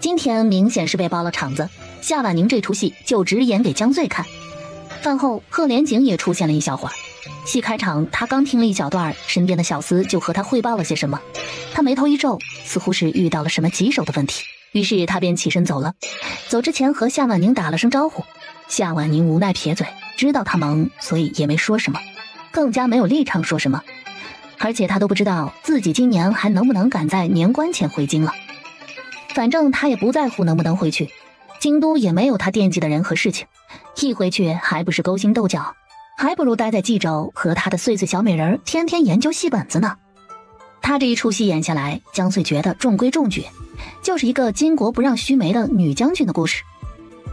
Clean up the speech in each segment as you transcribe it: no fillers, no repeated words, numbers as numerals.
今天明显是被包了场子，夏婉宁这出戏就只演给江穗看。饭后，贺连景也出现了一小会儿。戏开场，他刚听了一小段，身边的小厮就和他汇报了些什么。他眉头一皱，似乎是遇到了什么棘手的问题，于是他便起身走了。走之前和夏婉宁打了声招呼，夏婉宁无奈撇嘴，知道他忙，所以也没说什么，更加没有立场说什么。而且他都不知道自己今年还能不能赶在年关前回京了。反正他也不在乎能不能回去，京都也没有他惦记的人和事情，一回去还不是勾心斗角，还不如待在冀州和他的碎碎小美人天天研究戏本子呢。他这一出戏演下来，江穗觉得中规中矩，就是一个巾帼不让须眉的女将军的故事。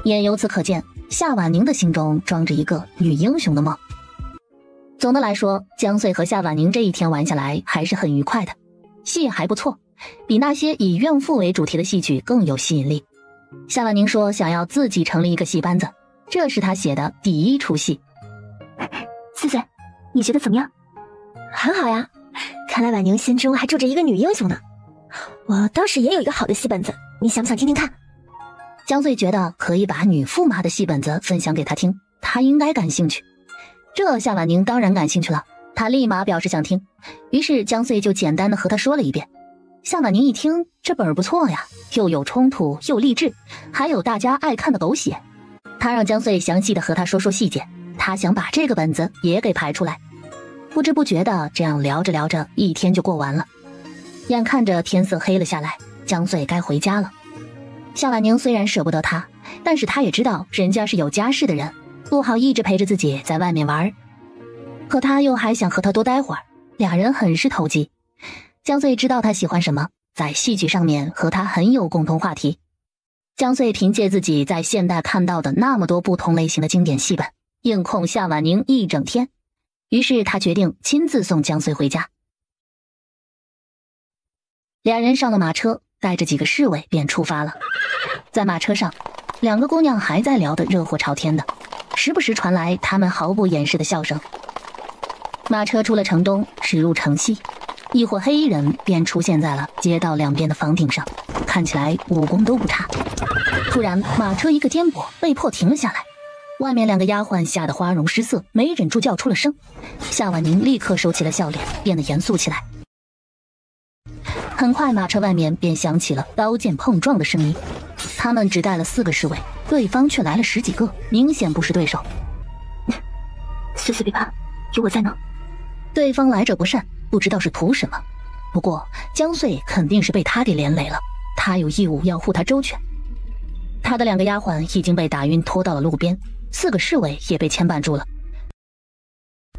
也由此可见，夏婉宁的心中装着一个女英雄的梦。总的来说，江穗和夏婉宁这一天玩下来还是很愉快的，戏还不错，比那些以怨妇为主题的戏曲更有吸引力。夏婉宁说想要自己成立一个戏班子，这是她写的第一出戏。穗穗，你觉得怎么样？很好呀，看来婉宁心中还住着一个女英雄呢。我倒是也有一个好的戏本子，你想不想听听看？江穗觉得可以把女驸马的戏本子分享给他听，他应该感兴趣。这夏婉宁当然感兴趣了，他立马表示想听，于是江穗就简单的和他说了一遍。夏婉宁一听，这本儿不错呀，又有冲突又励志，还有大家爱看的狗血。他让江穗详细的和他说说细节，他想把这个本子也给排出来。不知不觉的这样聊着聊着，一天就过完了。眼看着天色黑了下来，江穗该回家了。夏婉宁虽然舍不得他，但是他也知道人家是有家室的人，不好一直陪着自己在外面玩，可他又还想和他多待会儿，俩人很是投机。江穗知道他喜欢什么，在戏剧上面和他很有共同话题。江穗凭借自己在现代看到的那么多不同类型的经典戏本，硬控夏婉宁一整天，于是他决定亲自送江穗回家。两人上了马车，带着几个侍卫便出发了。在马车上，两个姑娘还在聊得热火朝天的，时不时传来他们毫不掩饰的笑声。马车出了城东，驶入城西，一伙黑衣人便出现在了街道两边的房顶上，看起来武功都不差。突然马车一个颠簸，被迫停了下来。外面两个丫鬟吓得花容失色，没忍住叫出了声。夏婉宁立刻收起了笑脸，变得严肃起来。很快马车外面便响起了刀剑碰撞的声音，他们只带了4个侍卫，对方却来了10几个，明显不是对手。穗穗别怕，有我在呢。对方来者不善，不知道是图什么，不过江穗肯定是被他给连累了，他有义务要护他周全。他的2个丫鬟已经被打晕拖到了路边，4个侍卫也被牵绊住了。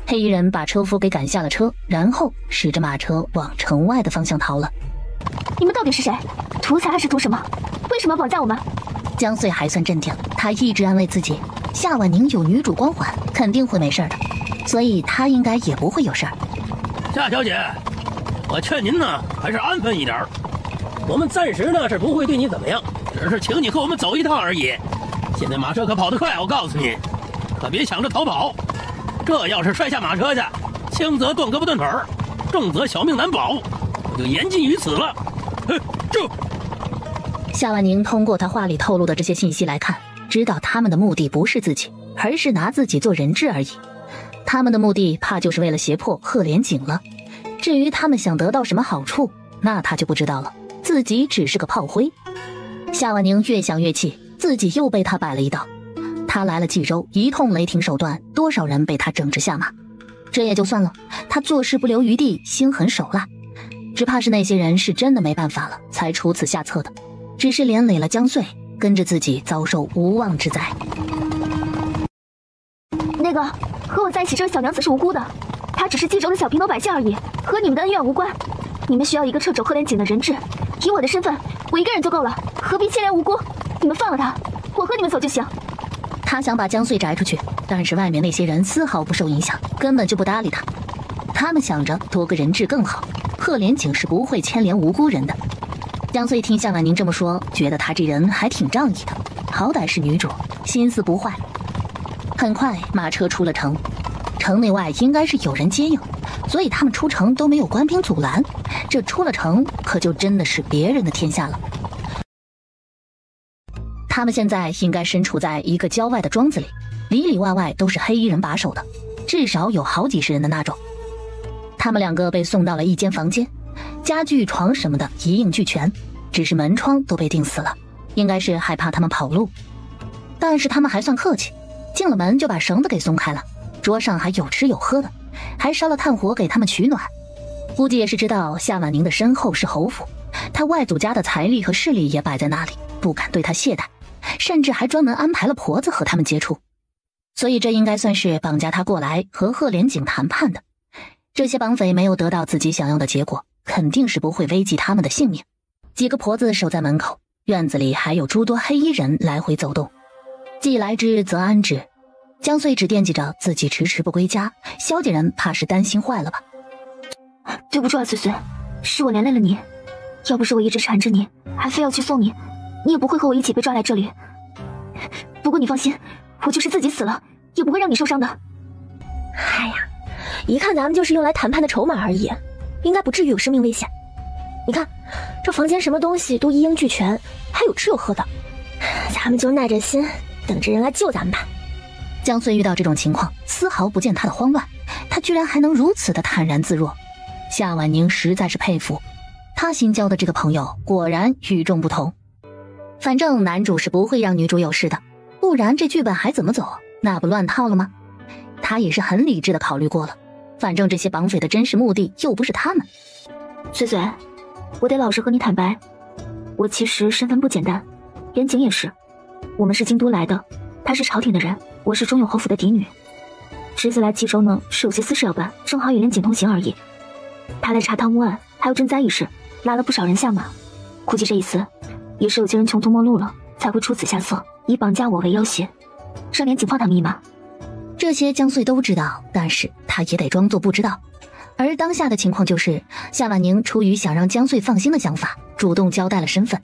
黑衣人把车夫给赶下了车，然后驶着马车往城外的方向逃了。你们到底是谁？图财还是图什么？为什么要绑架我们？江穗还算镇定，他一直安慰自己，夏婉宁有女主光环，肯定会没事的，所以他应该也不会有事儿。夏小姐，我劝您呢还是安分一点，我们暂时呢是不会对你怎么样，只是请你和我们走一趟而已。现在马车可跑得快，我告诉你，可别抢着逃跑。这要是摔下马车去，轻则断胳膊断腿儿，重则小命难保，我就言尽于此了。这夏婉宁通过他话里透露的这些信息来看，知道他们的目的不是自己，而是拿自己做人质而已。他们的目的怕就是为了胁迫贺连景了。至于他们想得到什么好处，那他就不知道了，自己只是个炮灰。夏婉宁越想越气，自己又被他摆了一道。他来了冀州，一通雷霆手段，多少人被他整治下马。这也就算了，他做事不留余地，心狠手辣，只怕是那些人是真的没办法了，才出此下策的，只是连累了江穗，跟着自己遭受无妄之灾。那个和我在一起这个小娘子是无辜的，她只是冀州的小平头百姓而已，和你们的恩怨无关。你们需要一个掣肘贺连景的人质，以我的身份，我一个人就够了，何必牵连无辜？你们放了他，我和你们走就行。他想把江穗摘出去，但是外面那些人丝毫不受影响，根本就不搭理他。他们想着多个人质更好，贺连景是不会牵连无辜人的。江穗听夏婉宁这么说，觉得他这人还挺仗义的，好歹是女主，心思不坏。很快马车出了城，城内外应该是有人接应，所以他们出城都没有官兵阻拦。这出了城可就真的是别人的天下了。他们现在应该身处在一个郊外的庄子里，里里外外都是黑衣人把守的，至少有好几十人的那种。他们两个被送到了一间房间，家具、床什么的一应俱全，只是门窗都被钉死了，应该是害怕他们跑路。但是他们还算客气，进了门就把绳子给松开了，桌上还有吃有喝的，还烧了炭火给他们取暖。估计也是知道夏婉宁的身后是侯府，他外祖家的财力和势力也摆在那里，不敢对他懈怠，甚至还专门安排了婆子和他们接触。所以这应该算是绑架他过来和贺连景谈判的。这些绑匪没有得到自己想要的结果，肯定是不会危及他们的性命。几个婆子守在门口，院子里还有诸多黑衣人来回走动。既来之则安之，江穗只惦记着自己迟迟不归家，萧家人怕是担心坏了吧。对不住啊，穗穗，是我连累了你。要不是我一直缠着你，还非要去送你，你也不会和我一起被抓来这里。不过你放心，我就是自己死了，也不会让你受伤的。哎呀，一看咱们就是用来谈判的筹码而已，应该不至于有生命危险。你看，这房间什么东西都一应俱全，还有吃有喝的，咱们就耐着心，等着人来救咱们吧。江穗遇到这种情况，丝毫不见他的慌乱，他居然还能如此的坦然自若。夏婉宁实在是佩服，他新交的这个朋友果然与众不同。反正男主是不会让女主有事的，不然这剧本还怎么走？那不乱套了吗？他也是很理智的考虑过了，反正这些绑匪的真实目的又不是他们。穗穗，我得老实和你坦白，我其实身份不简单，连景也是。我们是京都来的，他是朝廷的人，我是中永侯府的嫡女。侄子来冀州呢，是有些私事要办，正好与连景同行而已。他来查贪污案，还有赈灾一事，拉了不少人下马。估计这一次，也是有些人穷途末路了，才会出此下策，以绑架我为要挟，让连景放他们一马。这些江穗都知道，但是他也得装作不知道。而当下的情况就是，夏婉宁出于想让江穗放心的想法，主动交代了身份，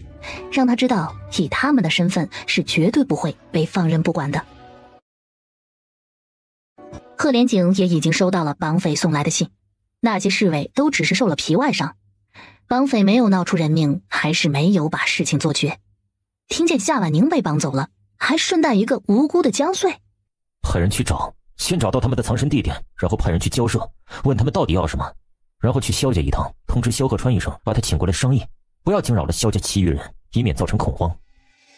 让他知道以他们的身份是绝对不会被放任不管的。贺连景也已经收到了绑匪送来的信，那些侍卫都只是受了皮外伤，绑匪没有闹出人命，还是没有把事情做绝。听见夏婉宁被绑走了，还顺带一个无辜的江穗。派人去找，先找到他们的藏身地点，然后派人去交涉，问他们到底要什么，然后去萧家一趟，通知萧鹤川一声，把他请过来商议，不要惊扰了萧家其余人，以免造成恐慌。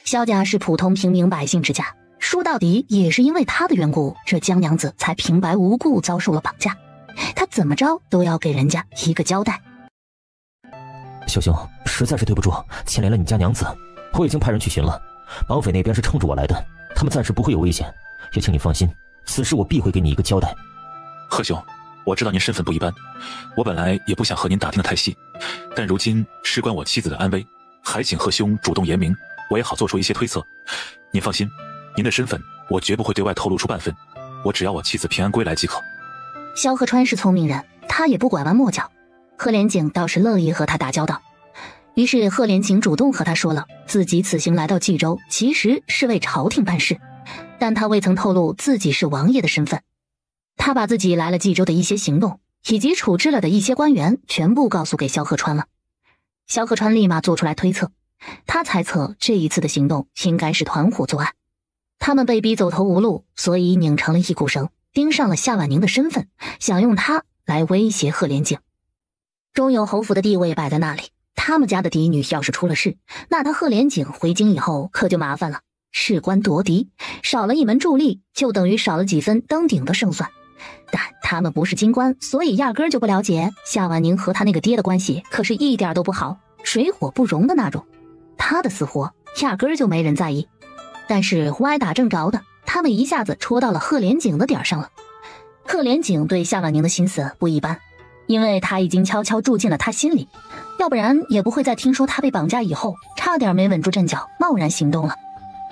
萧家是普通平民百姓之家，说到底也是因为他的缘故，这江娘子才平白无故遭受了绑架，他怎么着都要给人家一个交代。小兄，实在是对不住，牵连了你家娘子，我已经派人去寻了，绑匪那边是冲着我来的，他们暂时不会有危险，也请你放心，此事我必会给你一个交代。贺兄，我知道您身份不一般，我本来也不想和您打听的太细，但如今事关我妻子的安危，还请贺兄主动言明，我也好做出一些推测。您放心，您的身份我绝不会对外透露出半分，我只要我妻子平安归来即可。萧鹤川是聪明人，他也不拐弯抹角，贺连景倒是乐意和他打交道。于是贺连景主动和他说了自己此行来到冀州其实是为朝廷办事，但他未曾透露自己是王爷的身份。他把自己来了冀州的一些行动以及处置了的一些官员全部告诉给萧鹤川了。萧鹤川立马做出来推测，他猜测这一次的行动应该是团伙作案，他们被逼走投无路，所以拧成了一股绳，盯上了夏婉宁的身份，想用他来威胁贺连景。中永侯府的地位摆在那里，他们家的嫡女要是出了事，那他贺连景回京以后可就麻烦了，事关夺嫡，少了一门助力，就等于少了几分登顶的胜算。但他们不是京官，所以压根儿就不了解夏婉宁和他那个爹的关系，可是一点都不好，水火不容的那种。他的死活压根儿就没人在意。但是歪打正着的，他们一下子戳到了贺连景的点上了。贺连景对夏婉宁的心思不一般，因为他已经悄悄住进了他心里，要不然也不会在听说他被绑架以后差点没稳住阵脚，贸然行动了。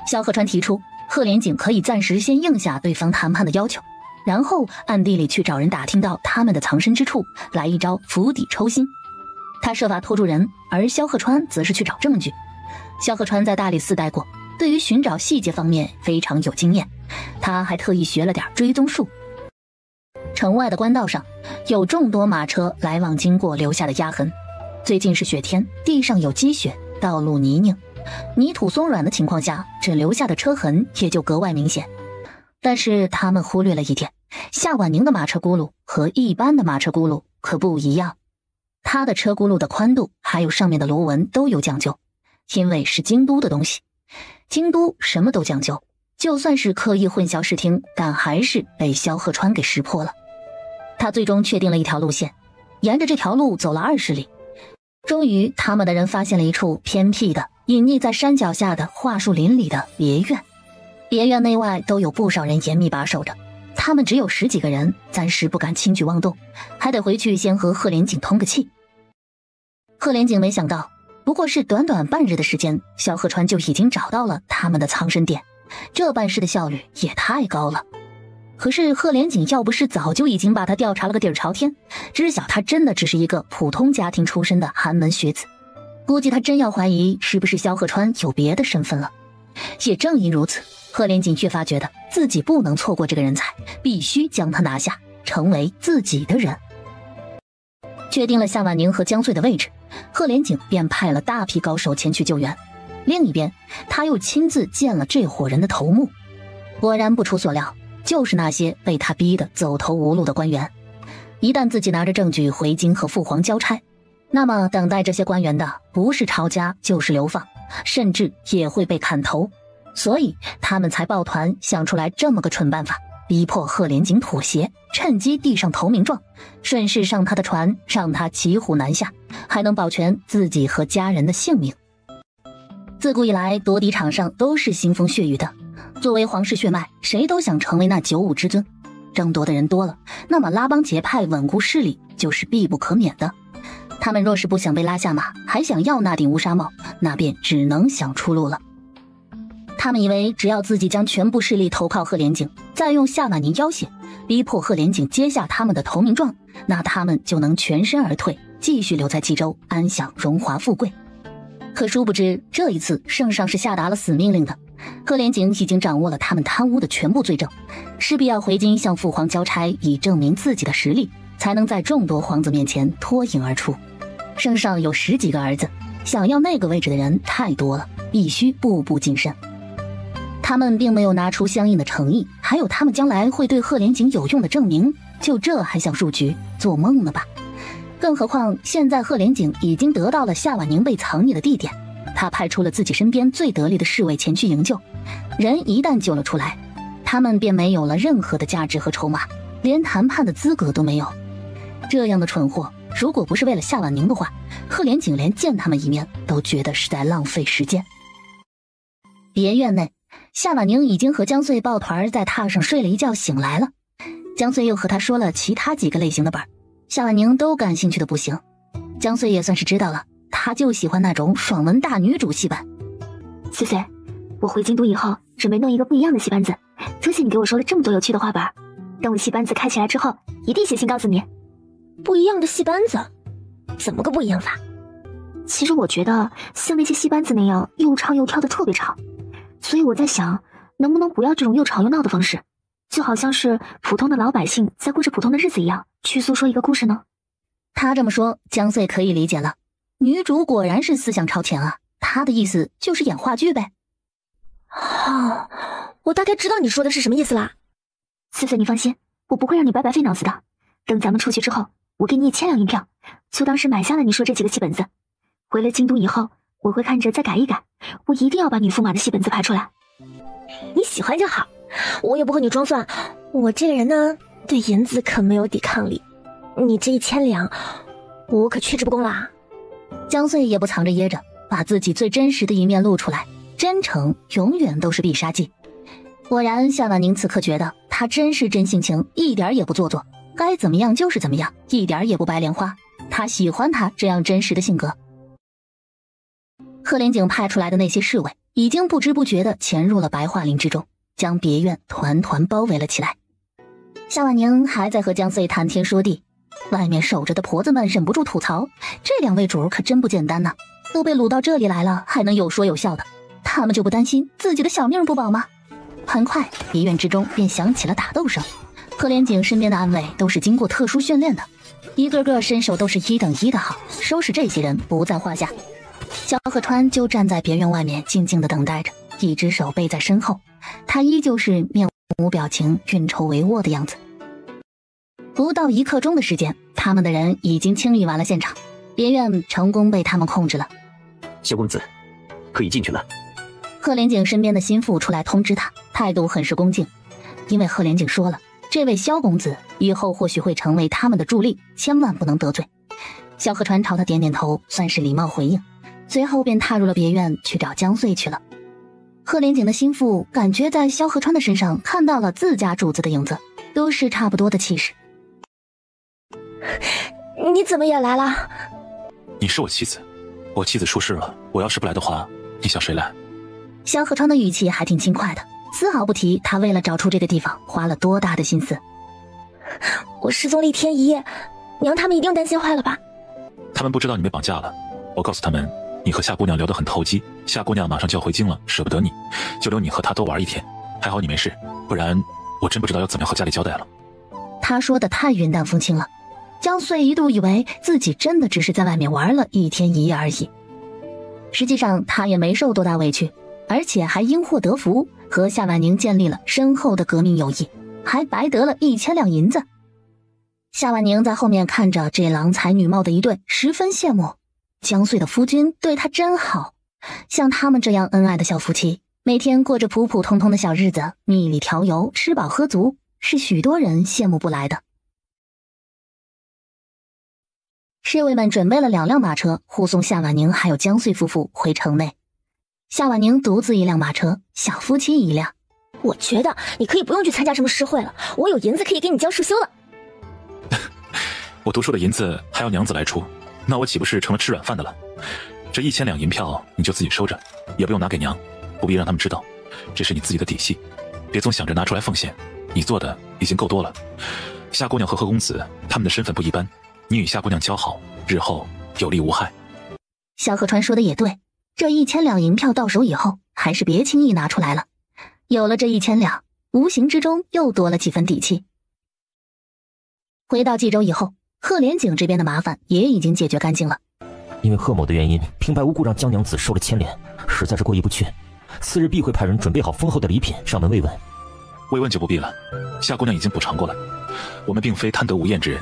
萧鹤川提出贺连景可以暂时先应下对方谈判的要求，然后暗地里去找人打听到他们的藏身之处，来一招釜底抽薪。他设法拖住人，而萧鹤川则是去找证据。萧鹤川在大理寺待过，对于寻找细节方面非常有经验，他还特意学了点追踪术。城外的官道上有众多马车来往经过留下的压痕，最近是雪天，地上有积雪，道路泥泞，泥土松软的情况下，这留下的车痕也就格外明显。但是他们忽略了一点，夏婉宁的马车轱辘和一般的马车轱辘可不一样，她的车轱辘的宽度还有上面的螺纹都有讲究，因为是京都的东西，京都什么都讲究，就算是刻意混淆视听，但还是被萧鹤川给识破了。他最终确定了一条路线，沿着这条路走了20里，终于他们的人发现了一处偏僻的隐匿在山脚下的桦树林里的别院。别院内外都有不少人严密把守着，他们只有10几个人，暂时不敢轻举妄动，还得回去先和贺连景通个气。贺连景没想到，不过是短短半日的时间，萧鹤川就已经找到了他们的藏身点，这办事的效率也太高了。可是贺连景要不是早就已经把他调查了个底儿朝天，知晓他真的只是一个普通家庭出身的寒门学子，估计他真要怀疑是不是萧鹤川有别的身份了。也正因如此，贺连景越发觉得自己不能错过这个人才，必须将他拿下，成为自己的人。确定了夏婉宁和江穗的位置，贺连景便派了大批高手前去救援。另一边，他又亲自见了这伙人的头目，果然不出所料，就是那些被他逼得走投无路的官员。一旦自己拿着证据回京和父皇交差，那么等待这些官员的不是抄家就是流放，甚至也会被砍头。所以他们才抱团想出来这么个蠢办法，逼迫贺连景妥协，趁机递上投名状，顺势上他的船，让他骑虎难下，还能保全自己和家人的性命。自古以来，夺嫡场上都是腥风血雨的，作为皇室血脉，谁都想成为那95之尊。争夺的人多了，那么拉帮结派稳固势力就是必不可免的。他们若是不想被拉下马，还想要那顶乌纱帽，那便只能想出路了。他们以为只要自己将全部势力投靠贺连景，再用夏婉宁要挟，逼迫贺连景接下他们的投名状，那他们就能全身而退，继续留在冀州，安享荣华富贵。可殊不知，这一次圣上是下达了死命令的，贺连景已经掌握了他们贪污的全部罪证，势必要回京向父皇交差，以证明自己的实力，才能在众多皇子面前脱颖而出。圣上有10几个儿子，想要那个位置的人太多了，必须步步谨慎。他们并没有拿出相应的诚意，还有他们将来会对贺连景有用的证明，就这还想入局，做梦了吧？更何况现在贺连景已经得到了夏婉宁被藏匿的地点，他派出了自己身边最得力的侍卫前去营救，人一旦救了出来，他们便没有了任何的价值和筹码，连谈判的资格都没有。这样的蠢货，如果不是为了夏婉宁的话，贺连景连见他们一面都觉得是在浪费时间。别院内，夏婉宁已经和江穗抱团在榻上睡了一觉醒来了，江穗又和他说了其他几个类型的本，夏婉宁都感兴趣的不行。江穗也算是知道了，他就喜欢那种爽文大女主戏本。穗穗，我回京都以后准备弄一个不一样的戏班子，多谢你给我说了这么多有趣的话本，等我戏班子开起来之后，一定写信告诉你。不一样的戏班子，怎么个不一样法？其实我觉得像那些戏班子那样又唱又跳的特别吵，所以我在想，能不能不要这种又吵又闹的方式，就好像是普通的老百姓在过着普通的日子一样，去诉说一个故事呢？他这么说，江穗可以理解了。女主果然是思想超前啊，她的意思就是演话剧呗。啊，我大概知道你说的是什么意思啦。穗穗，你放心，我不会让你白白费脑子的。等咱们出去之后，我给你1000两银票，就当是买下了你说这几个戏本子。回了京都以后，我会看着再改一改，我一定要把女驸马的戏本子排出来。你喜欢就好，我也不和你装蒜。我这个人呢，对银子可没有抵抗力。你这1000两，我可屈指不恭啦。江穗也不藏着掖着，把自己最真实的一面露出来，真诚永远都是必杀技。果然，夏婉宁此刻觉得他真是真性情，一点也不做作，该怎么样就是怎么样，一点也不白莲花。他喜欢他这样真实的性格。贺连景派出来的那些侍卫已经不知不觉地潜入了白桦林之中，将别院团团包围了起来。夏婉宁还在和江穗谈天说地，外面守着的婆子们忍不住吐槽，这2位主可真不简单呐，都被掳到这里来了，还能有说有笑的，他们就不担心自己的小命不保吗？很快，别院之中便响起了打斗声。贺连景身边的暗卫都是经过特殊训练的，一个个身手都是1等1的好，收拾这些人不在话下。萧鹤川就站在别院外面，静静的等待着，一只手背在身后，他依旧是面无表情、运筹帷幄的样子。不到1刻钟的时间，他们的人已经清理完了现场，别院成功被他们控制了。萧公子，可以进去了。贺连景身边的心腹出来通知他，态度很是恭敬，因为贺连景说了，这位萧公子以后或许会成为他们的助力，千万不能得罪。萧鹤川朝他点点头，算是礼貌回应，随后便踏入了别院去找江穗去了。贺连景的心腹感觉在萧鹤川的身上看到了自家主子的影子，都是差不多的气势。你怎么也来了？你是我妻子，我妻子出事了，我要是不来的话，你想谁来？萧鹤川的语气还挺轻快的，丝毫不提他为了找出这个地方花了多大的心思。我失踪了1天1夜，娘他们一定担心坏了吧？他们不知道你被绑架了，我告诉他们你和夏姑娘聊得很投机，夏姑娘马上就要回京了，舍不得你，就留你和她多玩1天。还好你没事，不然我真不知道要怎么样和家里交代了。他说的太云淡风轻了，江穗一度以为自己真的只是在外面玩了1天1夜而已。实际上他也没受多大委屈，而且还因祸得福，和夏婉宁建立了深厚的革命友谊，还白得了1000两银子。夏婉宁在后面看着这郎才女貌的一对，十分羡慕。江穗的夫君对她真好，像他们这样恩爱的小夫妻，每天过着普普通通的小日子，蜜里调油，吃饱喝足，是许多人羡慕不来的。侍卫们准备了2辆马车，护送夏婉宁还有江穗夫妇回城内。夏婉宁独自1辆马车，小夫妻1辆。我觉得你可以不用去参加什么诗会了，我有银子可以给你交束修了。我读书的银子还要娘子来出，那我岂不是成了吃软饭的了？这1000两银票你就自己收着，也不用拿给娘，不必让他们知道，这是你自己的底细，别总想着拿出来奉献，你做的已经够多了。夏姑娘和贺公子他们的身份不一般，你与夏姑娘交好，日后有利无害。萧鹤川说的也对，这1000两银票到手以后，还是别轻易拿出来了。有了这1000两，无形之中又多了几分底气。回到冀州以后，贺连景这边的麻烦也已经解决干净了。因为贺某的原因，平白无故让江娘子受了牵连，实在是过意不去。次日必会派人准备好丰厚的礼品上门慰问。慰问就不必了，夏姑娘已经补偿过了。我们并非贪得无厌之人，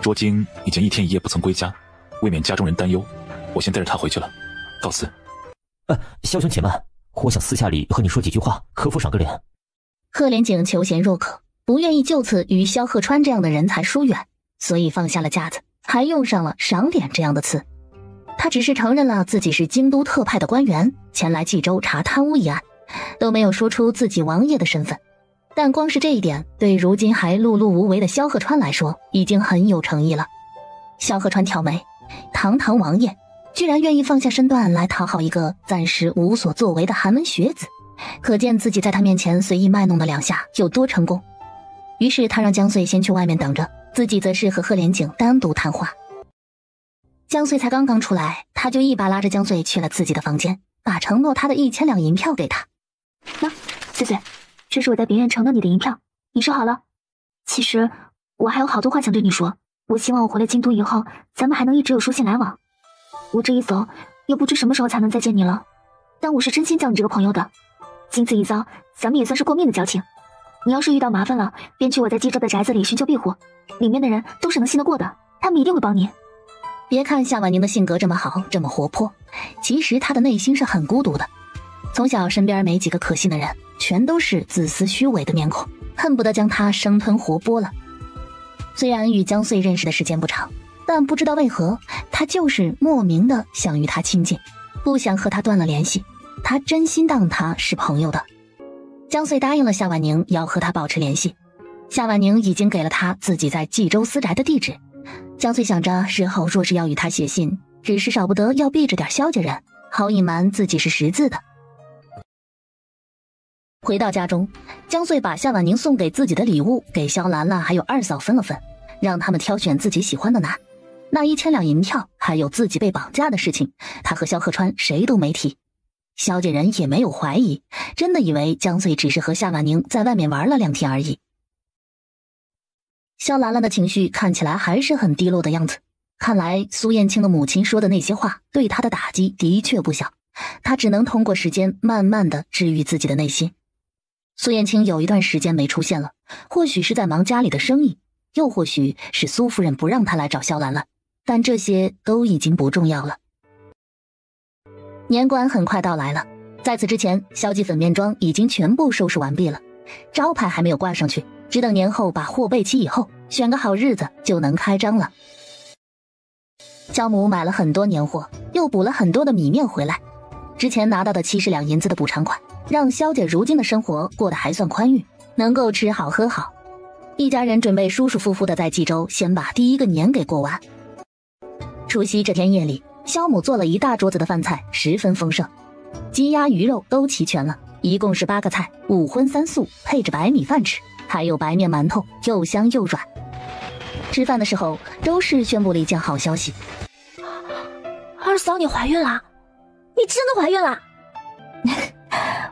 卓京已经1天1夜不曾归家，未免家中人担忧，我先带着她回去了，告辞。萧兄且慢，我想私下里和你说几句话，可否赏个脸？贺连景求贤若渴，不愿意就此与萧鹤川这样的人才疏远，所以放下了架子，还用上了赏脸这样的词。他只是承认了自己是京都特派的官员，前来冀州查贪污一案，都没有说出自己王爷的身份。但光是这一点，对如今还碌碌无为的萧鹤川来说，已经很有诚意了。萧鹤川挑眉，堂堂王爷居然愿意放下身段来讨好一个暂时无所作为的寒门学子，可见自己在他面前随意卖弄的2下有多成功。于是他让江穗先去外面等着，自己则是和贺连景单独谈话。江穗才刚刚出来，他就一把拉着江穗去了自己的房间，把承诺他的1000两银票给他。那穗穗，这是我在别院承诺你的银票，你收好了。其实我还有好多话想对你说，我希望我回了京都以后，咱们还能一直有书信来往。我这一走，又不知什么时候才能再见你了，但我是真心叫你这个朋友的。经此一遭，咱们也算是过命的交情。你要是遇到麻烦了，便去我在冀州的宅子里寻求庇护，里面的人都是能信得过的，他们一定会帮你。别看夏婉宁的性格这么好，这么活泼，其实她的内心是很孤独的。从小身边没几个可信的人，全都是自私虚伪的面孔，恨不得将她生吞活剥了。虽然与江穗认识的时间不长，但不知道为何，他就是莫名的想与她亲近，不想和她断了联系。他真心当她是朋友的。江穗答应了夏婉宁要和他保持联系，夏婉宁已经给了他自己在冀州私宅的地址。江穗想着日后若是要与他写信，只是少不得要避着点萧家人，好隐瞒自己是识字的。回到家中，江穗把夏婉宁送给自己的礼物给萧兰兰还有二嫂分了分，让他们挑选自己喜欢的拿。那1000两银票还有自己被绑架的事情，他和萧鹤川谁都没提。萧家人也没有怀疑，真的以为江穗只是和夏婉宁在外面玩了2天而已。萧兰兰的情绪看起来还是很低落的样子，看来苏燕青的母亲说的那些话对她的打击的确不小，她只能通过时间慢慢的治愈自己的内心。苏燕青有一段时间没出现了，或许是在忙家里的生意，又或许是苏夫人不让她来找萧兰了，但这些都已经不重要了。年关很快到来了，在此之前，萧记粉面庄已经全部收拾完毕了，招牌还没有挂上去，只等年后把货备齐以后，选个好日子就能开张了。萧母买了很多年货，又补了很多的米面回来，之前拿到的70两银子的补偿款，让萧姐如今的生活过得还算宽裕，能够吃好喝好。一家人准备舒舒服服的在冀州先把第一个年给过完。除夕这天夜里，萧母做了一大桌子的饭菜，十分丰盛，鸡鸭鱼肉都齐全了，一共是8个菜，5荤3素，配着白米饭吃，还有白面馒头，又香又软。吃饭的时候，周氏宣布了一件好消息：二嫂，你怀孕了？你真的怀孕了？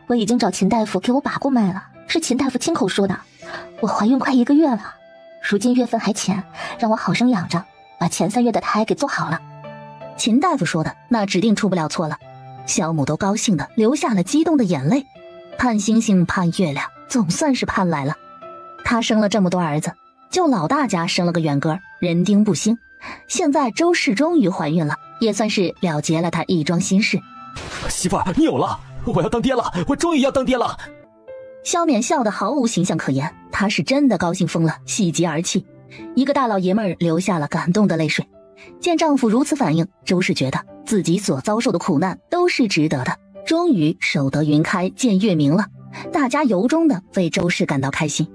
我已经找秦大夫给我把过脉了，是秦大夫亲口说的。我怀孕快1个月了，如今月份还浅，让我好生养着，把前3月的胎给做好了。秦大夫说的，那指定出不了错了。萧母都高兴的流下了激动的眼泪，盼星星盼月亮，总算是盼来了。她生了这么多儿子，就老大家生了个远哥，人丁不兴。现在周氏终于怀孕了，也算是了结了她一桩心事。媳妇儿，你有了，我要当爹了，我终于要当爹了。萧冕笑得毫无形象可言，他是真的高兴疯了，喜极而泣。一个大老爷们儿流下了感动的泪水。见丈夫如此反应，周氏觉得自己所遭受的苦难都是值得的，终于守得云开见月明了。大家由衷的为周氏感到开心。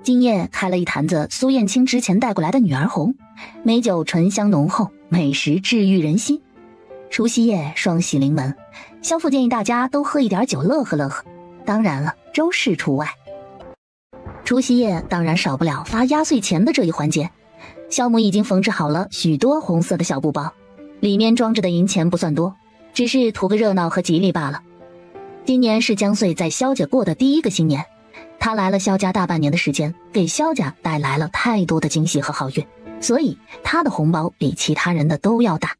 今夜开了一坛子苏燕青之前带过来的女儿红，美酒醇香浓厚，美食治愈人心。除夕夜双喜临门，萧父建议大家都喝一点酒乐呵乐呵，当然了，周氏除外。除夕夜当然少不了发压岁钱的这一环节，萧母已经缝制好了许多红色的小布包，里面装着的银钱不算多，只是图个热闹和吉利罢了。今年是江穗在萧家过的第一个新年，他来了萧家大半年的时间，给萧家带来了太多的惊喜和好运，所以他的红包比其他人的都要大。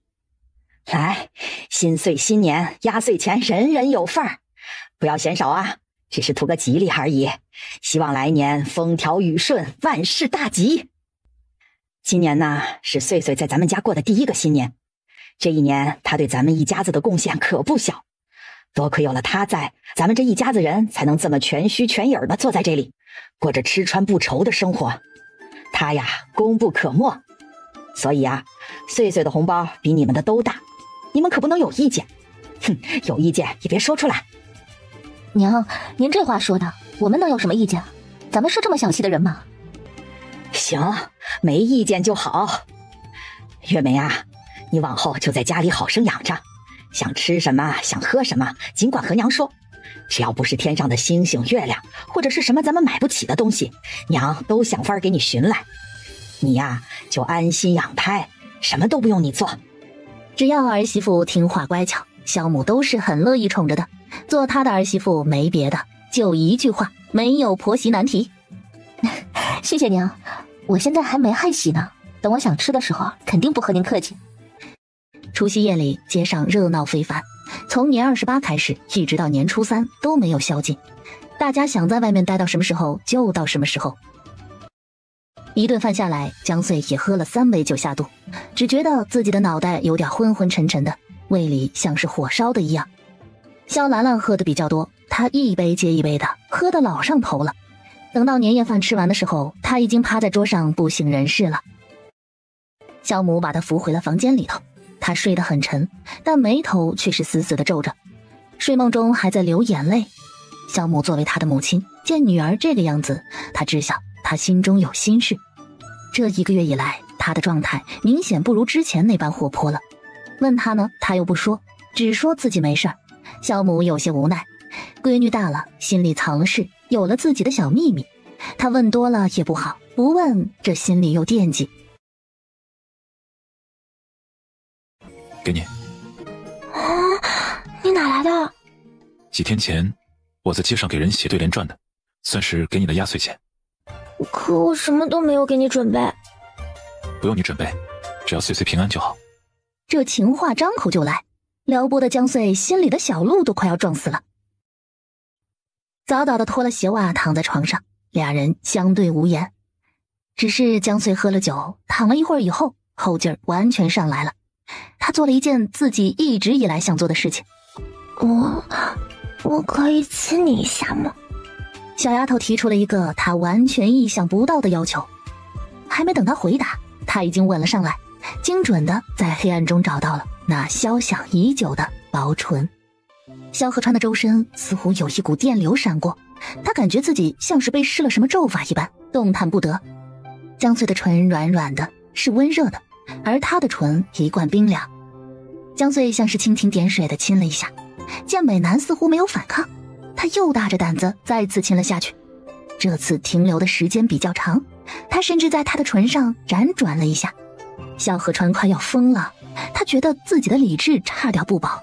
来，新岁新年，压岁钱人人有份儿，不要嫌少啊，只是图个吉利而已，希望来年风调雨顺，万事大吉。今年呢，是穗穗在咱们家过的第一个新年，这一年他对咱们一家子的贡献可不小，多亏有了他在，咱们这一家子人才能这么全虚全影的坐在这里，过着吃穿不愁的生活。他呀，功不可没，所以啊，穗穗的红包比你们的都大，你们可不能有意见。哼，有意见也别说出来。娘，您这话说的，我们能有什么意见？咱们是这么小气的人吗？行，没意见就好。月梅啊，你往后就在家里好生养着，想吃什么想喝什么尽管和娘说，只要不是天上的星星月亮或者是什么咱们买不起的东西，娘都想法给你寻来。你呀，就安心养胎，什么都不用你做。只要儿媳妇听话乖巧，萧母都是很乐意宠着的。做她的儿媳妇没别的，就一句话，没有婆媳难题。谢谢娘，我现在还没害喜呢，等我想吃的时候肯定不和您客气。除夕夜里街上热闹非凡，从年28开始一直到年初3都没有宵禁，大家想在外面待到什么时候就到什么时候。一顿饭下来，江穗也喝了3杯酒下肚，只觉得自己的脑袋有点昏昏沉沉的，胃里像是火烧的一样。萧兰兰喝的比较多，她一杯接一杯的喝得老上头了。等到年夜饭吃完的时候，她已经趴在桌上不省人事了。萧母把她扶回了房间里头，她睡得很沉，但眉头却是死死的皱着，睡梦中还在流眼泪。萧母作为她的母亲，见女儿这个样子，她知晓她心中有心事。这1个月以来，她的状态明显不如之前那般活泼了。问她呢，她又不说，只说自己没事儿。萧母有些无奈，闺女大了，心里藏了事，有了自己的小秘密，她问多了也不好，不问这心里又惦记。给你。你哪来的？几天前我在街上给人写对联赚的，算是给你的压岁钱。可我什么都没有给你准备。不用你准备，只要岁岁平安就好。这情话张口就来，撩拨的江穗心里的小鹿都快要撞死了。早早的脱了鞋袜躺在床上，俩人相对无言。只是江穗喝了酒，躺了一会儿以后，后劲儿完全上来了。他做了一件自己一直以来想做的事情。我可以亲你一下吗？小丫头提出了一个他完全意想不到的要求。还没等他回答，他已经吻了上来，精准的在黑暗中找到了那消想已久的薄唇。萧河川的周身似乎有一股电流闪过，他感觉自己像是被施了什么咒法一般，动弹不得。江穗的唇软软的，是温热的，而他的唇一贯冰凉。江穗像是蜻蜓点水的亲了一下，见美男似乎没有反抗，他又大着胆子再次亲了下去。这次停留的时间比较长，他甚至在他的唇上辗转了一下。萧河川快要疯了，他觉得自己的理智差点不保。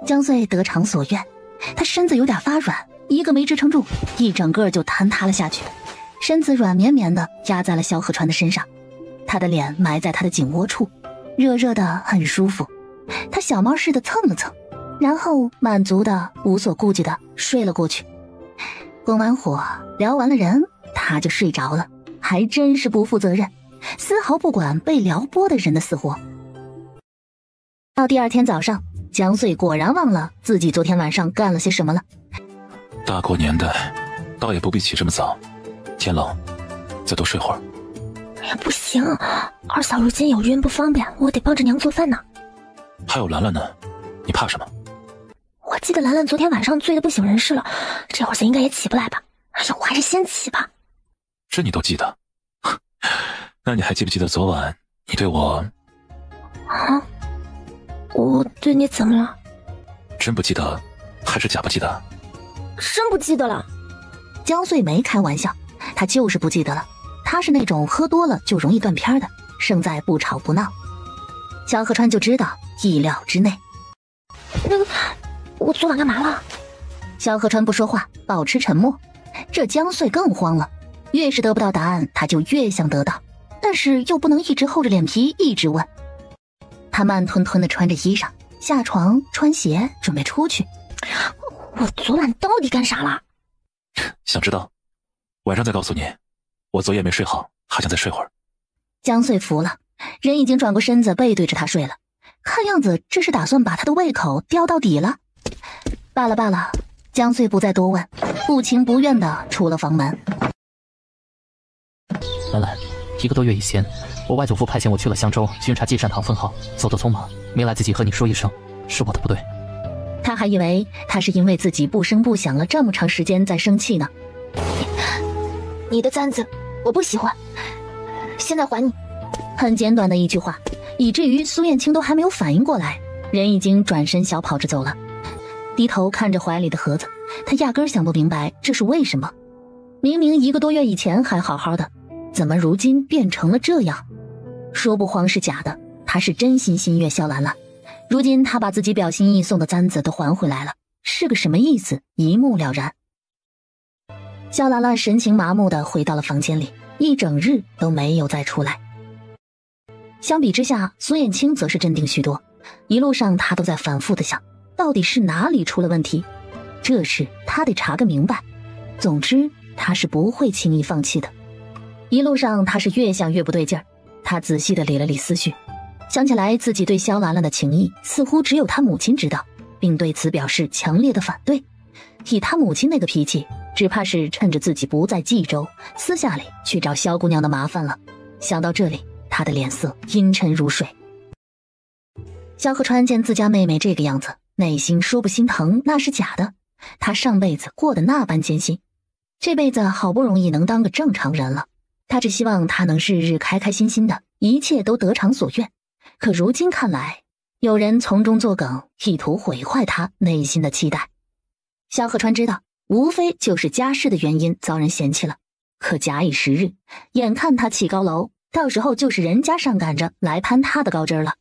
江穗得偿所愿，他身子有点发软，一个没支撑住，一整个就坍塌了下去，身子软绵绵的压在了萧河川的身上，他的脸埋在他的颈窝处，热热的很舒服。他小猫似的蹭了蹭，然后满足的无所顾忌的睡了过去。拱完火，撩完了人，他就睡着了，还真是不负责任，丝毫不管被撩拨的人的死活。到第二天早上，江穗果然忘了自己昨天晚上干了些什么了。大过年的，倒也不必起这么早，天冷，再多睡会儿。哎呀，不行，二嫂如今有孕不方便，我得帮着娘做饭呢。还有兰兰呢，你怕什么？我记得兰兰昨天晚上醉得不省人事了，这会儿应该也起不来吧？哎呀，我还是先起吧。这你都记得？那你还记不记得昨晚你对我？啊？我对你怎么了？真不记得，还是假不记得？真不记得了。江穗没开玩笑，他就是不记得了。他是那种喝多了就容易断片的，胜在不吵不闹。萧河川就知道意料之内。那个，我昨晚干嘛了？萧河川不说话，保持沉默。这江穗更慌了，越是得不到答案，他就越想得到，但是又不能一直厚着脸皮一直问。他慢吞吞地穿着衣裳下床穿鞋准备出去。我昨晚到底干啥了？想知道？晚上再告诉你。我昨夜没睡好，还想再睡会儿。江穗服了，人已经转过身子背对着他睡了，看样子这是打算把他的胃口吊到底了。罢了，江穗不再多问，不情不愿地出了房门。兰兰，1个多月以前，我外祖父派遣我去了襄州巡查积善堂分号，走得匆忙，没来得及和你说一声，是我的不对。他还以为他是因为自己不声不响了这么长时间在生气呢。你的簪子我不喜欢，现在还你。很简短的一句话，以至于苏燕青都还没有反应过来，人已经转身小跑着走了。低头看着怀里的盒子，他压根想不明白这是为什么。明明1个多月以前还好好的，怎么如今变成了这样？说不慌是假的，他是真心心悦萧兰了。如今他把自己表心意送的簪子都还回来了，是个什么意思？一目了然。萧兰兰神情麻木地回到了房间里，一整日都没有再出来。相比之下，苏燕青则是镇定许多，一路上他都在反复地想，到底是哪里出了问题？这事他得查个明白。总之，他是不会轻易放弃的。一路上他是越想越不对劲儿，他仔细地理了理思绪，想起来自己对萧兰兰的情谊似乎只有他母亲知道，并对此表示强烈的反对。以他母亲那个脾气，只怕是趁着自己不在冀州，私下里去找萧姑娘的麻烦了。想到这里，他的脸色阴沉如水。萧河川见自家妹妹这个样子，内心说不心疼那是假的。他上辈子过得那般艰辛，这辈子好不容易能当个正常人了，他只希望他能日日开开心心的，一切都得偿所愿。可如今看来，有人从中作梗，意图毁坏他内心的期待。萧河川知道，无非就是家世的原因遭人嫌弃了，可假以时日，眼看他起高楼，到时候就是人家上赶着来攀他的高枝了。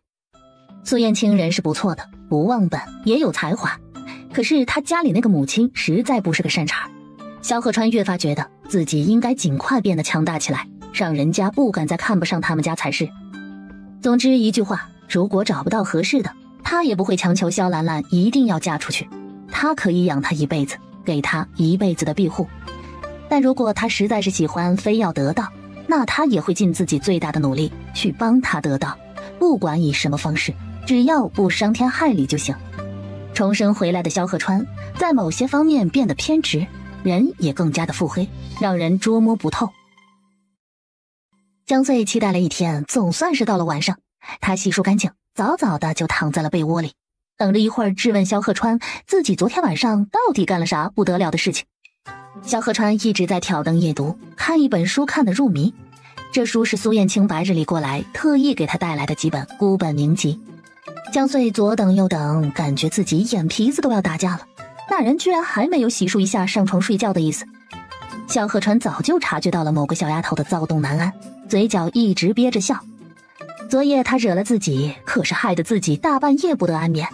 苏燕青人是不错的，不忘本，也有才华，可是他家里那个母亲实在不是个善茬。萧河川越发觉得自己应该尽快变得强大起来，让人家不敢再看不上他们家才是。总之一句话，如果找不到合适的，他也不会强求萧兰兰一定要嫁出去。他可以养她一辈子，给她一辈子的庇护。但如果他实在是喜欢，非要得到，那他也会尽自己最大的努力去帮他得到，不管以什么方式，只要不伤天害理就行。重生回来的萧鹤川在某些方面变得偏执，人也更加的腹黑，让人捉摸不透。江穗期待了一天，总算是到了晚上，他洗漱干净，早早的就躺在了被窝里，等着一会儿质问萧鹤川自己昨天晚上到底干了啥不得了的事情。萧鹤川一直在挑灯夜读，看一本书看得入迷。这书是苏燕青白日里过来特意给他带来的几本孤本名集。江穗左等右等，感觉自己眼皮子都要打架了，那人居然还没有洗漱一下上床睡觉的意思。萧鹤川早就察觉到了某个小丫头的躁动难安，嘴角一直憋着笑。昨夜他惹了自己，可是害得自己大半夜不得安眠，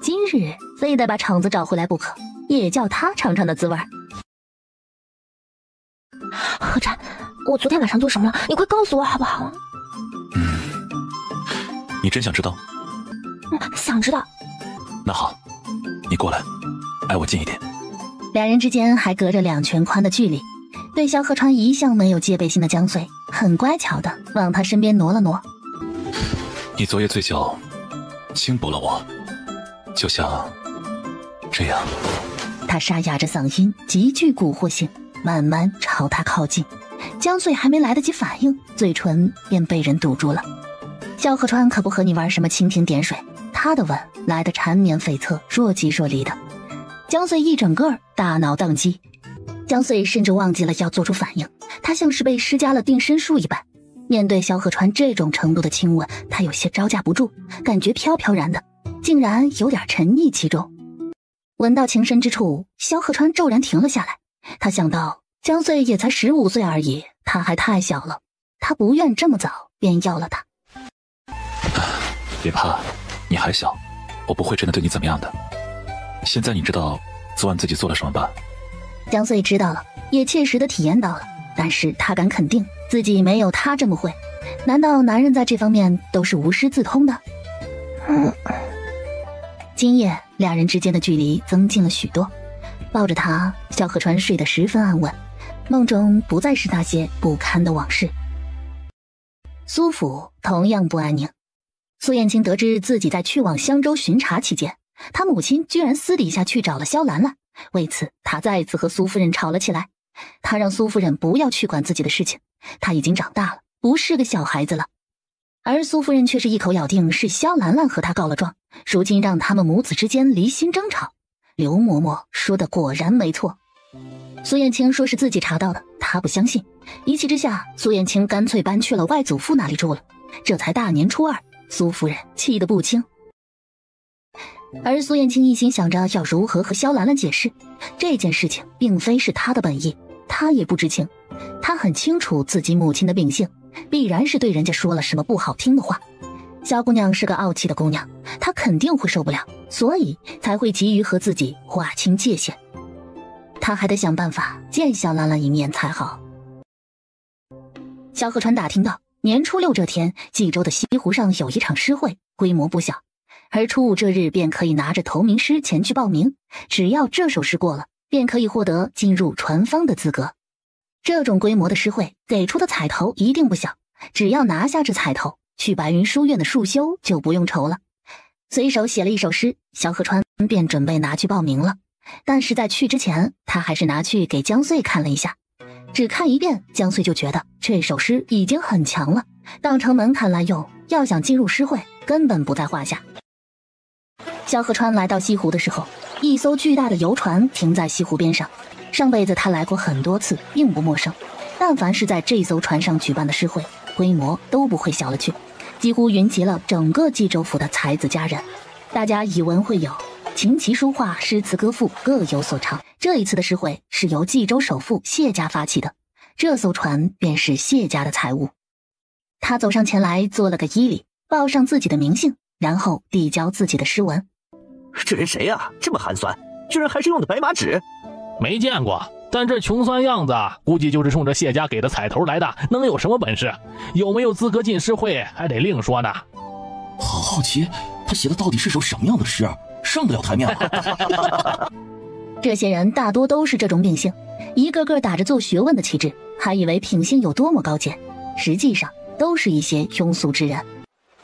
今日非得把场子找回来不可，也叫他尝尝的滋味。何战，我昨天晚上做什么了？你快告诉我好不好？你真想知道？想知道。那好，你过来，挨我近一点。两人之间还隔着2拳宽的距离，对萧鹤川一向没有戒备心的江穗很乖巧的往他身边挪了挪。你昨夜醉酒轻薄了我，就像这样。他沙哑着嗓音，极具蛊惑性，慢慢朝他靠近。江穗还没来得及反应，嘴唇便被人堵住了。萧鹤川可不和你玩什么蜻蜓点水，他的吻来得缠绵悱恻，若即若离的。江穗一整个大脑宕机，江穗甚至忘记了要做出反应，他像是被施加了定身术一般。面对萧鹤川这种程度的亲吻，他有些招架不住，感觉飘飘然的，竟然有点沉溺其中。吻到情深之处，萧鹤川骤然停了下来，他想到江穗也才15岁而已，他还太小了，他不愿这么早便要了他。别怕，你还小，我不会真的对你怎么样的。现在你知道昨晚自己做了什么吧？江穗知道了，也切实的体验到了，但是他敢肯定自己没有他这么会。难道男人在这方面都是无师自通的？今夜两人之间的距离增近了许多，抱着他，萧鹤川睡得十分安稳，梦中不再是那些不堪的往事。苏府同样不安宁。苏燕青得知自己在去往襄州巡查期间，他母亲居然私底下去找了萧兰兰，为此他再次和苏夫人吵了起来。他让苏夫人不要去管自己的事情，他已经长大了，不是个小孩子了。而苏夫人却是一口咬定是萧兰兰和他告了状，如今让他们母子之间离心争吵。刘嬷嬷说的果然没错。苏燕青说是自己查到的，他不相信。一气之下，苏燕青干脆搬去了外祖父那里住了。这才大年初2，苏夫人气得不轻。而苏燕青一心想着要如何和萧兰兰解释这件事情，并非是他的本意，他也不知情。他很清楚自己母亲的秉性，必然是对人家说了什么不好听的话。萧姑娘是个傲气的姑娘，她肯定会受不了，所以才会急于和自己划清界限。他还得想办法见萧兰兰一面才好。萧鹤川打听到年初6这天，冀州的西湖上有一场诗会，规模不小，而初5这日便可以拿着投名诗前去报名，只要这首诗过了，便可以获得进入传芳的资格。这种规模的诗会给出的彩头一定不小，只要拿下这彩头，去白云书院的束修就不用愁了。随手写了一首诗，萧鹤川便准备拿去报名了。但是在去之前，他还是拿去给江穗看了一下。只看一遍，江穗就觉得这首诗已经很强了，当成门槛来用，要想进入诗会根本不在话下。萧鹤川来到西湖的时候，一艘巨大的游船停在西湖边上。上辈子他来过很多次，并不陌生。但凡是在这艘船上举办的诗会，规模都不会小了去，几乎云集了整个冀州府的才子佳人，大家以文会友，琴棋书画、诗词歌赋各有所长。这一次的诗会是由冀州首富谢家发起的，这艘船便是谢家的财物。他走上前来做了个揖礼，报上自己的名姓，然后递交自己的诗文。这人谁啊？这么寒酸，居然还是用的白马纸。没见过，但这穷酸样子，估计就是冲着谢家给的彩头来的，能有什么本事？有没有资格进诗会，还得另说呢。好奇，他写的到底是首什么样的诗，上得了台面吗？这些人大多都是这种秉性，一个个打着做学问的气质，还以为品性有多么高洁，实际上都是一些庸俗之人。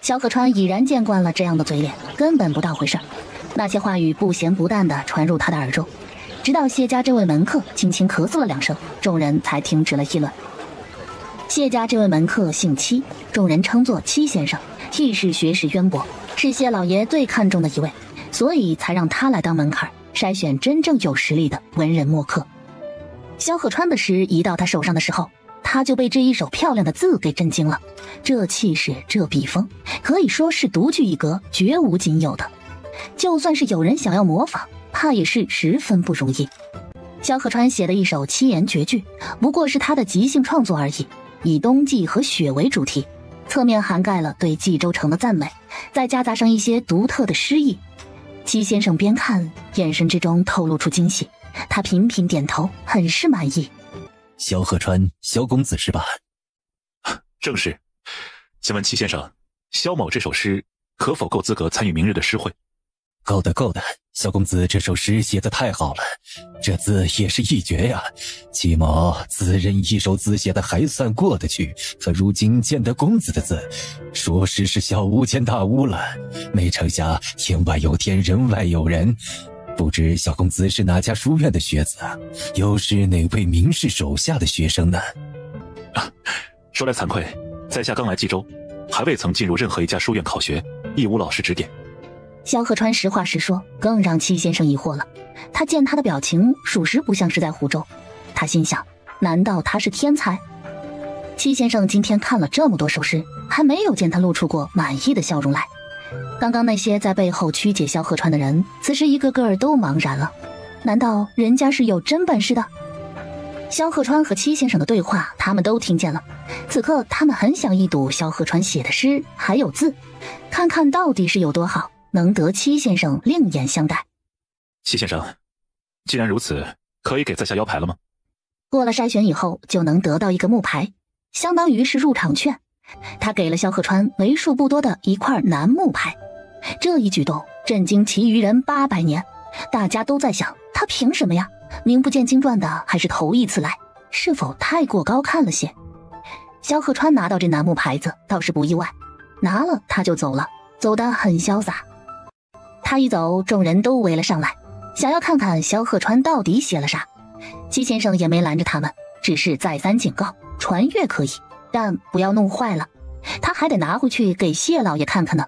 萧河川已然见惯了这样的嘴脸，根本不当回事儿。那些话语不咸不淡地传入他的耳中，直到谢家这位门客轻轻咳嗽了2声，众人才停止了议论。谢家这位门客姓戚，众人称作戚先生，亦是学识渊博，是谢老爷最看重的一位，所以才让他来当门槛，筛选真正有实力的文人墨客。萧河川的诗一到他手上的时候，他就被这一手漂亮的字给震惊了。这气势，这笔锋，可以说是独具一格，绝无仅有的。就算是有人想要模仿，怕也是十分不容易。萧河川写的一首7言绝句，不过是他的即兴创作而已，以冬季和雪为主题，侧面涵盖了对冀州城的赞美，再夹杂上一些独特的诗意。戚先生边看，眼神之中透露出惊喜，他频频点头，很是满意。萧河川，萧公子是吧？正是。请问戚先生，萧某这首诗可否够资格参与明日的诗会？够的，够的。萧公子这首诗写得太好了，这字也是一绝呀。戚某自认一首字写得还算过得去，可如今见得公子的字，说是小巫见大巫了。没成想天外有天，人外有人。不知萧公子是哪家书院的学子啊？又是哪位名士手下的学生呢？说来惭愧，在下刚来冀州，还未曾进入任何一家书院考学，亦无老师指点。萧河川实话实说，更让戚先生疑惑了。他见他的表情，属实不像是在胡诌。他心想，难道他是天才？戚先生今天看了这么多首诗，还没有见他露出过满意的笑容来。刚刚那些在背后曲解萧河川的人，此时一个个都茫然了。难道人家是有真本事的？萧河川和戚先生的对话，他们都听见了。此刻他们很想一睹萧河川写的诗还有字，看看到底是有多好，能得戚先生另眼相待。戚先生，既然如此，可以给在下腰牌了吗？过了筛选以后，就能得到一个木牌，相当于是入场券。他给了萧河川为数不多的一块楠木牌，这一举动震惊其余人800年。大家都在想，他凭什么呀？名不见经传的，还是头一次来，是否太过高看了些？萧河川拿到这楠木牌子倒是不意外，拿了他就走了，走得很潇洒。他一走，众人都围了上来，想要看看萧河川到底写了啥。戚先生也没拦着他们，只是再三警告，传阅可以，但不要弄坏了，他还得拿回去给谢老爷看看呢。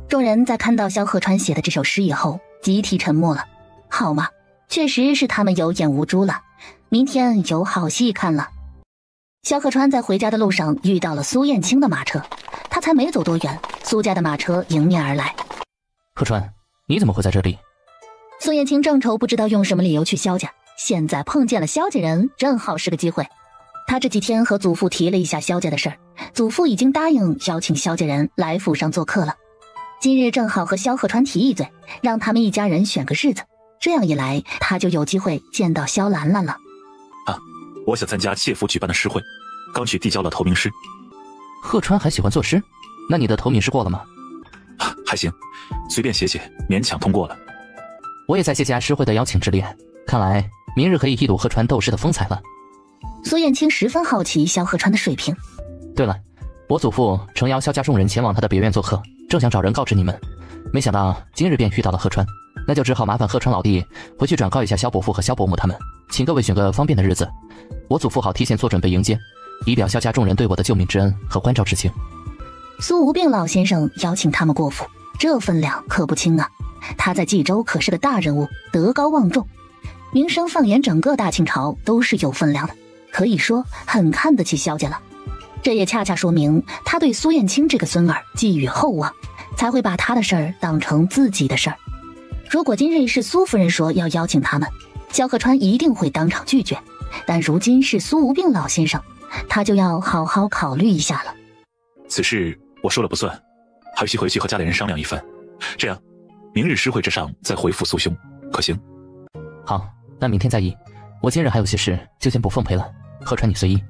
众人在看到萧河川写的这首诗以后，集体沉默了。好嘛，确实是他们有眼无珠了，明天有好戏看了。萧河川在回家的路上遇到了苏燕青的马车，他才没走多远，苏家的马车迎面而来。河川，你怎么会在这里？苏燕青正愁不知道用什么理由去萧家，现在碰见了萧家人，正好是个机会。他这几天和祖父提了一下萧家的事儿，祖父已经答应邀请萧家人来府上做客了。今日正好和萧河川提一嘴，让他们一家人选个日子，这样一来，他就有机会见到萧兰兰了。啊，我想参加谢府举办的诗会，刚去递交了投名诗。贺川还喜欢作诗？那你的投名诗过了吗？还行，随便写写，勉强通过了。我也在谢家诗会的邀请之列，看来明日可以一睹贺川斗诗的风采了。苏燕青十分好奇萧河川的水平。对了，我祖父诚邀萧家众人前往他的别院做客，正想找人告知你们，没想到今日便遇到了贺川，那就只好麻烦贺川老弟回去转告一下萧伯父和萧伯母他们，请各位选个方便的日子，我祖父好提前做准备迎接，以表萧家众人对我的救命之恩和关照之情。苏无病老先生邀请他们过府，这分量可不轻啊。他在冀州可是个大人物，德高望重，名声放眼整个大清朝都是有分量的，可以说很看得起萧家了。这也恰恰说明他对苏燕青这个孙儿寄予厚望，才会把他的事儿当成自己的事儿。如果今日是苏夫人说要邀请他们，萧河川一定会当场拒绝，但如今是苏无病老先生，他就要好好考虑一下了。此事我说了不算，还需回去和家里人商量一番，这样明日诗会之上再回复苏兄，可行？好，那明天再议。我今日还有些事，就先不奉陪了。贺川，你随意。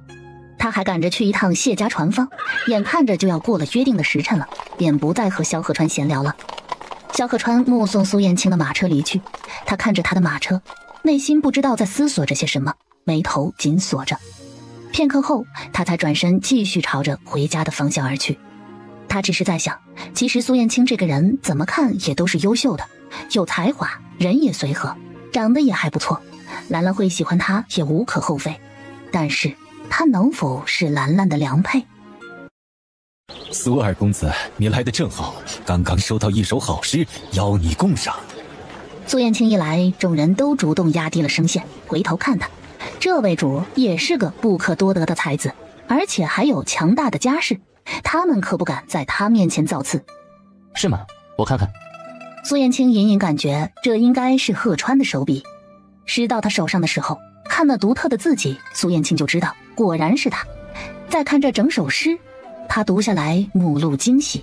他还赶着去一趟谢家船坊，眼看着就要过了约定的时辰了，便不再和萧贺川闲聊了。萧贺川目送苏燕青的马车离去，他看着他的马车，内心不知道在思索着些什么，眉头紧锁着。片刻后，他才转身继续朝着回家的方向而去。他只是在想，其实苏燕青这个人怎么看也都是优秀的，有才华，人也随和，长得也还不错，兰兰会喜欢他也无可厚非。但是他能否是兰兰的良配？苏二公子，你来得正好，刚刚收到一首好诗，邀你共赏。苏燕青一来，众人都主动压低了声线，回头看他。这位主也是个不可多得的才子，而且还有强大的家世，他们可不敢在他面前造次。是吗？我看看。苏燕青隐隐感觉这应该是贺川的手笔。诗到他手上的时候，看那独特的字迹，苏燕青就知道果然是他。再看这整首诗，他读下来目露惊喜，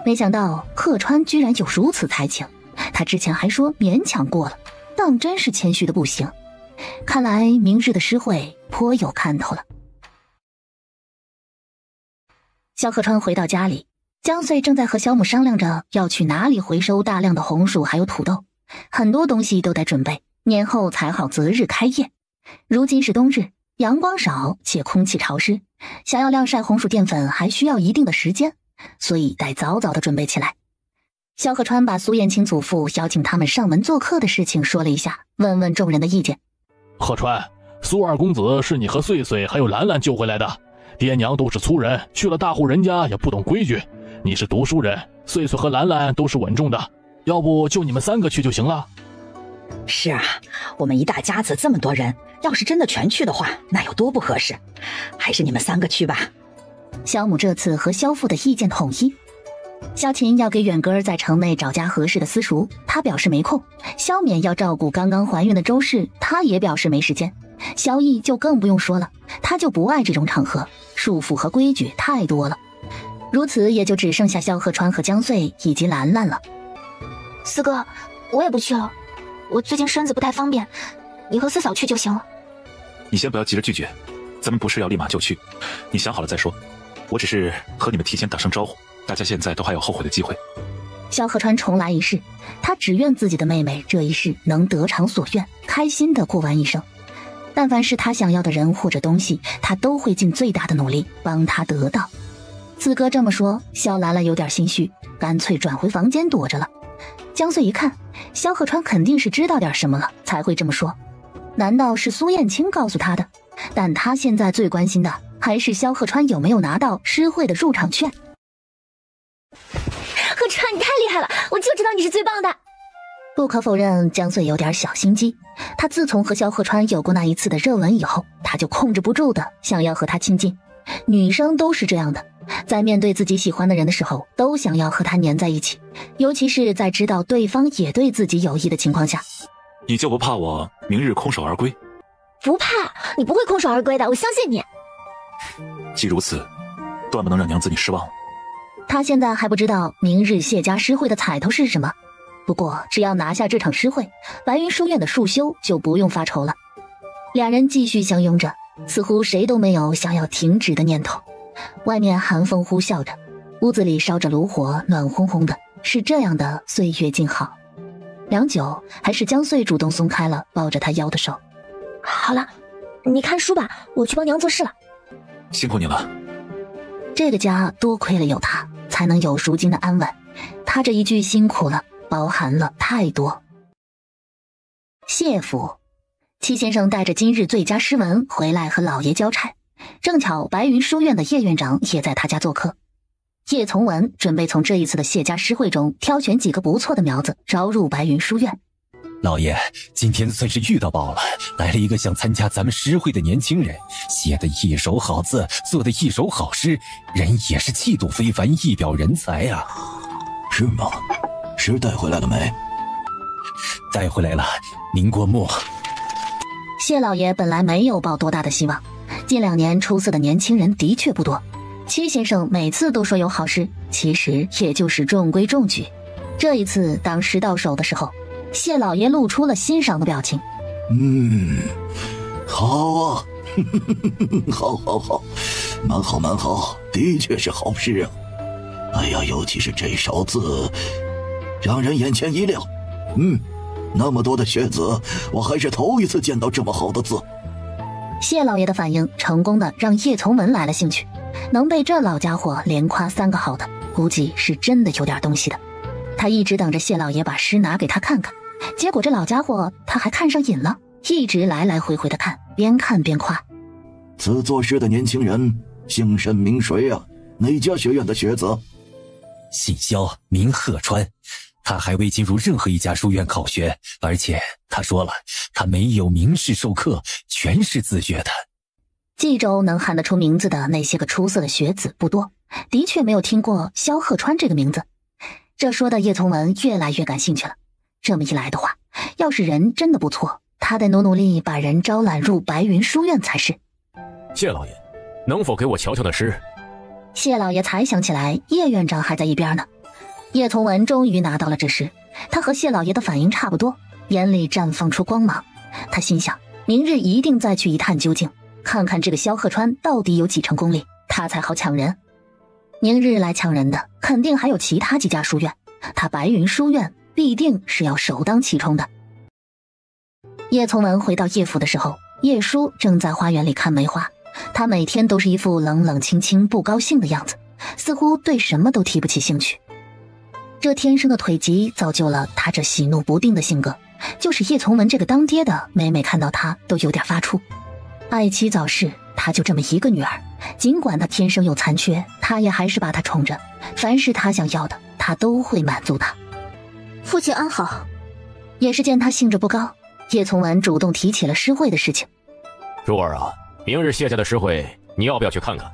没想到贺川居然有如此才情。他之前还说勉强过了，当真是谦虚的不行。看来明日的诗会颇有看头了。萧贺川回到家里，江穗正在和萧母商量着要去哪里回收大量的红薯还有土豆，很多东西都得准备，年后才好择日开业。如今是冬日，阳光少且空气潮湿，想要晾晒红薯淀粉还需要一定的时间，所以得早早的准备起来。萧贺川把苏燕青祖父邀请他们上门做客的事情说了一下，问问众人的意见。贺川，苏二公子是你和穗穗还有兰兰救回来的，爹娘都是粗人，去了大户人家也不懂规矩。你是读书人，穗穗和兰兰都是稳重的，要不就你们3个去就行了。是啊，我们一大家子这么多人，要是真的全去的话，那有多不合适，还是你们3个去吧。萧母这次和萧父的意见统一。萧琴要给远哥儿在城内找家合适的私塾，他表示没空。萧冕要照顾刚刚怀孕的周氏，他也表示没时间。萧毅就更不用说了，他就不爱这种场合，束缚和规矩太多了。如此也就只剩下萧贺川和江穗以及兰兰了。四哥，我也不去了，我最近身子不太方便，你和四嫂去就行了。你先不要急着拒绝，咱们不是要立马就去，你想好了再说。我只是和你们提前打声招呼，大家现在都还有后悔的机会。萧贺川重来一世，他只愿自己的妹妹这一世能得偿所愿，开心的过完一生。但凡是他想要的人或者东西，他都会尽最大的努力帮他得到。四哥这么说，萧兰兰有点心虚，干脆转回房间躲着了。江穗一看，萧贺川肯定是知道点什么了，才会这么说。难道是苏燕青告诉他的？但他现在最关心的还是萧贺川有没有拿到诗会的入场券。贺川，你太厉害了，我就知道你是最棒的。不可否认，江穗有点小心机。他自从和萧贺川有过那一次的热吻以后，他就控制不住的想要和他亲近。女生都是这样的，在面对自己喜欢的人的时候，都想要和他黏在一起，尤其是在知道对方也对自己有意的情况下。你就不怕我明日空手而归？不怕，你不会空手而归的，我相信你。既如此，断不能让娘子你失望。他现在还不知道明日谢家诗会的彩头是什么，不过只要拿下这场诗会，白云书院的束修就不用发愁了。俩人继续相拥着，似乎谁都没有想要停止的念头。外面寒风呼啸着，屋子里烧着炉火，暖烘烘的，是这样的岁月静好。良久，还是江穗主动松开了抱着他腰的手。好了，你看书吧，我去帮娘做事了。辛苦你了。这个家多亏了有他，才能有如今的安稳。他这一句辛苦了，包含了太多。谢府，戚先生带着今日最佳诗文回来和老爷交差，正巧白云书院的叶院长也在他家做客。叶从文准备从这一次的谢家诗会中挑选几个不错的苗子招入白云书院。老爷，今天算是遇到宝了，来了一个想参加咱们诗会的年轻人，写的一手好字，做的一手好诗，人也是气度非凡，一表人才啊。是吗？诗带回来了没？带回来了，您过目。谢老爷本来没有抱多大的希望，近2年出色的年轻人的确不多。戚先生每次都说有好诗，其实也就是中规中矩。这一次当诗到手的时候，谢老爷露出了欣赏的表情，好啊，好，蛮好，的确是好事啊。哎呀，尤其是这首字，让人眼前一亮。那么多的学子，我还是头一次见到这么好的字。谢老爷的反应成功的让叶从文来了兴趣，能被这老家伙连夸3个好的，估计是真的有点东西的。他一直等着谢老爷把诗拿给他看看，结果这老家伙他还看上瘾了，一直来来回回的看，边看边夸。此作诗的年轻人姓甚名谁啊？哪家学院的学子？姓萧，名鹤川，他还未进入任何一家书院考学，而且他说了，他没有名士授课，全是自学的。冀州能喊得出名字的那些个出色的学子不多，的确没有听过萧鹤川这个名字。这说的叶从文越来越感兴趣了。这么一来的话，要是人真的不错，他得努力把人招揽入白云书院才是。谢老爷，能否给我瞧瞧那诗？谢老爷才想起来叶院长还在一边呢。叶从文终于拿到了这诗，他和谢老爷的反应差不多，眼里绽放出光芒。他心想，明日一定再去一探究竟，看看这个萧鹤川到底有几成功力，他才好抢人。明日来抢人的肯定还有其他几家书院，他白云书院必定是要首当其冲的。叶从文回到叶府的时候，叶舒正在花园里看梅花，他每天都是一副冷冷清清不高兴的样子，似乎对什么都提不起兴趣。这天生的腿疾造就了他这喜怒不定的性格，就是叶从文这个当爹的每每看到他都有点发怵。爱妻早逝，他就这么一个女儿，尽管他天生有残缺，他也还是把她宠着，凡是他想要的他都会满足他。父亲安好。也是见他兴致不高，叶从文主动提起了诗会的事情。珠儿啊，明日谢家的诗会你要不要去看看？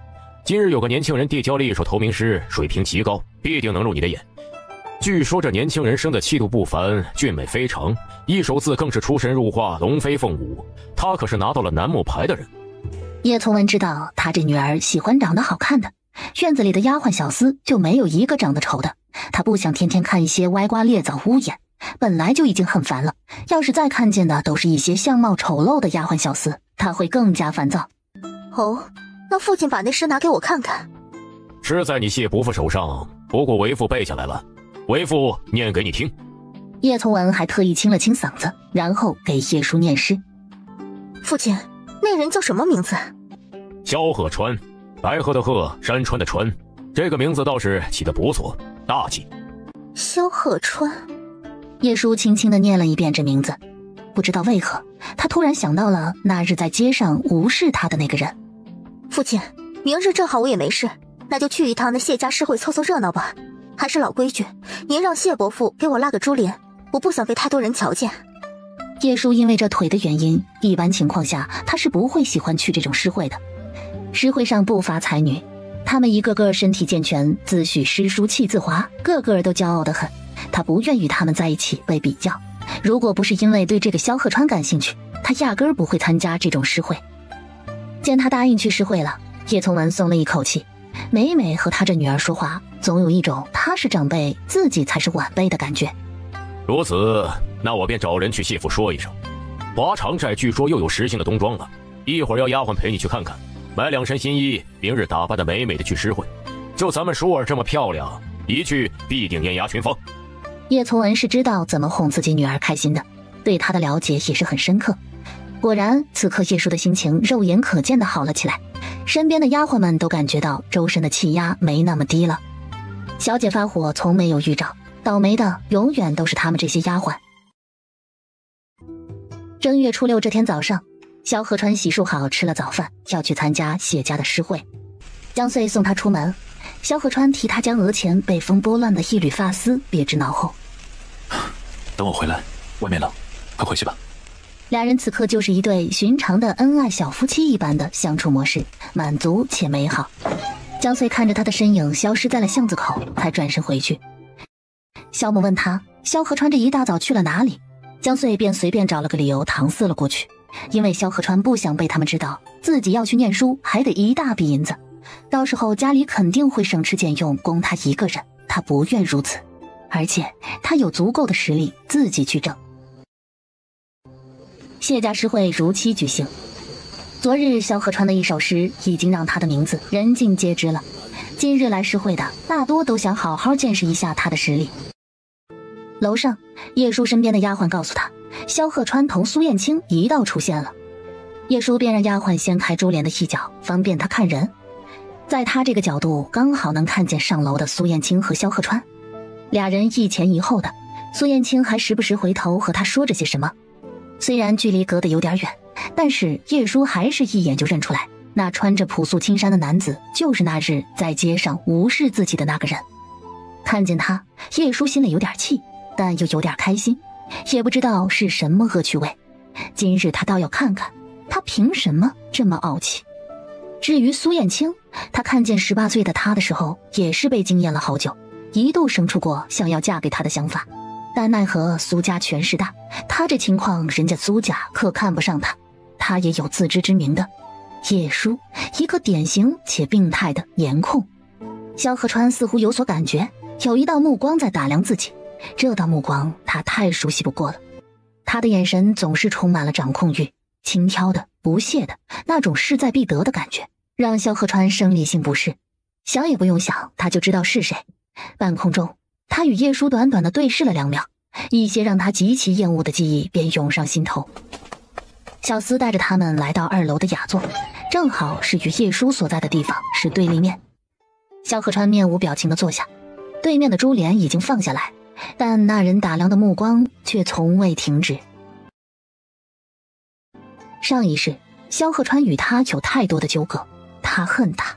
今日有个年轻人递交了一首投名诗，水平极高，必定能入你的眼。据说这年轻人生的气度不凡，俊美非常，一手字更是出神入化，龙飞凤舞，他可是拿到了楠木牌的人。叶从文知道他这女儿喜欢长得好看的，院子里的丫鬟小厮就没有一个长得丑的，他不想天天看一些歪瓜裂枣污眼，本来就已经很烦了，要是再看见的都是一些相貌丑陋的丫鬟小厮，他会更加烦躁。哦，那父亲把那诗拿给我看看。诗在你谢伯父手上，不过为父背下来了，为父念给你听。叶从文还特意清了清嗓子，然后给叶舒念诗。父亲，那人叫什么名字？萧鹤川，白鹤的鹤，山川的川，这个名字倒是起得不错，大气。萧鹤川。叶舒轻轻地念了一遍这名字，不知道为何，他突然想到了那日在街上无视他的那个人。父亲，明日正好我也没事，那就去一趟那谢家诗会凑凑热闹吧。还是老规矩，您让谢伯父给我拉个珠帘，我不想被太多人瞧见。叶舒因为这腿的原因，一般情况下他是不会喜欢去这种诗会的。诗会上不乏才女，她们一个个身体健全，自诩诗书气自华，个个都骄傲得很。他不愿与她们在一起被比较，如果不是因为对这个萧鹤川感兴趣，他压根儿不会参加这种诗会。见他答应去诗会了，叶从文松了一口气。每每和他这女儿说话，总有一种他是长辈，自己才是晚辈的感觉。如此，那我便找人去谢府说一声。华长寨据说又有实行的冬装了，一会儿要丫鬟陪你去看看，买2身新衣，明日打扮得美美的去诗会。就咱们舒儿这么漂亮，一去必定艳压群芳。叶从文是知道怎么哄自己女儿开心的，对她的了解也是很深刻。果然，此刻叶舒的心情肉眼可见的好了起来，身边的丫鬟们都感觉到周身的气压没那么低了。小姐发火从没有预兆，倒霉的永远都是他们这些丫鬟。正月初6这天早上，萧鹤川洗漱好，吃了早饭，要去参加谢家的诗会。江穗送他出门，萧鹤川替他将额前被风拨乱的一缕发丝别至脑后。等我回来，外面冷，快回去吧。俩人此刻就是一对寻常的恩爱小夫妻一般的相处模式，满足且美好。江穗看着他的身影消失在了巷子口，才转身回去。萧母问他萧鹤川这一大早去了哪里，江穗便随便找了个理由搪塞了过去。因为萧鹤川不想被他们知道自己要去念书，还得一大笔银子，到时候家里肯定会省吃俭用供他一个人，他不愿如此，而且他有足够的实力自己去挣。谢家诗会如期举行。昨日萧河川的一首诗已经让他的名字人尽皆知了，今日来诗会的大多都想好好见识一下他的实力。楼上，叶舒身边的丫鬟告诉他，萧鹤川同苏燕青一道出现了。叶舒便让丫鬟掀开珠帘的一角，方便他看人。在他这个角度，刚好能看见上楼的苏燕青和萧鹤川，俩人一前一后的。苏燕青还时不时回头和他说着些什么，虽然距离隔得有点远，但是叶舒还是一眼就认出来，那穿着朴素青衫的男子就是那日在街上无视自己的那个人。看见他，叶舒心里有点气，但又有点开心，也不知道是什么恶趣味。今日他倒要看看，他凭什么这么傲气。至于苏燕青，他看见18岁的他的时候，也是被惊艳了好久，一度生出过想要嫁给他的想法。但奈何苏家权势大，他这情况人家苏家可看不上他，他也有自知之明的。叶舒，一个典型且病态的颜控。萧河川似乎有所感觉，有一道目光在打量自己，这道目光他太熟悉不过了。他的眼神总是充满了掌控欲，轻佻的、不屑的，那种势在必得的感觉，让萧河川生理性不适。想也不用想，他就知道是谁。半空中，他与叶舒短短的对视了2秒，一些让他极其厌恶的记忆便涌上心头。小厮带着他们来到2楼的雅座，正好是与叶舒所在的地方是对立面。萧河川面无表情地坐下，对面的珠帘已经放下来，但那人打量的目光却从未停止。上一世，萧河川与他有太多的纠葛，他恨他。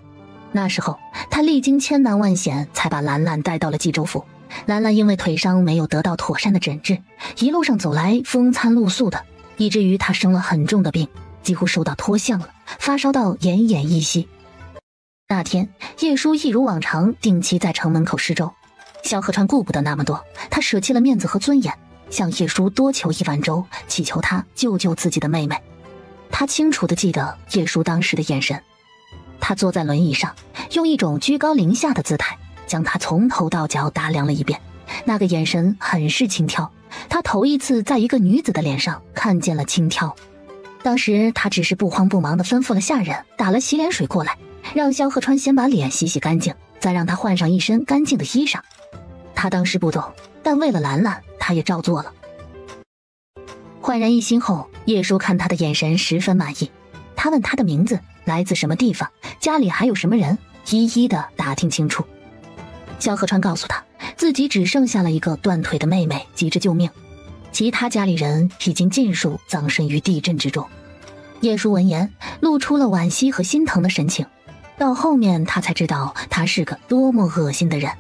那时候他历经千难万险才把兰兰带到了冀州府，兰兰因为腿伤没有得到妥善的诊治，一路上走来风餐露宿的，以至于他生了很重的病，几乎受到脱相了，发烧到奄奄一息。那天叶舒一如往常定期在城门口施粥，萧河川顾不得那么多，他舍弃了面子和尊严，向叶舒多求1碗粥，祈求他救救自己的妹妹。他清楚地记得叶舒当时的眼神，他坐在轮椅上，用一种居高临下的姿态将他从头到脚打量了一遍，那个眼神很是轻佻，他头一次在一个女子的脸上看见了轻佻。当时他只是不慌不忙地吩咐了下人打了洗脸水过来，让萧河川先把脸洗洗干净，再让他换上一身干净的衣裳。他当时不懂，但为了兰兰，他也照做了。焕然一新后，叶舒看他的眼神十分满意，他问他的名字，来自什么地方，家里还有什么人，一一的打听清楚。萧河川告诉他，自己只剩下了一个断腿的妹妹，急着救命，其他家里人已经尽数葬身于地震之中。叶舒闻言，露出了惋惜和心疼的神情。到后面他才知道他是个多么恶心的人。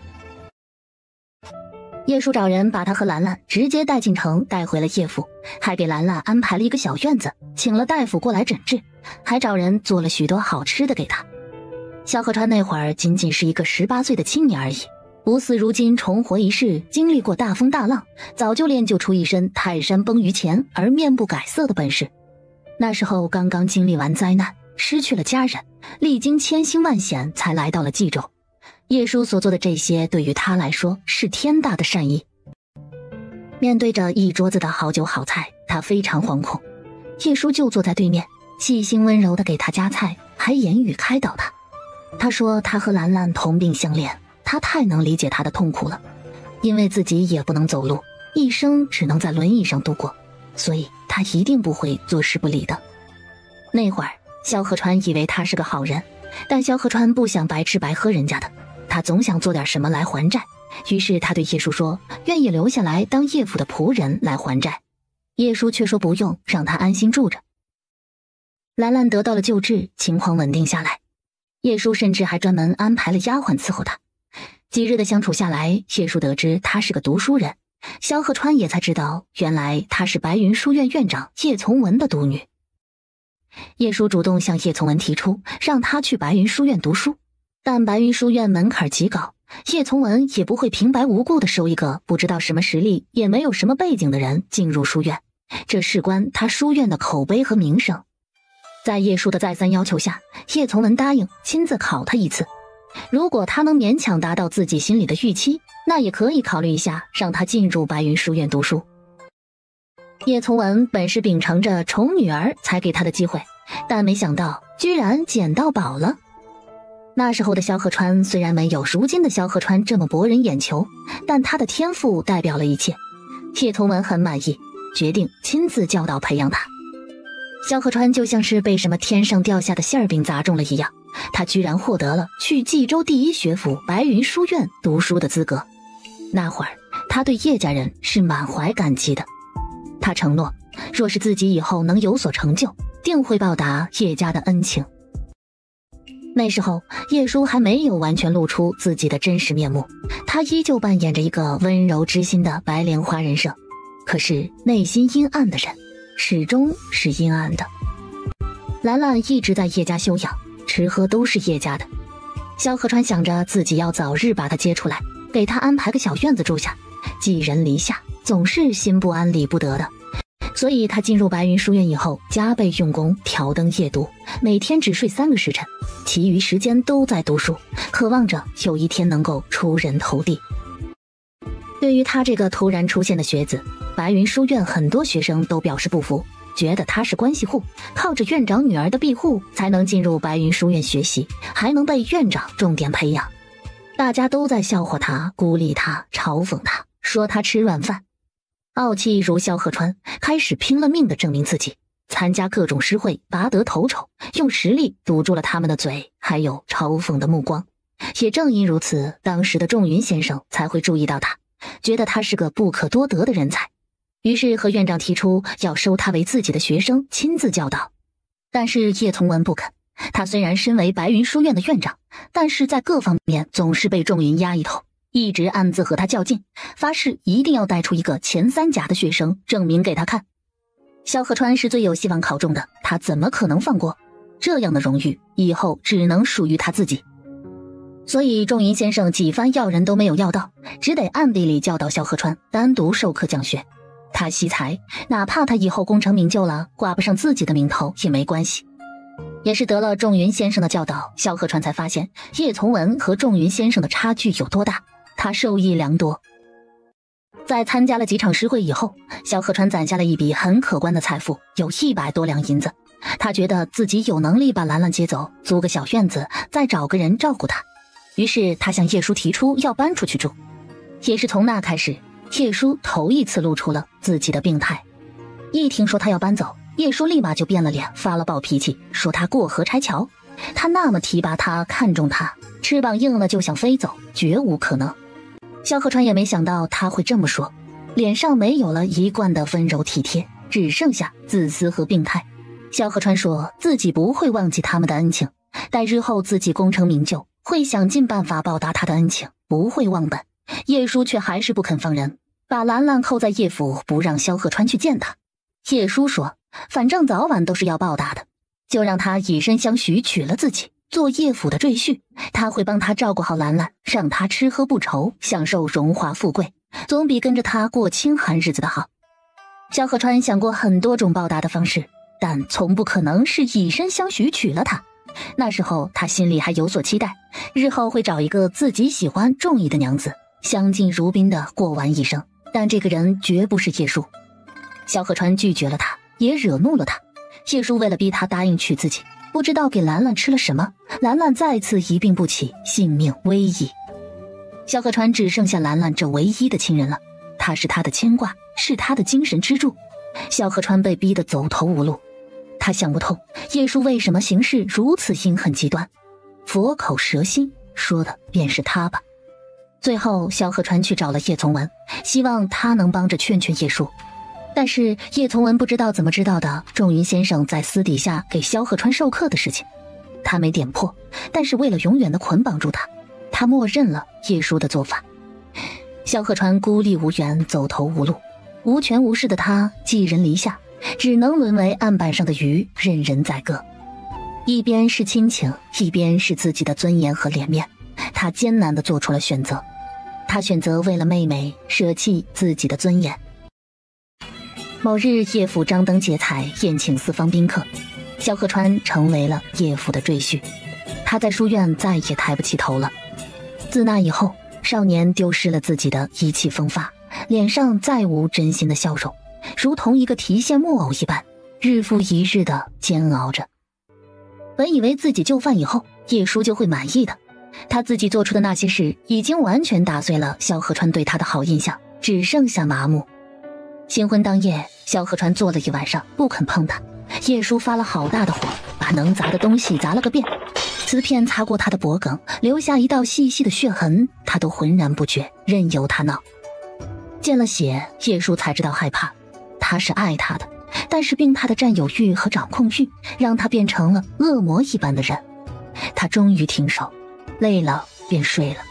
叶舒找人把他和兰兰直接带进城，带回了叶府，还给兰兰安排了一个小院子，请了大夫过来诊治，还找人做了许多好吃的给他。萧河川那会儿仅仅是一个18岁的青年而已，不似如今重活一世，经历过大风大浪，早就练就出一身泰山崩于前而面不改色的本事。那时候刚刚经历完灾难，失去了家人，历经千辛万险才来到了冀州。叶舒所做的这些对于他来说是天大的善意。面对着一桌子的好酒好菜，他非常惶恐。叶舒就坐在对面，细心温柔地给他夹菜，还言语开导他。他说他和兰兰同病相怜，他太能理解他的痛苦了，因为自己也不能走路，一生只能在轮椅上度过，所以他一定不会坐视不理的。那会儿萧河川以为他是个好人，但萧河川不想白吃白喝人家的，他总想做点什么来还债，于是他对叶舒说愿意留下来当叶府的仆人来还债。叶舒却说不用，让他安心住着。兰兰得到了救治，情况稳定下来，叶舒甚至还专门安排了丫鬟伺候他。几日的相处下来，叶舒得知他是个读书人，萧河川也才知道原来他是白云书院院长叶从文的独女。叶舒主动向叶从文提出让他去白云书院读书，但白云书院门槛极高，叶从文也不会平白无故的收一个不知道什么实力也没有什么背景的人进入书院，这事关他书院的口碑和名声。在叶舒的再三要求下，叶从文答应亲自考他一次，如果他能勉强达到自己心里的预期，那也可以考虑一下让他进入白云书院读书。叶从文本是秉承着宠女儿才给他的机会，但没想到居然捡到宝了。那时候的萧鹤川虽然没有如今的萧鹤川这么博人眼球，但他的天赋代表了一切。叶从文很满意，决定亲自教导培养他。萧鹤川就像是被什么天上掉下的馅饼砸中了一样，他居然获得了去冀州第一学府白云书院读书的资格。那会儿他对叶家人是满怀感激的，他承诺若是自己以后能有所成就，定会报答叶家的恩情。那时候叶舒还没有完全露出自己的真实面目，他依旧扮演着一个温柔知心的白莲花人设，可是内心阴暗的人始终是阴暗的。兰兰一直在叶家休养，吃喝都是叶家的。萧鹤川想着自己要早日把他接出来，给他安排个小院子住下，寄人篱下总是心不安理不得的。所以他进入白云书院以后，加倍用功挑灯夜读，每天只睡3个时辰，其余时间都在读书，渴望着有一天能够出人头地。对于他这个突然出现的学子，白云书院很多学生都表示不服，觉得他是关系户，靠着院长女儿的庇护才能进入白云书院学习，还能被院长重点培养。大家都在笑话他，孤立他，嘲讽他，说他吃软饭。傲气如萧鹤川开始拼了命地证明自己，参加各种诗会，拔得头筹，用实力堵住了他们的嘴，还有嘲讽的目光。也正因如此，当时的仲云先生才会注意到他，觉得他是个不可多得的人才，于是和院长提出要收他为自己的学生，亲自教导。但是叶从文不肯，他虽然身为白云书院的院长，但是在各方面总是被仲云压一头，一直暗自和他较劲，发誓一定要带出一个前3甲的学生证明给他看。萧鹤川是最有希望考中的，他怎么可能放过？这样的荣誉以后只能属于他自己。所以仲云先生几番要人都没有要到，只得暗地里教导萧鹤川，单独授课讲学。他惜才，哪怕他以后功成名就了，挂不上自己的名头也没关系。也是得了仲云先生的教导，萧鹤川才发现叶从文和仲云先生的差距有多大，他受益良多。在参加了几场诗会以后，萧鹤川攒下了一笔很可观的财富，有100多两银子。他觉得自己有能力把兰兰接走，租个小院子，再找个人照顾她。于是他向叶舒提出要搬出去住。也是从那开始，叶舒头一次露出了自己的病态。一听说他要搬走，叶舒立马就变了脸，发了暴脾气，说他过河拆桥。他那么提拔他，看中他，翅膀硬了就想飞走，绝无可能。萧鹤川也没想到他会这么说，脸上没有了一贯的温柔体贴，只剩下自私和病态。萧鹤川说自己不会忘记他们的恩情，待日后自己功成名就，会想尽办法报答他的恩情，不会忘本。叶舒却还是不肯放人，把兰兰扣在叶府，不让萧鹤川去见他。叶舒说反正早晚都是要报答的，就让他以身相许，娶了自己做叶府的赘婿，他会帮他照顾好兰兰，让他吃喝不愁，享受荣华富贵，总比跟着他过清寒日子的好。萧鹤川想过很多种报答的方式，但从不可能是以身相许娶了他。那时候他心里还有所期待，日后会找一个自己喜欢中意的娘子，相敬如宾的过完一生，但这个人绝不是叶舒。萧鹤川拒绝了他，也惹怒了他。叶舒为了逼他答应娶自己，不知道给兰兰吃了什么，兰兰再次一病不起，性命危矣。萧鹤川只剩下兰兰这唯一的亲人了，她是他的牵挂，是他的精神支柱。萧鹤川被逼得走投无路，他想不通叶舒为什么行事如此阴狠极端，佛口蛇心，说的便是他吧。最后萧鹤川去找了叶从文，希望他能帮着劝劝叶舒。但是叶从文不知道怎么知道的仲云先生在私底下给萧鹤川授课的事情，他没点破，但是为了永远的捆绑住他，他默认了叶舒的做法。萧鹤川孤立无援，走投无路，无权无势的他寄人篱下，只能沦为案板上的鱼，任人宰割。一边是亲情，一边是自己的尊严和脸面，他艰难地做出了选择。他选择为了妹妹舍弃自己的尊严。某日叶府张灯结彩，宴请四方宾客，萧鹤川成为了叶府的赘婿。他在书院再也抬不起头了。自那以后，少年丢失了自己的意气风发，脸上再无真心的笑容，如同一个提线木偶一般，日复一日的煎熬着。本以为自己就范以后，叶舒就会满意的，他自己做出的那些事已经完全打碎了萧河川对他的好印象，只剩下麻木。新婚当夜，萧河川坐了一晚上不肯碰他，叶舒发了好大的火，把能砸的东西砸了个遍，瓷片擦过他的脖颈，留下一道细细的血痕，他都浑然不觉，任由他闹。见了血，叶舒才知道害怕，他是爱他的，但是病他的占有欲和掌控欲，让他变成了恶魔一般的人。他终于停手，累了便睡了。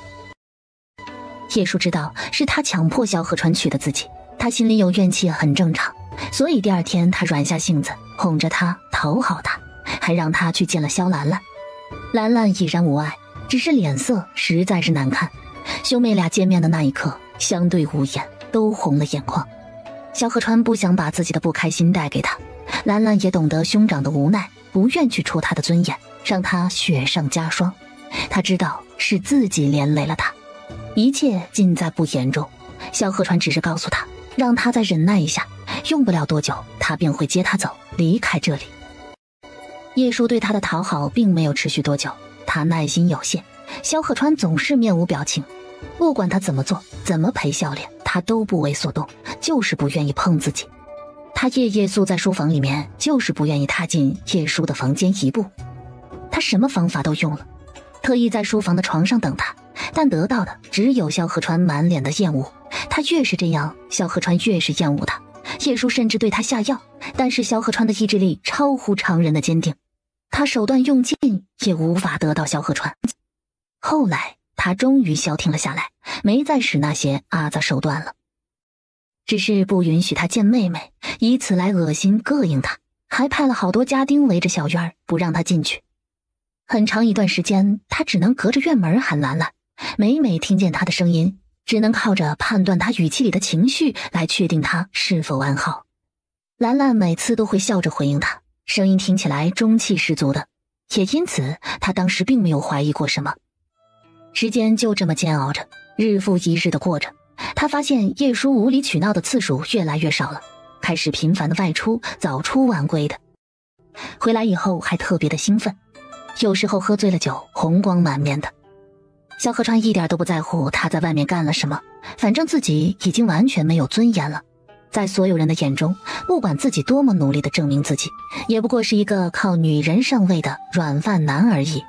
叶舒知道是他强迫萧河川娶的自己，他心里有怨气很正常，所以第二天他软下性子，哄着他，讨好他，还让他去见了萧兰兰。兰兰已然无碍，只是脸色实在是难看。兄妹俩见面的那一刻，相对无言，都红了眼眶。萧河川不想把自己的不开心带给他，兰兰也懂得兄长的无奈，不愿去触他的尊严，让他雪上加霜。他知道是自己连累了他，一切尽在不言中。萧河川只是告诉他，让他再忍耐一下，用不了多久，他便会接他走，离开这里。叶舒对他的讨好并没有持续多久，他耐心有限，萧河川总是面无表情，不管他怎么做，怎么陪笑脸，他都不为所动，就是不愿意碰自己。他夜夜宿在书房里面，就是不愿意踏进叶舒的房间一步。他什么方法都用了，特意在书房的床上等他，但得到的只有萧河川满脸的厌恶。他越是这样，萧河川越是厌恶他。叶舒甚至对他下药，但是萧河川的意志力超乎常人的坚定，他手段用尽也无法得到萧河川。后来他终于消停了下来，没再使那些阿杂手段了，只是不允许他见妹妹，以此来恶心膈应他，还派了好多家丁围着小院不让他进去。很长一段时间，他只能隔着院门喊兰兰，每每听见他的声音，只能靠着判断他语气里的情绪来确定他是否安好。兰兰每次都会笑着回应他，声音听起来中气十足的，也因此他当时并没有怀疑过什么。时间就这么煎熬着，日复一日的过着。他发现叶舒无理取闹的次数越来越少了，开始频繁的外出，早出晚归的。回来以后还特别的兴奋，有时候喝醉了酒，红光满面的。萧河川一点都不在乎他在外面干了什么，反正自己已经完全没有尊严了。在所有人的眼中，不管自己多么努力地证明自己，也不过是一个靠女人上位的软饭男而已。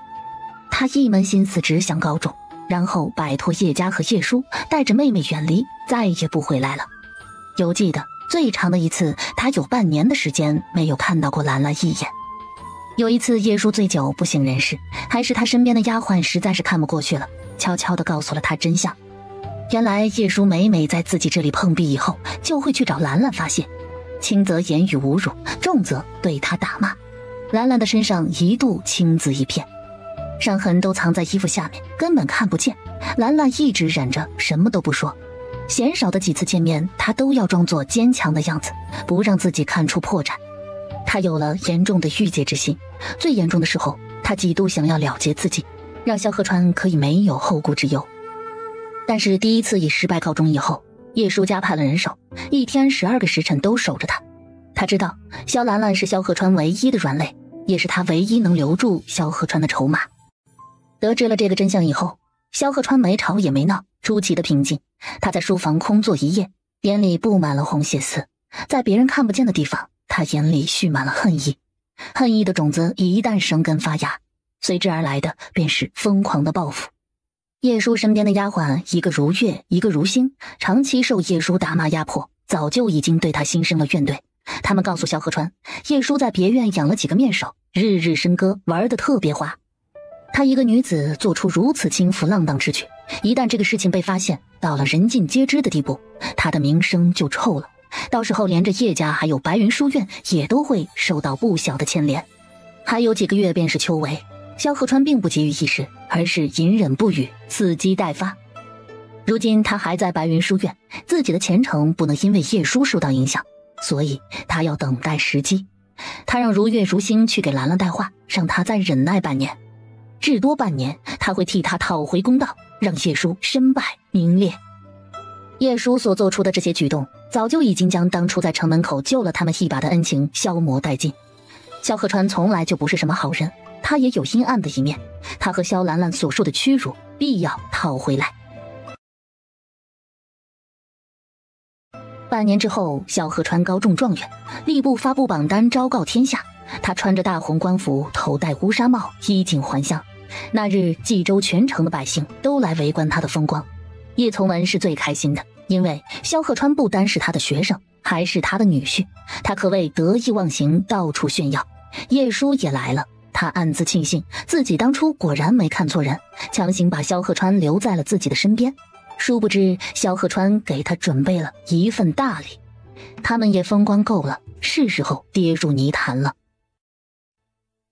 他一门心思只想高中，然后摆脱叶家和叶舒，带着妹妹远离，再也不回来了。犹记得最长的一次，他有半年的时间没有看到过兰兰一眼。有一次叶舒醉酒不省人事，还是他身边的丫鬟实在是看不过去了，悄悄地告诉了他真相。原来叶舒每每在自己这里碰壁以后，就会去找兰兰发泄，轻则言语侮辱，重则对他打骂。兰兰的身上一度青紫一片，伤痕都藏在衣服下面，根本看不见。兰兰一直忍着，什么都不说。鲜少的几次见面，她都要装作坚强的样子，不让自己看出破绽。她有了严重的郁结之心，最严重的时候，她几度想要了结自己，让萧河川可以没有后顾之忧。但是第一次以失败告终以后，叶舒家派了人手，一天12个时辰都守着他。他知道萧兰兰是萧河川唯一的软肋，也是他唯一能留住萧河川的筹码。得知了这个真相以后，萧河川没吵也没闹，出奇的平静。他在书房空坐一夜，眼里布满了红血丝，在别人看不见的地方，他眼里蓄满了恨意。恨意的种子一旦生根发芽，随之而来的便是疯狂的报复。叶舒身边的丫鬟一个如月，一个如星，长期受叶舒打骂压迫，早就已经对他心生了怨怼。他们告诉萧河川，叶舒在别院养了几个面首，日日笙歌，玩得特别花。她一个女子做出如此轻浮浪荡之举，一旦这个事情被发现，到了人尽皆知的地步，她的名声就臭了，到时候连着叶家还有白云书院也都会受到不小的牵连。还有几个月便是秋闱，萧河川并不急于一时，而是隐忍不语，伺机待发。如今他还在白云书院，自己的前程不能因为叶舒受到影响，所以他要等待时机。他让如月如星去给兰兰带话，让他再忍耐半年，至多半年，他会替他讨回公道，让叶舒身败名裂。叶舒所做出的这些举动，早就已经将当初在城门口救了他们一把的恩情消磨殆尽。萧鹤川从来就不是什么好人，他也有阴暗的一面，他和萧兰兰所受的屈辱必要讨回来。半年之后，萧鹤川高中状元，吏部发布榜单昭告天下。他穿着大红官服，头戴乌纱帽，衣锦还乡。那日，冀州全城的百姓都来围观他的风光。叶从文是最开心的，因为萧鹤川不单是他的学生，还是他的女婿，他可谓得意忘形，到处炫耀。叶叔也来了，他暗自庆幸自己当初果然没看错人，强行把萧鹤川留在了自己的身边。殊不知萧鹤川给他准备了一份大礼，他们也风光够了，是时候跌入泥潭了。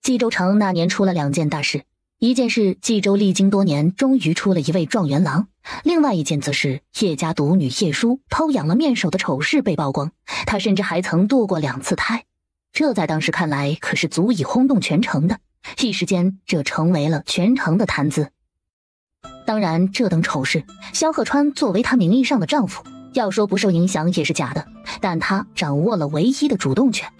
冀州城那年出了2件大事，一件是冀州历经多年终于出了一位状元郎，另外一件则是叶家独女叶舒偷养了面首的丑事被曝光，她甚至还曾堕过2次胎，这在当时看来可是足以轰动全城的，一时间这成为了全城的谈资。当然，这等丑事，萧鹤川作为他名义上的丈夫，要说不受影响也是假的，但他掌握了唯一的主动权，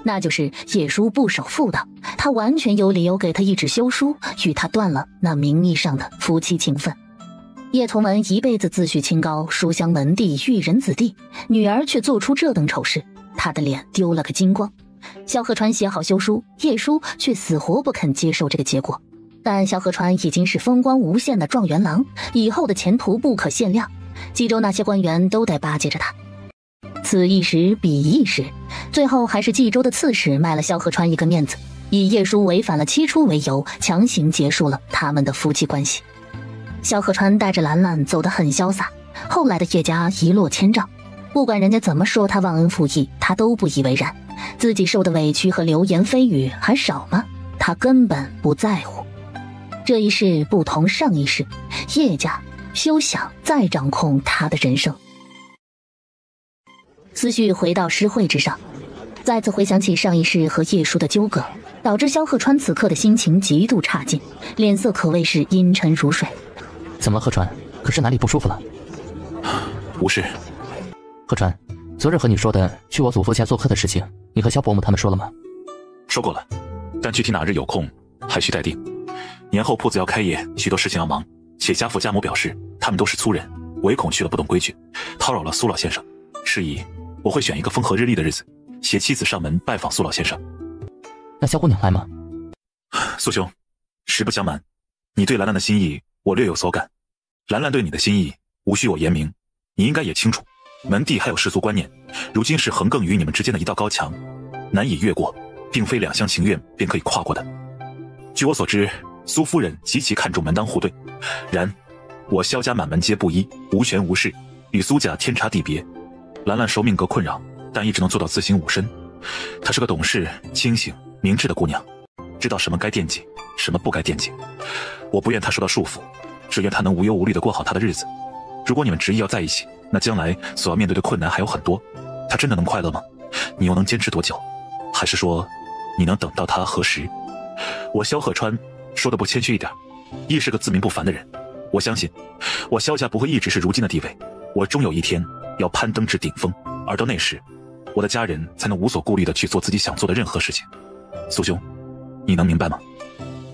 那就是叶舒不守妇道，他完全有理由给他一纸休书，与他断了那名义上的夫妻情分。叶从文一辈子自诩清高，书香门第，育人子弟，女儿却做出这等丑事，他的脸丢了个精光。萧鹤川写好休书，叶舒却死活不肯接受这个结果。但萧鹤川已经是风光无限的状元郎，以后的前途不可限量，冀州那些官员都得巴结着他。此一时彼一时，最后还是冀州的刺史卖了萧鹤川一个面子，以叶舒违反了期初为由，强行结束了他们的夫妻关系。萧鹤川带着兰兰走得很潇洒，后来的叶家一落千丈，不管人家怎么说他忘恩负义，他都不以为然。自己受的委屈和流言蜚语还少吗？他根本不在乎。这一世不同上一世，叶家休想再掌控他的人生。思绪回到诗会之上，再次回想起上一世和叶舒的纠葛，导致萧鹤川此刻的心情极度差劲，脸色可谓是阴沉如水。怎么了，鹤川？可是哪里不舒服了？无事。鹤川，昨日和你说的去我祖父家做客的事情，你和萧伯母他们说了吗？说过了，但具体哪日有空还需待定。年后铺子要开业，许多事情要忙，且家父家母表示他们都是粗人，唯恐去了不懂规矩，叨扰了苏老先生。是以我会选一个风和日丽的日子，携妻子上门拜访苏老先生。那萧姑娘来吗？苏兄，实不相瞒，你对兰兰的心意我略有所感，兰兰对你的心意无需我言明，你应该也清楚，门第还有世俗观念，如今是横亘于你们之间的一道高墙，难以越过，并非两厢情愿便可以跨过的。据我所知，苏夫人极其看重门当户对，然我萧家满门皆布衣，无权无势，与苏家天差地别。兰兰受命格困扰，但一直能做到自行武身。她是个懂事、清醒、明智的姑娘，知道什么该惦记，什么不该惦记。我不愿她受到束缚，只愿她能无忧无虑地过好她的日子。如果你们执意要在一起，那将来所要面对的困难还有很多。她真的能快乐吗？你又能坚持多久？还是说，你能等到她何时？我萧鹤川说的不谦虚一点，亦是个自命不凡的人。我相信，我萧家不会一直是如今的地位，我终有一天要攀登至顶峰，而到那时，我的家人才能无所顾虑地去做自己想做的任何事情。苏兄，你能明白吗？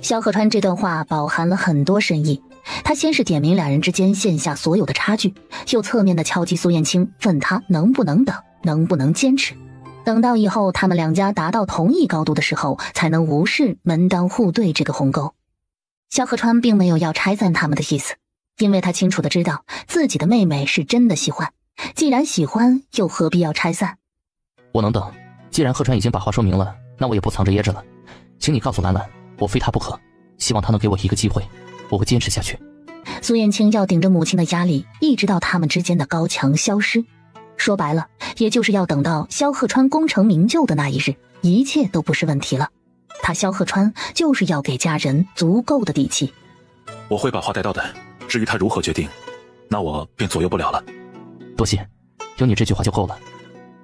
萧鹤川这段话饱含了很多深意，他先是点明两人之间线下所有的差距，又侧面的敲击苏燕青，问他能不能等，能不能坚持。等到以后他们两家达到同一高度的时候，才能无视门当户对这个鸿沟。萧鹤川并没有要拆散他们的意思，因为他清楚地知道自己的妹妹是真的喜欢，既然喜欢，又何必要拆散？我能等，既然鹤川已经把话说明了，那我也不藏着掖着了。请你告诉兰兰，我非她不可，希望她能给我一个机会，我会坚持下去。苏燕青要顶着母亲的压力，一直到他们之间的高墙消失。说白了，也就是要等到萧鹤川功成名就的那一日，一切都不是问题了。他萧鹤川就是要给家人足够的底气。我会把话带到的，至于他如何决定，那我便左右不了了。多谢，有你这句话就够了。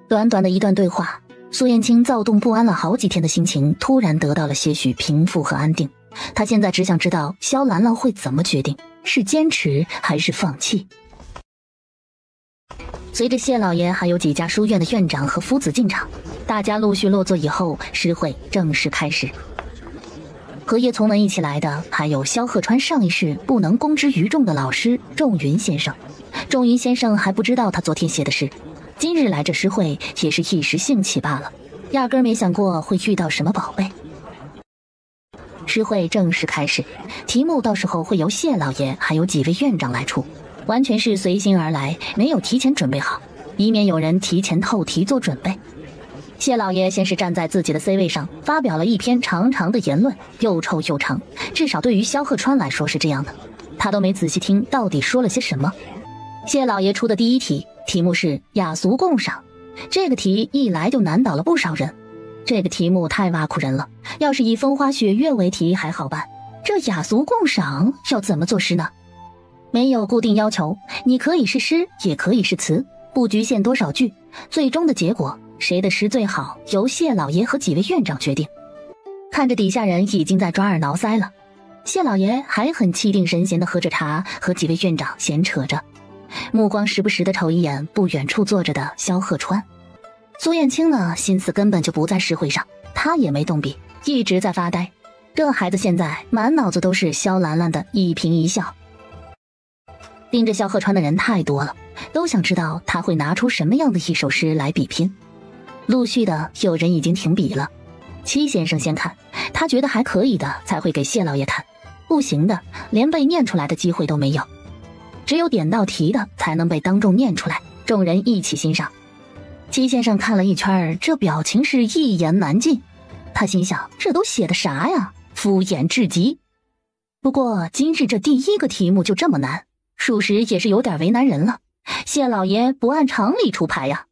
短短的一段对话，苏燕青躁动不安了好几天的心情突然得到了些许平复和安定。他现在只想知道萧兰兰会怎么决定，是坚持还是放弃。随着谢老爷还有几家书院的院长和夫子进场，大家陆续落座以后，诗会正式开始。和叶从文一起来的还有萧鹤川上一世不能公之于众的老师仲云先生。仲云先生还不知道他昨天写的诗，今日来这诗会也是一时兴起罢了，压根儿没想过会遇到什么宝贝。诗会正式开始，题目到时候会由谢老爷还有几位院长来出，完全是随心而来，没有提前准备好，以免有人提前透题做准备。谢老爷先是站在自己的 C 位上，发表了一篇长长的言论，又臭又长，至少对于萧鹤川来说是这样的，他都没仔细听到底说了些什么。谢老爷出的第一题，题目是雅俗共赏，这个题一来就难倒了不少人。这个题目太挖苦人了，要是以风花雪月为题还好办，这雅俗共赏要怎么作诗呢？没有固定要求，你可以是诗也可以是词，不局限多少句，最终的结果谁的诗最好，由谢老爷和几位院长决定。看着底下人已经在抓耳挠腮了，谢老爷还很气定神闲地喝着茶，和几位院长闲扯着，目光时不时地瞅一眼不远处坐着的萧鹤川。苏燕青呢，心思根本就不在诗会上，他也没动笔，一直在发呆。这孩子现在满脑子都是萧兰兰的一颦一笑。盯着萧鹤川的人太多了，都想知道他会拿出什么样的一首诗来比拼。陆续的有人已经停笔了，戚先生先看，他觉得还可以的才会给谢老爷看，不行的连被念出来的机会都没有，只有点到题的才能被当众念出来，众人一起欣赏。戚先生看了一圈，这表情是一言难尽，他心想这都写的啥呀，敷衍至极。不过今日这第一个题目就这么难，属实也是有点为难人了，谢老爷不按常理出牌呀。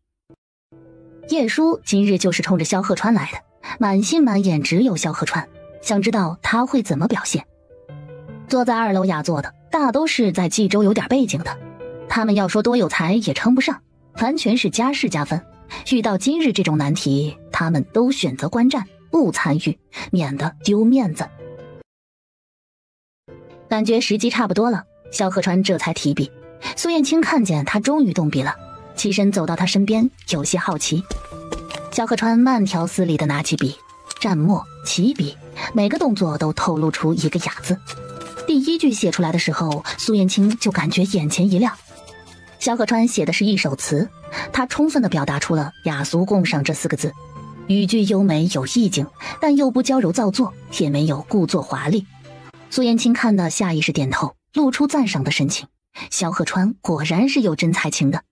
叶叔今日就是冲着萧鹤川来的，满心满眼只有萧鹤川，想知道他会怎么表现。坐在2楼雅座的大都是在冀州有点背景的，他们要说多有才也称不上，完全是加事加分。遇到今日这种难题，他们都选择观战不参与，免得丢面子。感觉时机差不多了，萧鹤川这才提笔。苏燕青看见他终于动笔了，起身走到他身边，有些好奇。萧鹤川慢条斯理地拿起笔，蘸墨起笔，每个动作都透露出一个雅字。第一句写出来的时候，苏燕青就感觉眼前一亮。萧鹤川写的是一首词，他充分地表达出了雅俗共赏这4个字，语句优美有意境，但又不矫揉造作，也没有故作华丽。苏燕青看得下意识点头，露出赞赏的神情。萧鹤川果然是有真才情的。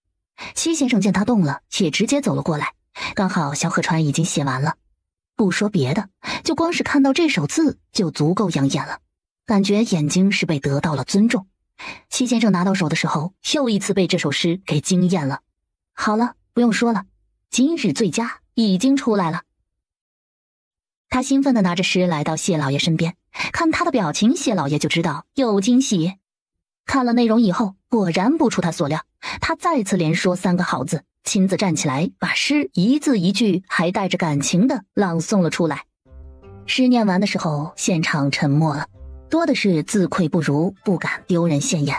戚先生见他动了，也直接走了过来，刚好萧鹤川已经写完了，不说别的，就光是看到这首字就足够养眼了，感觉眼睛是被得到了尊重。戚先生拿到手的时候，又一次被这首诗给惊艳了。好了，不用说了，今日最佳已经出来了。他兴奋地拿着诗来到谢老爷身边，看他的表情，谢老爷就知道有惊喜。看了内容以后，果然不出他所料，他再次连说3个好字，亲自站起来，把诗一字一句还带着感情地朗诵了出来。诗念完的时候，现场沉默了，多的是自愧不如，不敢丢人现眼。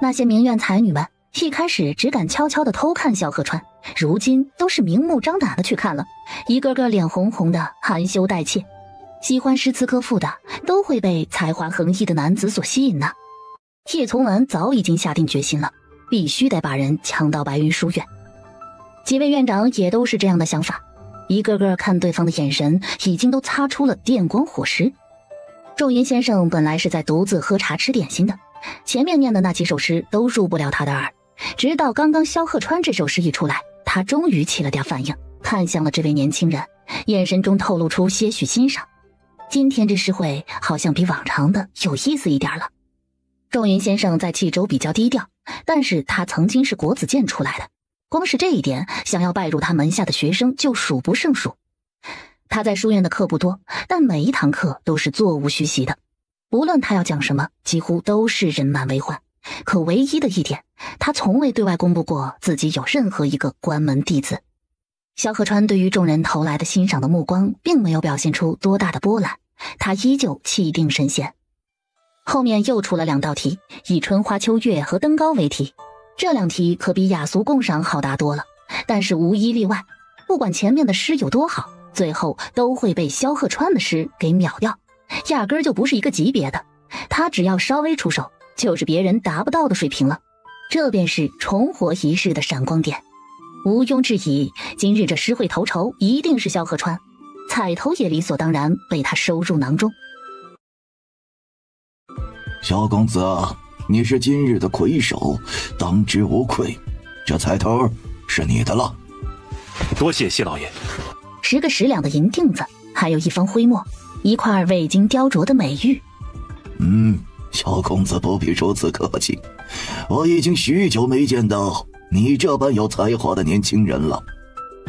那些名媛才女们一开始只敢悄悄地偷看萧鹤川，如今都是明目张胆地去看了，一个个脸红红的，含羞带怯。喜欢诗词歌赋的都会被才华横溢的男子所吸引呢。叶从文早已经下定决心了，必须得把人抢到白云书院。几位院长也都是这样的想法，一个个看对方的眼神已经都擦出了电光火石。仲云先生本来是在独自喝茶吃点心的，前面念的那几首诗都入不了他的耳，直到刚刚萧鹤川这首诗一出来，他终于起了点反应，看向了这位年轻人，眼神中透露出些许欣赏。今天这诗会好像比往常的有意思一点了。仲云先生在冀州比较低调，但是他曾经是国子监出来的，光是这一点，想要拜入他门下的学生就数不胜数。他在书院的课不多，但每一堂课都是座无虚席的，无论他要讲什么，几乎都是人满为患。可唯一的一点，他从未对外公布过自己有任何一个关门弟子。萧鹤川对于众人投来的欣赏的目光并没有表现出多大的波澜，他依旧气定神闲。后面又出了2道题，以春花秋月和登高为题。这2题可比雅俗共赏好答多了，但是无一例外，不管前面的诗有多好，最后都会被萧鹤川的诗给秒掉，压根儿就不是一个级别的。他只要稍微出手，就是别人达不到的水平了。这便是重活一世的闪光点。毋庸置疑，今日这诗会头筹一定是萧鹤川，彩头也理所当然被他收入囊中。萧公子，你是今日的魁首，当之无愧，这彩头是你的了。多谢谢老爷。10个10两的银锭子，还有一方徽墨，1块未经雕琢的美玉。萧公子不必如此客气，我已经许久没见到你这般有才华的年轻人了。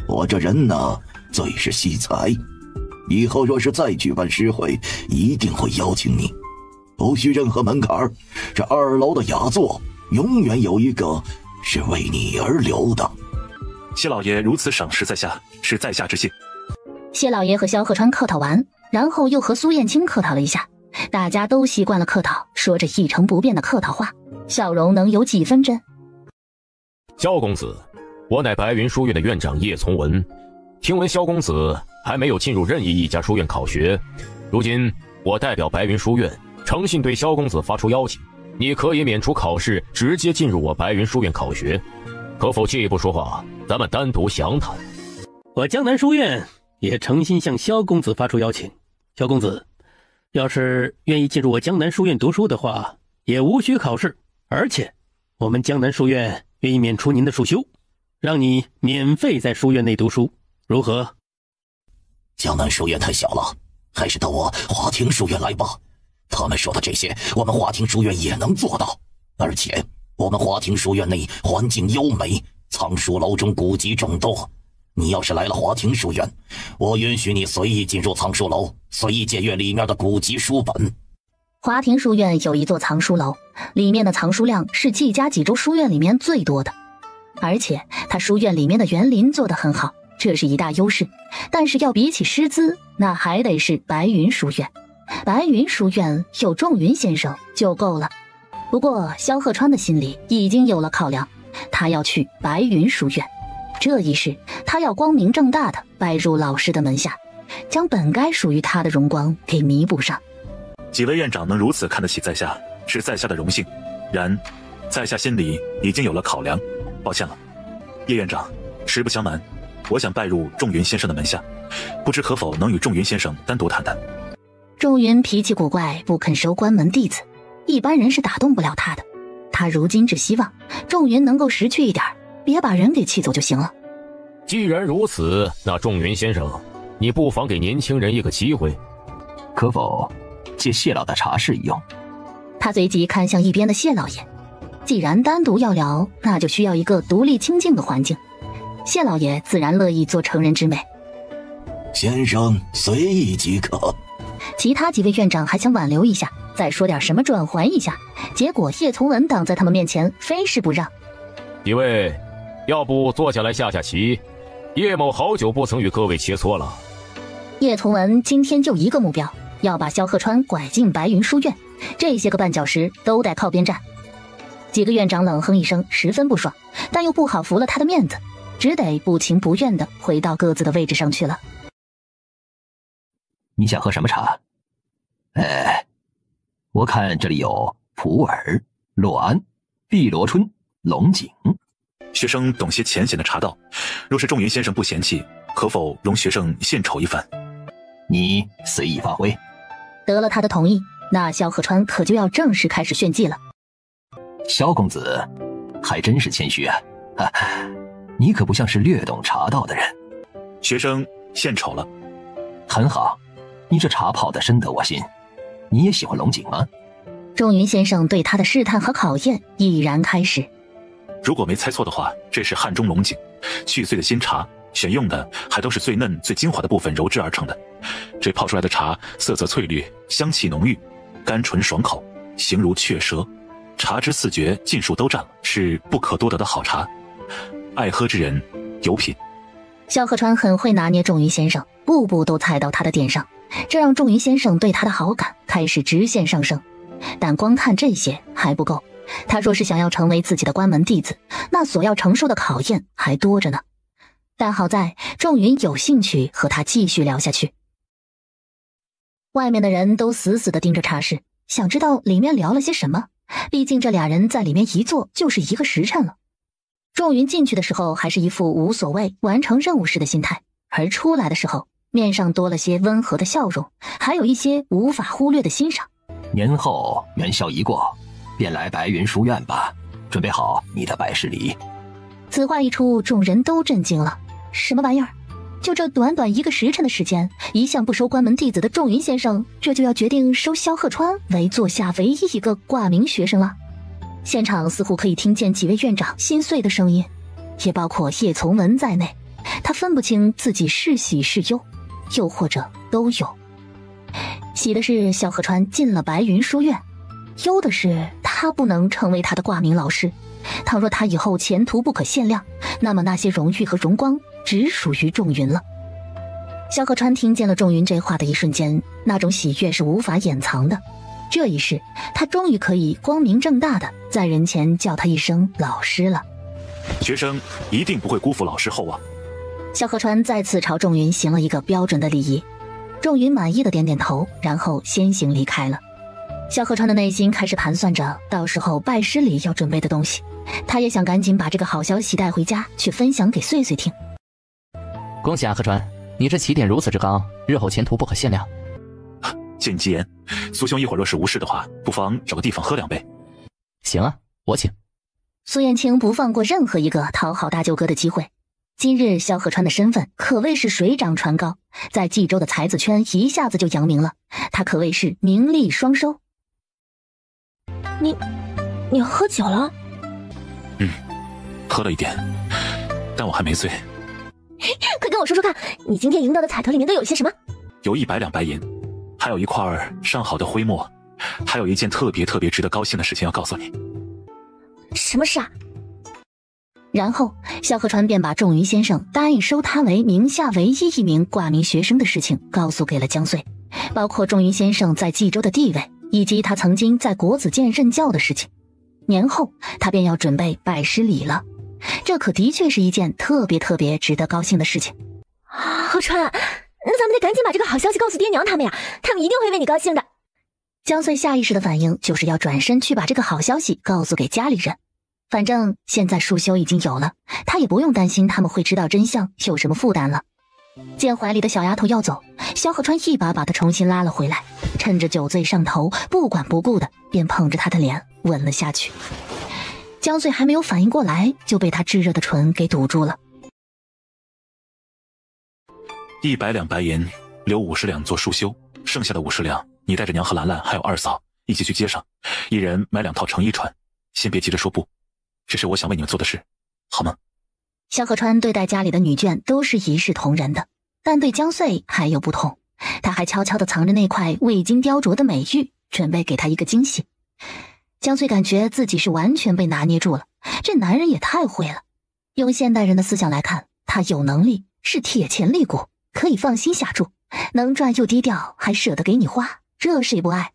我这人呢，最是惜才，以后若是再举办诗会，一定会邀请你，不需任何门槛，这2楼的雅座永远有一个是为你而留的。谢老爷如此赏识在下，是在下之幸。谢老爷和萧鹤川客套完，然后又和苏燕青客套了一下，大家都习惯了客套，说着一成不变的客套话，笑容能有几分真。萧公子，我乃白云书院的院长叶从文，听闻萧公子还没有进入任意一家书院考学，如今我代表白云书院诚信对萧公子发出邀请，你可以免除考试，直接进入我白云书院考学，可否借一步说话，咱们单独详谈。我江南书院也诚心向萧公子发出邀请，萧公子要是愿意进入我江南书院读书的话，也无需考试，而且我们江南书院愿意免除您的束修，让你免费在书院内读书，如何？江南书院太小了，还是到我华庭书院来吧。他们说的这些，我们华庭书院也能做到。而且我们华庭书院内环境优美，藏书楼中古籍众多。你要是来了华庭书院，我允许你随意进入藏书楼，随意检阅里面的古籍书本。华庭书院有一座藏书楼，里面的藏书量是冀家几州书院里面最多的，而且它书院里面的园林做得很好，这是一大优势。但是要比起师资，那还得是白云书院。白云书院有仲云先生就够了。不过萧鹤川的心里已经有了考量，他要去白云书院。这一世，他要光明正大的拜入老师的门下，将本该属于他的荣光给弥补上。几位院长能如此看得起在下，是在下的荣幸，然在下心里已经有了考量，抱歉了。叶院长，实不相瞒，我想拜入仲云先生的门下，不知可否能与仲云先生单独谈谈。仲云脾气古怪，不肯收关门弟子，一般人是打动不了他的。他如今只希望仲云能够识趣一点，别把人给气走就行了。既然如此，那仲云先生，你不妨给年轻人一个机会，可否借谢老的茶室一用？他随即看向一边的谢老爷，既然单独要聊，那就需要一个独立清静的环境。谢老爷自然乐意做成人之美。先生随意即可。其他几位院长还想挽留一下，再说点什么转还一下，结果叶从文挡在他们面前，非是不让。几位，要不坐下来下下棋？叶某好久不曾与各位切磋了。叶从文今天就一个目标，要把萧鹤川拐进白云书院，这些个绊脚石都得靠边站。几个院长冷哼一声，十分不爽，但又不好服了他的面子，只得不情不愿地回到各自的位置上去了。你想喝什么茶？我看这里有普洱、洛安、碧螺春、龙井。学生懂些浅显的茶道，若是仲云先生不嫌弃，可否容学生献丑一番？你随意发挥。得了他的同意，那萧鹤川可就要正式开始炫技了。萧公子还真是谦虚啊，你可不像是略懂茶道的人。学生献丑了。很好，你这茶泡得深得我心。你也喜欢龙井吗？仲云先生对他的试探和考验已然开始。如果没猜错的话，这是汉中龙井，去碎的新茶，选用的还都是最嫩最精华的部分揉制而成的。这泡出来的茶色泽翠绿，香气浓郁，甘醇爽口，形如雀舌，茶之四绝尽数都占了，是不可多得的好茶。爱喝之人有品。萧鹤川很会拿捏仲云先生，步步都踩到他的点上，这让仲云先生对他的好感开始直线上升。但光看这些还不够，他若是想要成为自己的关门弟子，那所要承受的考验还多着呢。但好在仲云有兴趣和他继续聊下去。外面的人都死死地盯着茶室，想知道里面聊了些什么，毕竟这俩人在里面一坐就是1个时辰了。仲云进去的时候还是一副无所谓完成任务时的心态，而出来的时候面上多了些温和的笑容，还有一些无法忽略的欣赏。年后元宵一过，便来白云书院吧，准备好你的拜师礼。此话一出，众人都震惊了，什么玩意儿？就这短短1个时辰的时间，一向不收关门弟子的仲云先生，这就要决定收萧鹤川为座下唯一一个挂名学生了。现场似乎可以听见几位院长心碎的声音，也包括叶从文在内。他分不清自己是喜是忧，又或者都有。喜的是萧鹤川进了白云书院，忧的是他不能成为他的挂名老师。倘若他以后前途不可限量，那么那些荣誉和荣光只属于仲云了。萧鹤川听见了仲云这话的一瞬间，那种喜悦是无法掩藏的。这一世，他终于可以光明正大的在人前叫他一声老师了。学生一定不会辜负老师厚望。萧鹤川再次朝仲云行了一个标准的礼仪，仲云满意的点点头，然后先行离开了。萧鹤川的内心开始盘算着到时候拜师礼要准备的东西，他也想赶紧把这个好消息带回家去分享给穗穗听。恭喜啊，鹤川，你这起点如此之高，日后前途不可限量。借你吉言，苏兄一会儿若是无事的话，不妨找个地方喝2杯。行啊，我请。苏燕青不放过任何一个讨好大舅哥的机会。今日萧鹤川的身份可谓是水涨船高，在冀州的才子圈一下子就扬名了，他可谓是名利双收。你喝酒了？喝了一点，但我还没醉。快跟我说说看，你今天赢得的彩头里面都有些什么？有100两白银，还有一块上好的灰墨，还有一件特别值得高兴的事情要告诉你。什么事啊？然后萧鹤川便把仲云先生答应收他为名下唯一一名挂名学生的事情告诉给了江穗，包括仲云先生在冀州的地位，以及他曾经在国子监任教的事情。年后他便要准备拜师礼了，这可的确是一件特别值得高兴的事情。鹤川，那咱们得赶紧把这个好消息告诉爹娘他们呀，他们一定会为你高兴的。江穗下意识的反应就是要转身去把这个好消息告诉给家里人，反正现在束修已经有了，他也不用担心他们会知道真相有什么负担了。见怀里的小丫头要走，萧鹤川一把把她重新拉了回来，趁着酒醉上头，不管不顾的便捧着她的脸吻了下去。江穗还没有反应过来，就被他炙热的唇给堵住了。100两白银，留50两做束修，剩下的50两，你带着娘和兰兰还有二嫂一起去街上，一人买2套成衣穿。先别急着说不，这是我想为你们做的事，好吗？萧鹤川对待家里的女眷都是一视同仁的，但对江穗还有不同，他还悄悄地藏着那块未经雕琢的美玉，准备给她一个惊喜。江穗感觉自己是完全被拿捏住了，这男人也太会了。用现代人的思想来看，他有能力，是铁钱立骨，可以放心下注，能赚又低调，还舍得给你花，这谁不爱？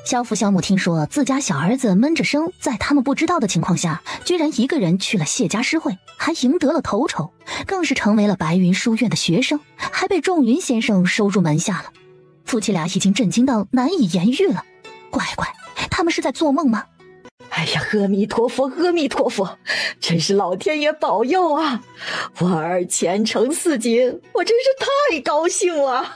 萧父萧母听说自家小儿子闷着声，在他们不知道的情况下，居然一个人去了谢家诗会，还赢得了头筹，更是成为了白云书院的学生，还被仲云先生收入门下了。夫妻俩已经震惊到难以言喻了。乖，他们是在做梦吗？哎呀，阿弥陀佛，阿弥陀佛，真是老天爷保佑啊！我儿前程似锦，我真是太高兴了！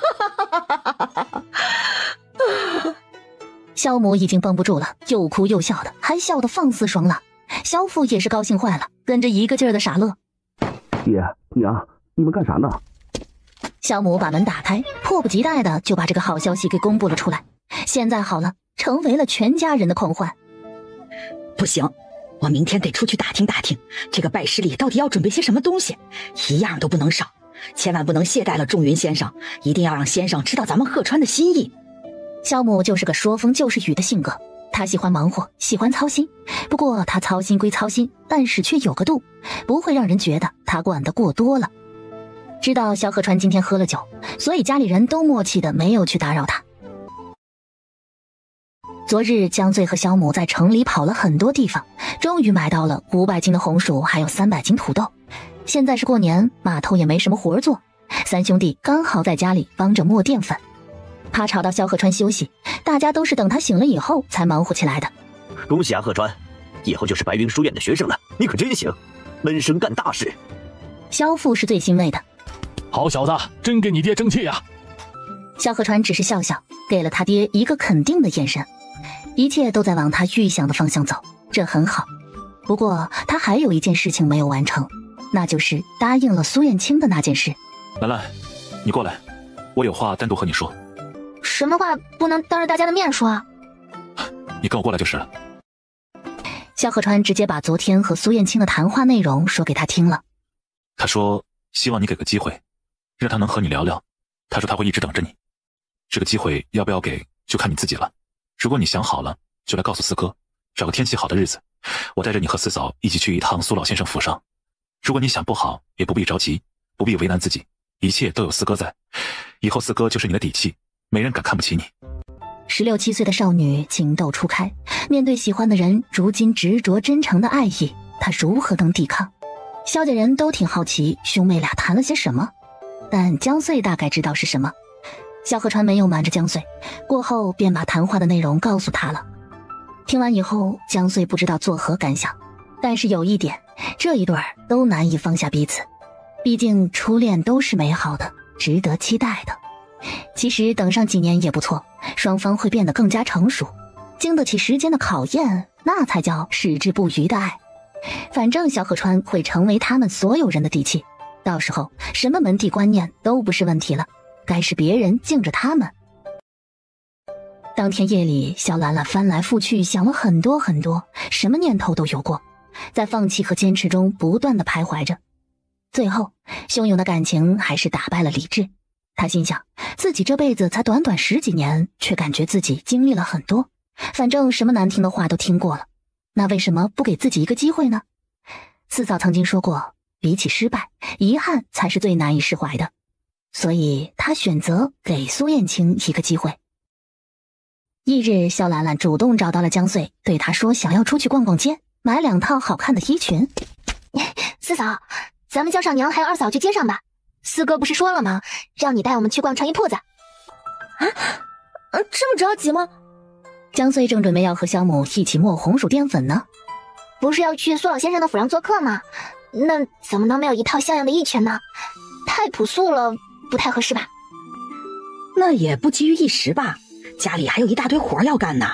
萧母已经绷不住了，又哭又笑的，还笑得放肆爽朗。萧父也是高兴坏了，跟着一个劲儿的傻乐。爹娘，你们干啥呢？萧母把门打开，迫不及待的就把这个好消息给公布了出来。现在好了，成为了全家人的狂欢。不行，我明天得出去打听打听，这个拜师礼到底要准备些什么东西，一样都不能少，千万不能懈怠了仲云先生，一定要让先生知道咱们鹤川的心意。萧母就是个说风就是雨的性格，她喜欢忙活，喜欢操心，不过她操心归操心，但是却有个度，不会让人觉得她管得过多了。知道萧鹤川今天喝了酒，所以家里人都默契的没有去打扰他。昨日江醉和小母在城里跑了很多地方，终于买到了500斤的红薯，还有300斤土豆。现在是过年，码头也没什么活做，三兄弟刚好在家里帮着磨淀粉。怕吵到萧鹤川休息，大家都是等他醒了以后才忙活起来的。恭喜啊，鹤川，以后就是白云书院的学生了，你可真行，闷声干大事。萧父是最欣慰的。好小子，真给你爹争气呀！萧鹤川只是笑笑，给了他爹一个肯定的眼神。一切都在往他预想的方向走，这很好。不过他还有一件事情没有完成，那就是答应了苏燕青的那件事。兰兰，你过来，我有话单独和你说。什么话不能当着大家的面说啊？你跟我过来就是了。萧鹤川直接把昨天和苏燕青的谈话内容说给他听了。他说希望你给个机会，让他能和你聊聊。他说他会一直等着你，这个机会要不要给就看你自己了。如果你想好了，就来告诉四哥，找个天气好的日子，我带着你和四嫂一起去一趟苏老先生府上。如果你想不好，也不必着急，不必为难自己，一切都有四哥在，以后四哥就是你的底气，没人敢看不起你。16、17岁的少女情窦初开，面对喜欢的人如今执着真诚的爱意，她如何能抵抗？萧家人都挺好奇兄妹俩谈了些什么，但江穗大概知道是什么。萧鹤川没有瞒着江穗，过后便把谈话的内容告诉他了。听完以后，江穗不知道作何感想，但是有一点，这一对儿都难以放下彼此，毕竟初恋都是美好的，值得期待的。其实等上几年也不错，双方会变得更加成熟，经得起时间的考验，那才叫矢志不渝的爱。反正萧鹤川会成为他们所有人的底气，到时候什么门第观念都不是问题了，该是别人敬着他们。当天夜里，萧兰兰翻来覆去想了很多很多，什么念头都有过，在放弃和坚持中不断的徘徊着。最后汹涌的感情还是打败了理智。他心想，自己这辈子才短短10几年，却感觉自己经历了很多，反正什么难听的话都听过了，那为什么不给自己一个机会呢？四嫂曾经说过，比起失败，遗憾才是最难以释怀的，所以他选择给苏燕青一个机会。翌日，萧兰兰主动找到了江穗，对他说想要出去逛逛街，买2套好看的衣裙。四嫂，咱们叫上娘还有二嫂去街上吧，四哥不是说了吗，让你带我们去逛成衣铺子。这么着急吗？江穗正准备要和萧母一起磨红薯淀粉呢。不是要去苏老先生的府上做客吗？那怎么能没有一套像样的衣裙呢？太朴素了，不太合适吧？那也不急于一时吧，家里还有一大堆活要干呢。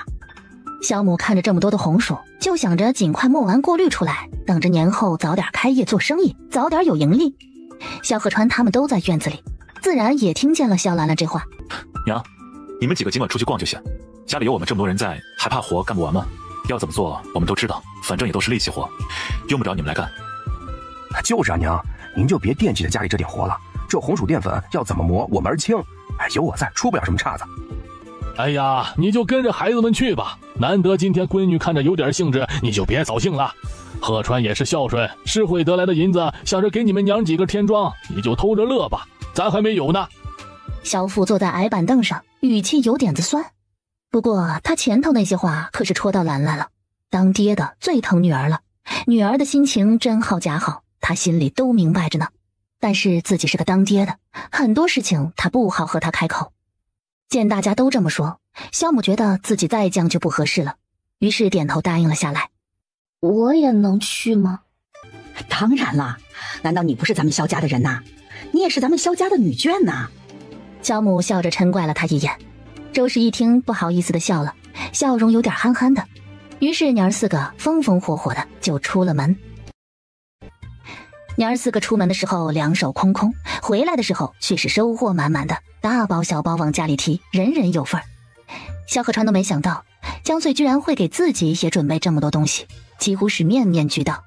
萧母看着这么多的红薯，就想着尽快磨完过滤出来，等着年后早点开业做生意，早点有盈利。萧鹤川他们都在院子里，自然也听见了萧兰兰这话。娘，你们几个尽管出去逛就行，家里有我们这么多人在，还怕活干不完吗？要怎么做我们都知道，反正也都是力气活，用不着你们来干。就是啊，娘，您就别惦记着家里这点活了，这红薯淀粉要怎么磨我门儿清，有我在，出不了什么岔子。哎呀，你就跟着孩子们去吧，难得今天闺女看着有点兴致，你就别扫兴了。鹤川也是孝顺，施惠得来的银子，想着给你们娘几个添妆，你就偷着乐吧，咱还没有呢。萧父坐在矮板凳上，语气有点子酸。不过他前头那些话可是戳到兰兰了，当爹的最疼女儿了，女儿的心情真好假好，他心里都明白着呢。但是自己是个当爹的，很多事情他不好和他开口。见大家都这么说，萧母觉得自己再犟就不合适了，于是点头答应了下来。我也能去吗？当然啦，难道你不是咱们萧家的人呐？你也是咱们萧家的女眷呐。萧母笑着嗔怪了他一眼，周氏一听不好意思的笑了，笑容有点憨憨的，于是娘儿四个风风火火的就出了门。娘儿四个出门的时候两手空空，回来的时候却是收获满满的，大包小包往家里提，人人有份儿。萧鹤川都没想到江穗居然会给自己也准备这么多东西，几乎是面面俱到。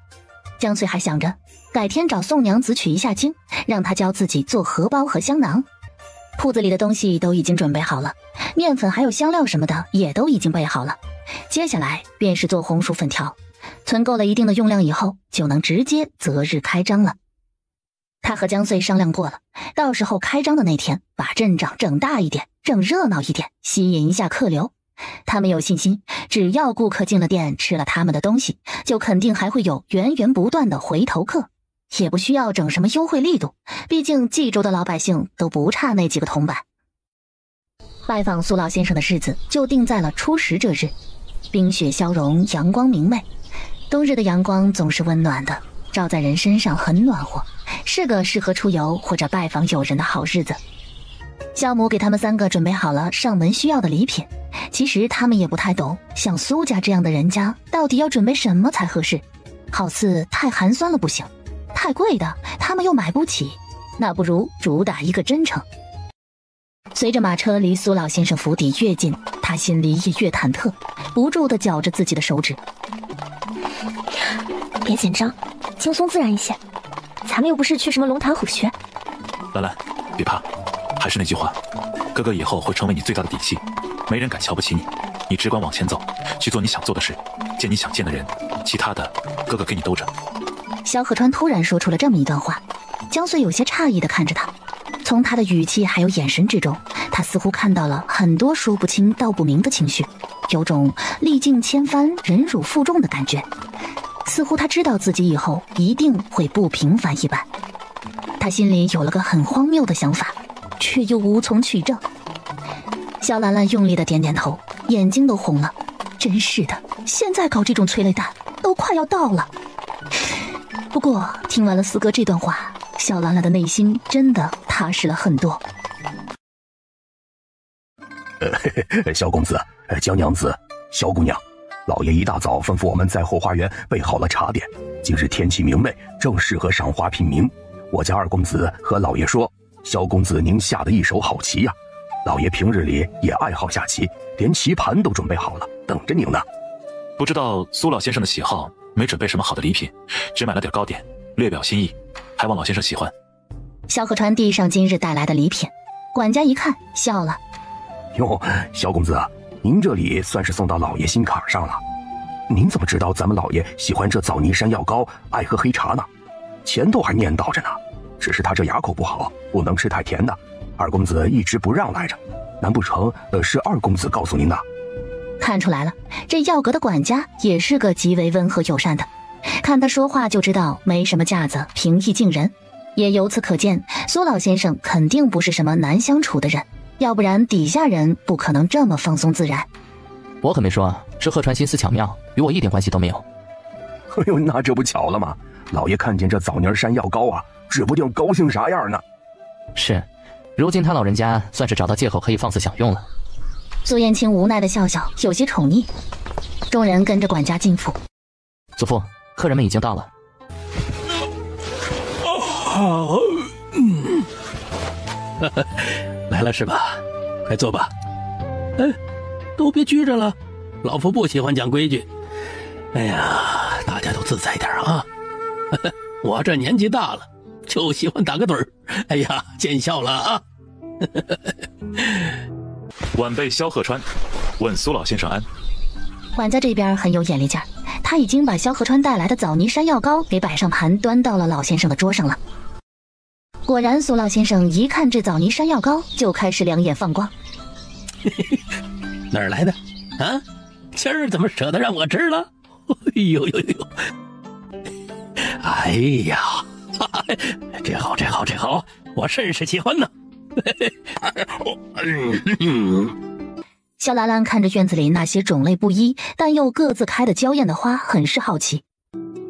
江穗还想着改天找宋娘子取一下经，让她教自己做荷包和香囊。铺子里的东西都已经准备好了，面粉还有香料什么的也都已经备好了，接下来便是做红薯粉条，存够了一定的用量以后，就能直接择日开张了。他和江穗商量过了，到时候开张的那天把阵仗整大一点，整热闹一点，吸引一下客流，他们有信心，只要顾客进了店吃了他们的东西，就肯定还会有源源不断的回头客，也不需要整什么优惠力度，毕竟冀州的老百姓都不差那几个铜板。拜访苏老先生的日子就定在了初10这日，冰雪消融，阳光明媚。冬日的阳光总是温暖的，照在人身上很暖和，是个适合出游或者拜访友人的好日子。肖母给他们3个准备好了上门需要的礼品，其实他们也不太懂，像苏家这样的人家到底要准备什么才合适，好似太寒酸了不行，太贵的他们又买不起，那不如主打一个真诚。随着马车离苏老先生府邸越近，他心里也越忐忑，不住地绞着自己的手指。别紧张，轻松自然一些，咱们又不是去什么龙潭虎穴。兰兰，别怕，还是那句话，哥哥以后会成为你最大的底气，没人敢瞧不起你，你只管往前走，去做你想做的事，见你想见的人，其他的哥哥给你兜着。萧河川突然说出了这么一段话，江穗有些诧异地看着他，从他的语气还有眼神之中，他似乎看到了很多说不清道不明的情绪，有种历尽千帆忍辱负重的感觉，似乎他知道自己以后一定会不平凡一般。他心里有了个很荒谬的想法，却又无从取证。肖兰兰用力的点点头，眼睛都红了。真是的，现在搞这种催泪弹都快要到了。不过听完了四哥这段话，肖兰兰的内心真的踏实了很多。萧公子、江娘子、萧姑娘，老爷一大早吩咐我们在后花园备好了茶点，今日天气明媚，正适合赏花品茗。我家二公子和老爷说，萧公子您下的一手好棋呀，老爷平日里也爱好下棋，连棋盘都准备好了，等着您呢。不知道苏老先生的喜好，没准备什么好的礼品，只买了点糕点，略表心意，还望老先生喜欢。萧河川递上今日带来的礼品，管家一看笑了。哟，萧公子，您这里算是送到老爷心坎上了。您怎么知道咱们老爷喜欢这枣泥山药糕，爱喝黑茶呢？前头还念叨着呢，只是他这牙口不好，不能吃太甜的。二公子一直不让来着，难不成是二公子告诉您的？看出来了，这药阁的管家也是个极为温和友善的，看他说话就知道没什么架子，平易近人。也由此可见，苏老先生肯定不是什么难相处的人，要不然底下人不可能这么放松自然。我可没说是鹤川心思巧妙，与我一点关系都没有。哎呦，那这不巧了吗？老爷看见这枣泥山药糕啊，指不定高兴啥样呢。是，如今他老人家算是找到借口可以放肆享用了。苏燕青无奈的笑笑，有些宠溺。众人跟着管家进府。祖父，客人们已经到了。来了是吧？快坐吧。哎，都别拘着了，老夫不喜欢讲规矩。哎呀，大家都自在点啊！我这年纪大了，就喜欢打个盹儿。哎呀，见笑了啊！晚辈萧鹤川，问苏老先生安。管家这边很有眼力劲儿，他已经把萧鹤川带来的枣泥山药糕给摆上盘，端到了老先生的桌上了。果然，苏老先生一看这枣泥山药糕，就开始两眼放光。哪儿来的？啊，今儿怎么舍得让我吃了？哎呦呦呦！哎呀，这好，这好，这好，我甚是喜欢呢。萧兰兰看着院子里那些种类不一但又各自开的娇艳的花，很是好奇。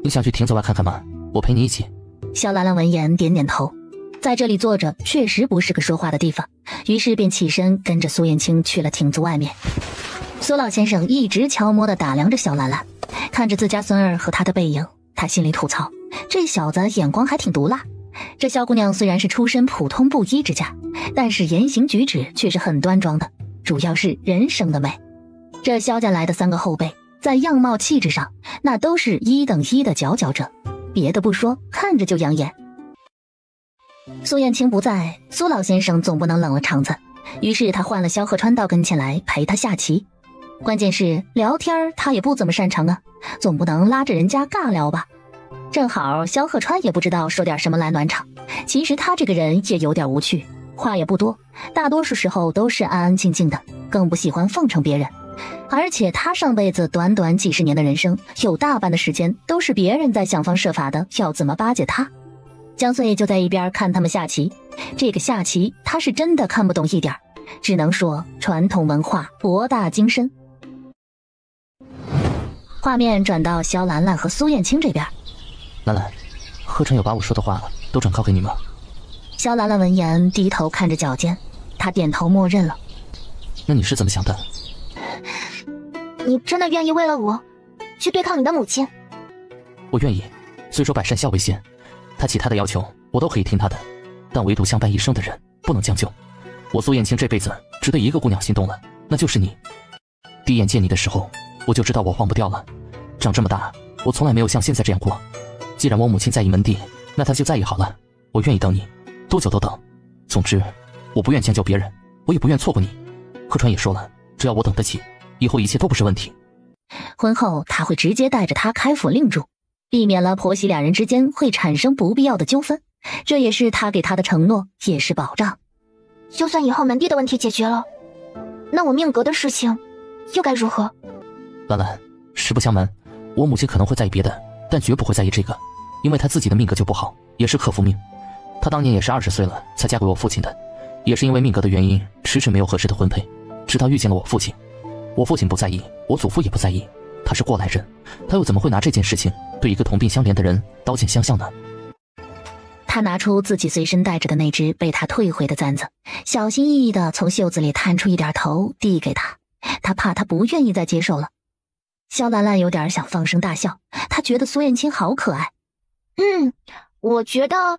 你想去亭子外看看吗？我陪你一起。萧兰兰闻言点点头，在这里坐着确实不是个说话的地方，于是便起身跟着苏燕青去了亭子外面。苏老先生一直悄摸地打量着萧兰兰，看着自家孙儿和他的背影，他心里吐槽，这小子眼光还挺毒辣。这萧姑娘虽然是出身普通布衣之家，但是言行举止却是很端庄的，主要是人生的美。这萧家来的3个后辈，在样貌气质上那都是1等1的佼佼者，别的不说，看着就养眼。苏燕青不在，苏老先生总不能冷了场子，于是他换了萧鹤川到跟前来陪他下棋。关键是聊天他也不怎么擅长啊，总不能拉着人家尬聊吧。正好萧鹤川也不知道说点什么来暖场，其实他这个人也有点无趣，话也不多，大多数时候都是安安静静的，更不喜欢奉承别人，而且他上辈子短短几十年的人生，有大半的时间都是别人在想方设法的要怎么巴结他。江穗就在一边看他们下棋，这个下棋他是真的看不懂一点，只能说传统文化博大精深。画面转到萧兰兰和苏燕青这边。兰兰，贺川有把我说的话都转告给你吗？萧兰兰闻言低头看着脚尖，她点头默认了。那你是怎么想的？你真的愿意为了我去对抗你的母亲？我愿意，虽说百善孝为先，他其他的要求我都可以听他的，但唯独相伴一生的人不能将就。我苏燕青这辈子只对一个姑娘心动了，那就是你。第一眼见你的时候，我就知道我忘不掉了。长这么大，我从来没有像现在这样过。既然我母亲在意门第，那她就在意好了。我愿意等你，多久都等。总之，我不愿将就别人，我也不愿错过你。贺川也说了，只要我等得起，以后一切都不是问题。婚后他会直接带着她开府令住，避免了婆媳两人之间会产生不必要的纠纷，这也是他给她的承诺，也是保障。就算以后门第的问题解决了，那我命格的事情又该如何？兰兰，实不相瞒，我母亲可能会在意别的，但绝不会在意这个，因为她自己的命格就不好，也是克夫命。她当年也是20岁了才嫁给我父亲的，也是因为命格的原因，迟迟没有合适的婚配，直到遇见了我父亲。我父亲不在意，我祖父也不在意，他是过来人，他又怎么会拿这件事情对一个同病相怜的人刀剑相向呢？他拿出自己随身带着的那只被他退回的簪子，小心翼翼地从袖子里探出一点头递给他，他怕他不愿意再接受了。萧兰兰有点想放声大笑，她觉得苏燕青好可爱。我觉得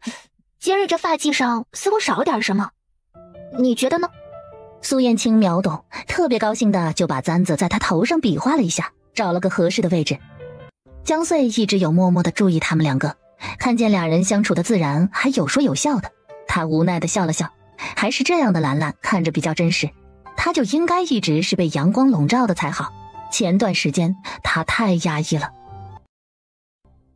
今日这发髻上似乎少了点什么，你觉得呢？苏燕青秒懂，特别高兴的就把簪子在他头上比划了一下，找了个合适的位置。江穗一直有默默的注意他们两个，看见俩人相处的自然，还有说有笑的，他无奈的笑了笑。还是这样的兰兰看着比较真实，他就应该一直是被阳光笼罩的才好。前段时间他太压抑了。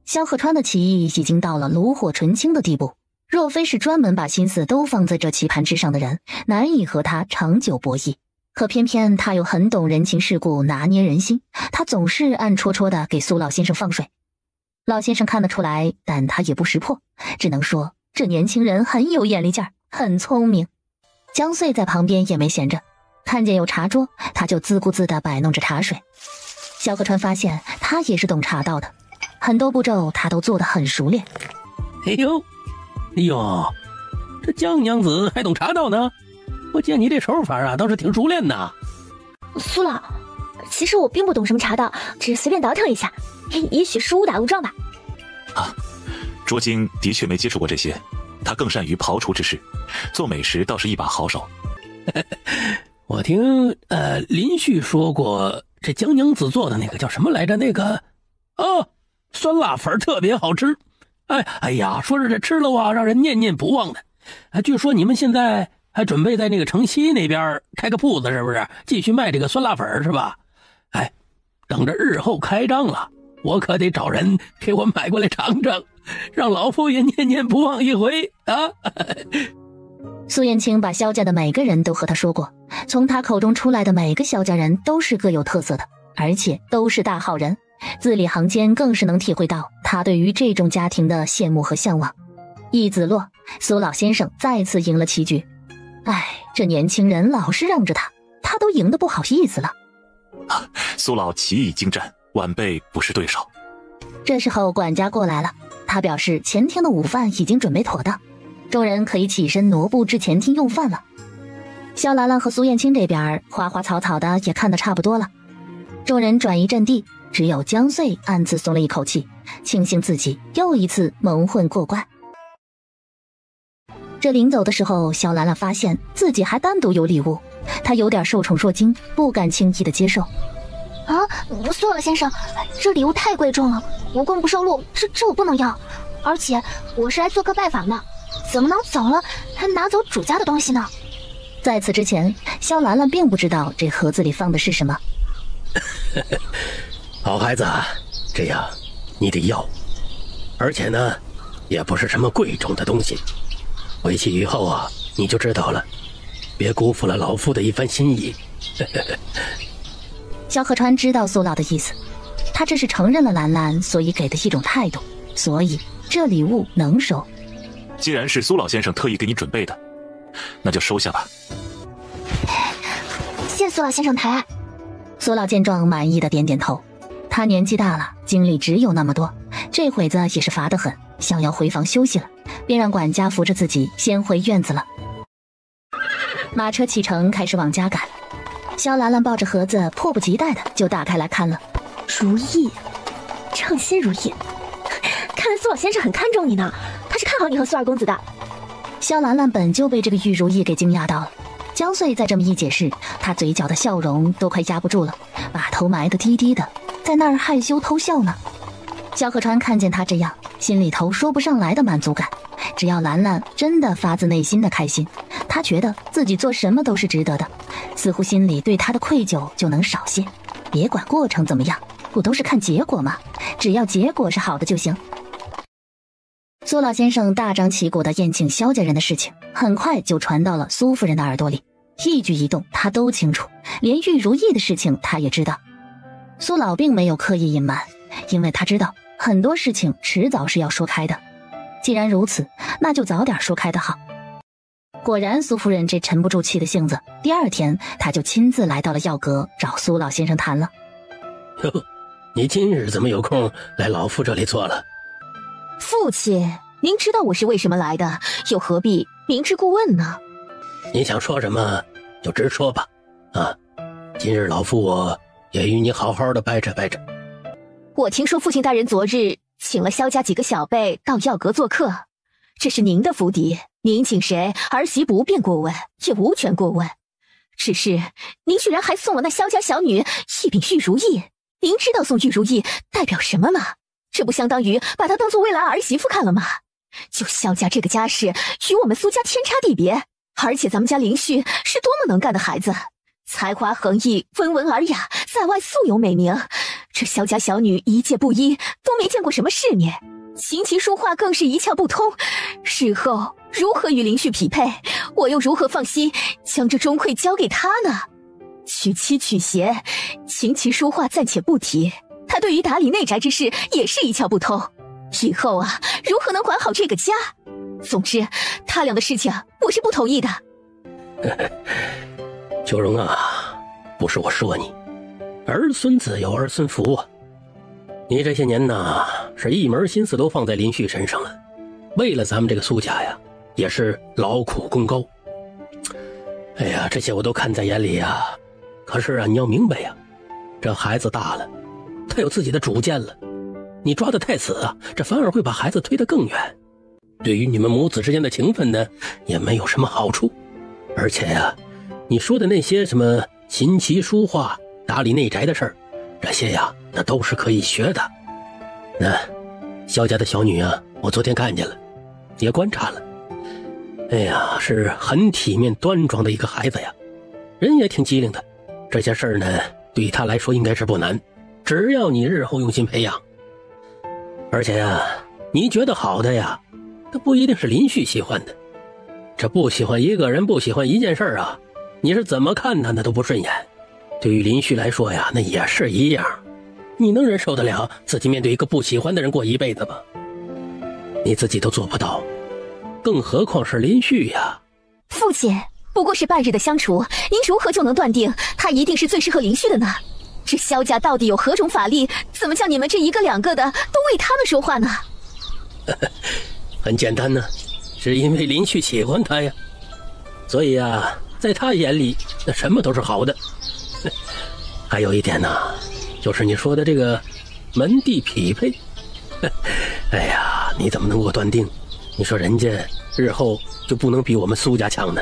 萧鹤川的棋艺已经到了炉火纯青的地步，若非是专门把心思都放在这棋盘之上的人，难以和他长久博弈。可偏偏他又很懂人情世故，拿捏人心，他总是暗戳戳的给苏老先生放水。老先生看得出来，但他也不识破，只能说这年轻人很有眼力劲儿，很聪明。江穗在旁边也没闲着，看见有茶桌，他就自顾自地摆弄着茶水。萧鹤川发现他也是懂茶道的，很多步骤他都做得很熟练。哎呦，这江娘子还懂茶道呢？我见你这手法啊，倒是挺熟练的。苏老，其实我并不懂什么茶道，只是随便倒腾一下，也许是误打误撞吧。卓京的确没接触过这些，他更善于刨除之事，做美食倒是一把好手。我听林旭说过，这江娘子做的那个叫什么来着？那个酸辣粉特别好吃。哎呀，说是这吃了啊，让人念念不忘的。据说你们现在还准备在那个城西那边开个铺子，是不是？继续卖这个酸辣粉是吧？等着日后开张了，我可得找人给我买过来尝尝，让老夫爷念念不忘一回啊！苏燕青把萧家的每个人都和他说过，从他口中出来的每个萧家人都是各有特色的，而且都是大好人。字里行间更是能体会到他对于这种家庭的羡慕和向往。一子落，苏老先生再次赢了棋局。这年轻人老是让着他，他都赢得不好意思了。苏老棋艺精湛，晚辈不是对手。这时候管家过来了，他表示前厅的午饭已经准备妥当，众人可以起身挪步至前厅用饭了。萧兰兰和苏燕青这边花花草草的也看得差不多了，众人转移阵地，只有江穗暗自松了一口气，庆幸自己又一次蒙混过关。这临走的时候，萧兰兰发现自己还单独有礼物，她有点受宠若惊，不敢轻易的接受。苏老先生，这礼物太贵重了，无功不受禄，这我不能要。而且我是来做客拜访的，怎么能走了还拿走主家的东西呢？在此之前，萧兰兰并不知道这盒子里放的是什么。好孩子，这样你得要，而且呢，也不是什么贵重的东西。回去以后啊，你就知道了，别辜负了老夫的一番心意。萧河川知道苏老的意思，他这是承认了兰兰所以给的一种态度，所以这礼物能收。既然是苏老先生特意给你准备的，那就收下吧。谢苏老先生抬爱。苏老见状满意的点点头，他年纪大了，精力只有那么多，这会子也是乏得很，想要回房休息了，便让管家扶着自己先回院子了。马车启程，开始往家赶。萧兰兰抱着盒子，迫不及待的就打开来看了。如意，称心如意，看来苏老先生很看重你呢，他是看好你和苏二公子的。萧兰兰本就被这个玉如意给惊讶到了，江穗再这么一解释，她嘴角的笑容都快压不住了，把头埋得低低的，在那儿害羞偷笑呢。萧河川看见她这样，心里头说不上来的满足感。只要兰兰真的发自内心的开心，他觉得自己做什么都是值得的，似乎心里对她的愧疚就能少些。别管过程怎么样，不都是看结果吗？只要结果是好的就行。苏老先生大张旗鼓的宴请萧家人的事情，很快就传到了苏夫人的耳朵里，一举一动他都清楚，连玉如意的事情他也知道。苏老并没有刻意隐瞒，因为他知道很多事情迟早是要说开的。既然如此，那就早点说开的好。果然苏夫人这沉不住气的性子，第二天他就亲自来到了药阁找苏老先生谈了。哟，你今日怎么有空来老夫这里坐了？父亲，您知道我是为什么来的，又何必明知故问呢？你想说什么就直说吧。今日老夫我也与你好好的掰扯掰扯。我听说父亲大人昨日请了萧家几个小辈到药阁做客，这是您的府邸，您请谁，儿媳不便过问，也无权过问。只是您居然还送了那萧家小女一柄玉如意，您知道送玉如意代表什么吗？这不相当于把她当作未来儿媳妇看了吗？就萧家这个家世，与我们苏家天差地别，而且咱们家林旭是多么能干的孩子，才华横溢，温文尔雅，在外素有美名。这萧家小女一介布衣，都没见过什么世面，琴棋书画更是一窍不通，日后如何与林旭匹配，我又如何放心将这钟馗交给他呢？娶妻娶贤，琴棋书画暂且不提，他对于打理内宅之事也是一窍不通，以后如何能管好这个家？总之他俩的事情我是不同意的。秋荣不是我说你，儿孙自有儿孙福啊。你这些年是一门心思都放在林旭身上了，为了咱们这个苏家呀，也是劳苦功高。哎呀，这些我都看在眼里呀。可是你要明白呀，这孩子大了，他有自己的主见了，你抓得太死这反而会把孩子推得更远，对于你们母子之间的情分呢，也没有什么好处。而且你说的那些什么琴棋书画、打理内宅的事儿，这些那都是可以学的。那萧家的小女我昨天看见了，也观察了。哎呀，是很体面端庄的一个孩子呀，人也挺机灵的。这些事儿呢，对他来说应该是不难，只要你日后用心培养。而且你觉得好的呀，他不一定是林旭喜欢的。这不喜欢一个人，不喜欢一件事儿你是怎么看他那都不顺眼。对于林旭来说呀，那也是一样。你能忍受得了自己面对一个不喜欢的人过一辈子吗？你自己都做不到，更何况是林旭呀。父亲，不过是半日的相处，您如何就能断定他一定是最适合林旭的呢？这萧家到底有何种法力，怎么叫你们这一个两个的都为他们说话呢？很简单呢，是因为林旭喜欢他呀。所以在他眼里那什么都是好的。还有一点就是你说的这个门第匹配。哎呀，你怎么能够断定你说人家日后就不能比我们苏家强呢？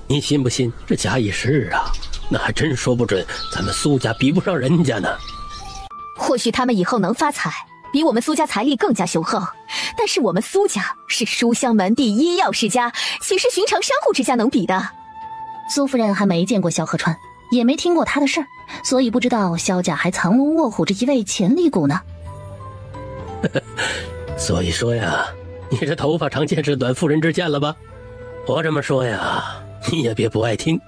你信不信这假以时日那还真说不准咱们苏家比不上人家呢。或许他们以后能发财，比我们苏家财力更加雄厚，但是我们苏家是书香门第，医药世家，岂是寻常商户之家能比的？苏夫人还没见过萧河川，也没听过他的事儿，所以不知道萧家还藏龙卧虎着一位潜力股呢。所以说呀，你这头发长见识短，妇人之见了吧？我这么说呀，你也别不爱听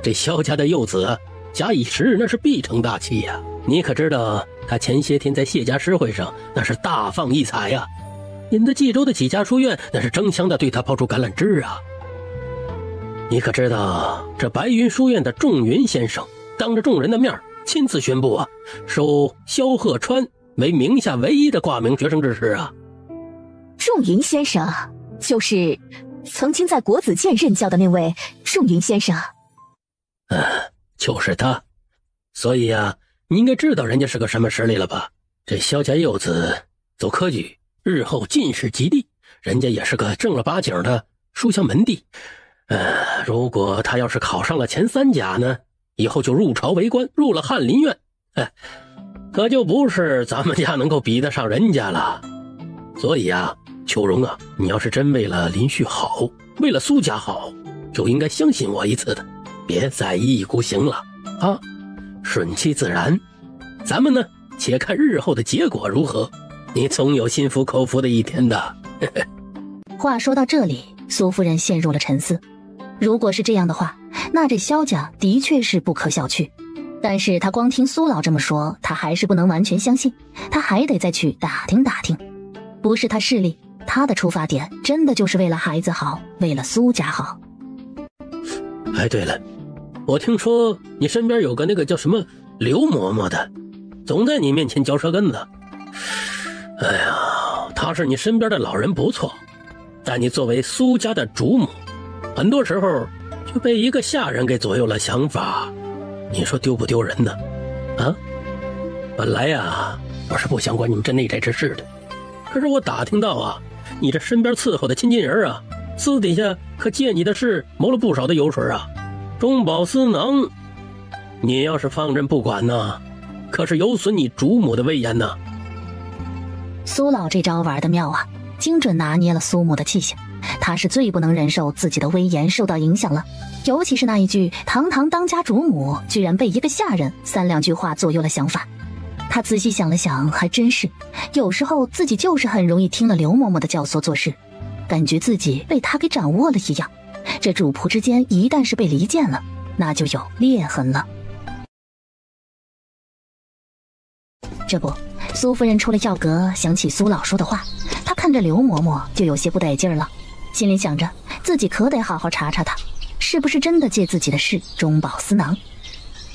这萧家的幼子假以时日，那是必成大器呀。你可知道，他前些天在谢家诗会上那是大放异彩呀，引得冀州的几家书院那是争相的对他抛出橄榄枝啊。你可知道，这白云书院的仲云先生当着众人的面亲自宣布啊，收萧鹤川为名下唯一的挂名学生之士啊。仲云先生就是曾经在国子监任教的那位仲云先生。就是他。所以啊，你应该知道人家是个什么实力了吧？这萧家幼子走科举，日后进士及第，人家也是个正儿八经的书香门第。如果他要是考上了前3甲呢，以后就入朝为官，入了翰林院，可就不是咱们家能够比得上人家了。所以啊，秋荣啊，你要是真为了林旭好，为了苏家好，就应该相信我一次的，别再一意孤行了啊，顺其自然。咱们呢，且看日后的结果如何，你总有心服口服的一天的。话说到这里，苏夫人陷入了沉思。如果是这样的话，那这萧家的确是不可小觑。但是他光听苏老这么说，他还是不能完全相信，他还得再去打听打听。不是他势利，他的出发点真的就是为了孩子好，为了苏家好。对了，我听说你身边有个那个叫什么刘嬷嬷的，总在你面前嚼舌根子。他是你身边的老人不错，但你作为苏家的主母，很多时候就被一个下人给左右了想法，你说丢不丢人呢？本来呀，我是不想管你们这内宅之事的，可是我打听到啊，你这身边伺候的亲近人啊，私底下可借你的事谋了不少的油水啊。中饱私囊，你要是放任不管呢，可是有损你主母的威严呢。苏老这招玩得妙啊，精准拿捏了苏母的气性。他是最不能忍受自己的威严受到影响了，尤其是那一句堂堂当家主母居然被一个下人3两句话左右了想法。他仔细想了想，还真是，有时候自己就是很容易听了刘嬷嬷的教唆做事，感觉自己被他给掌握了一样。这主仆之间一旦是被离间了，那就有裂痕了。这不，苏夫人出了药阁，想起苏老说的话，她看着刘嬷嬷就有些不得劲儿了，心里想着自己可得好好查查她是不是真的借自己的事中饱私囊。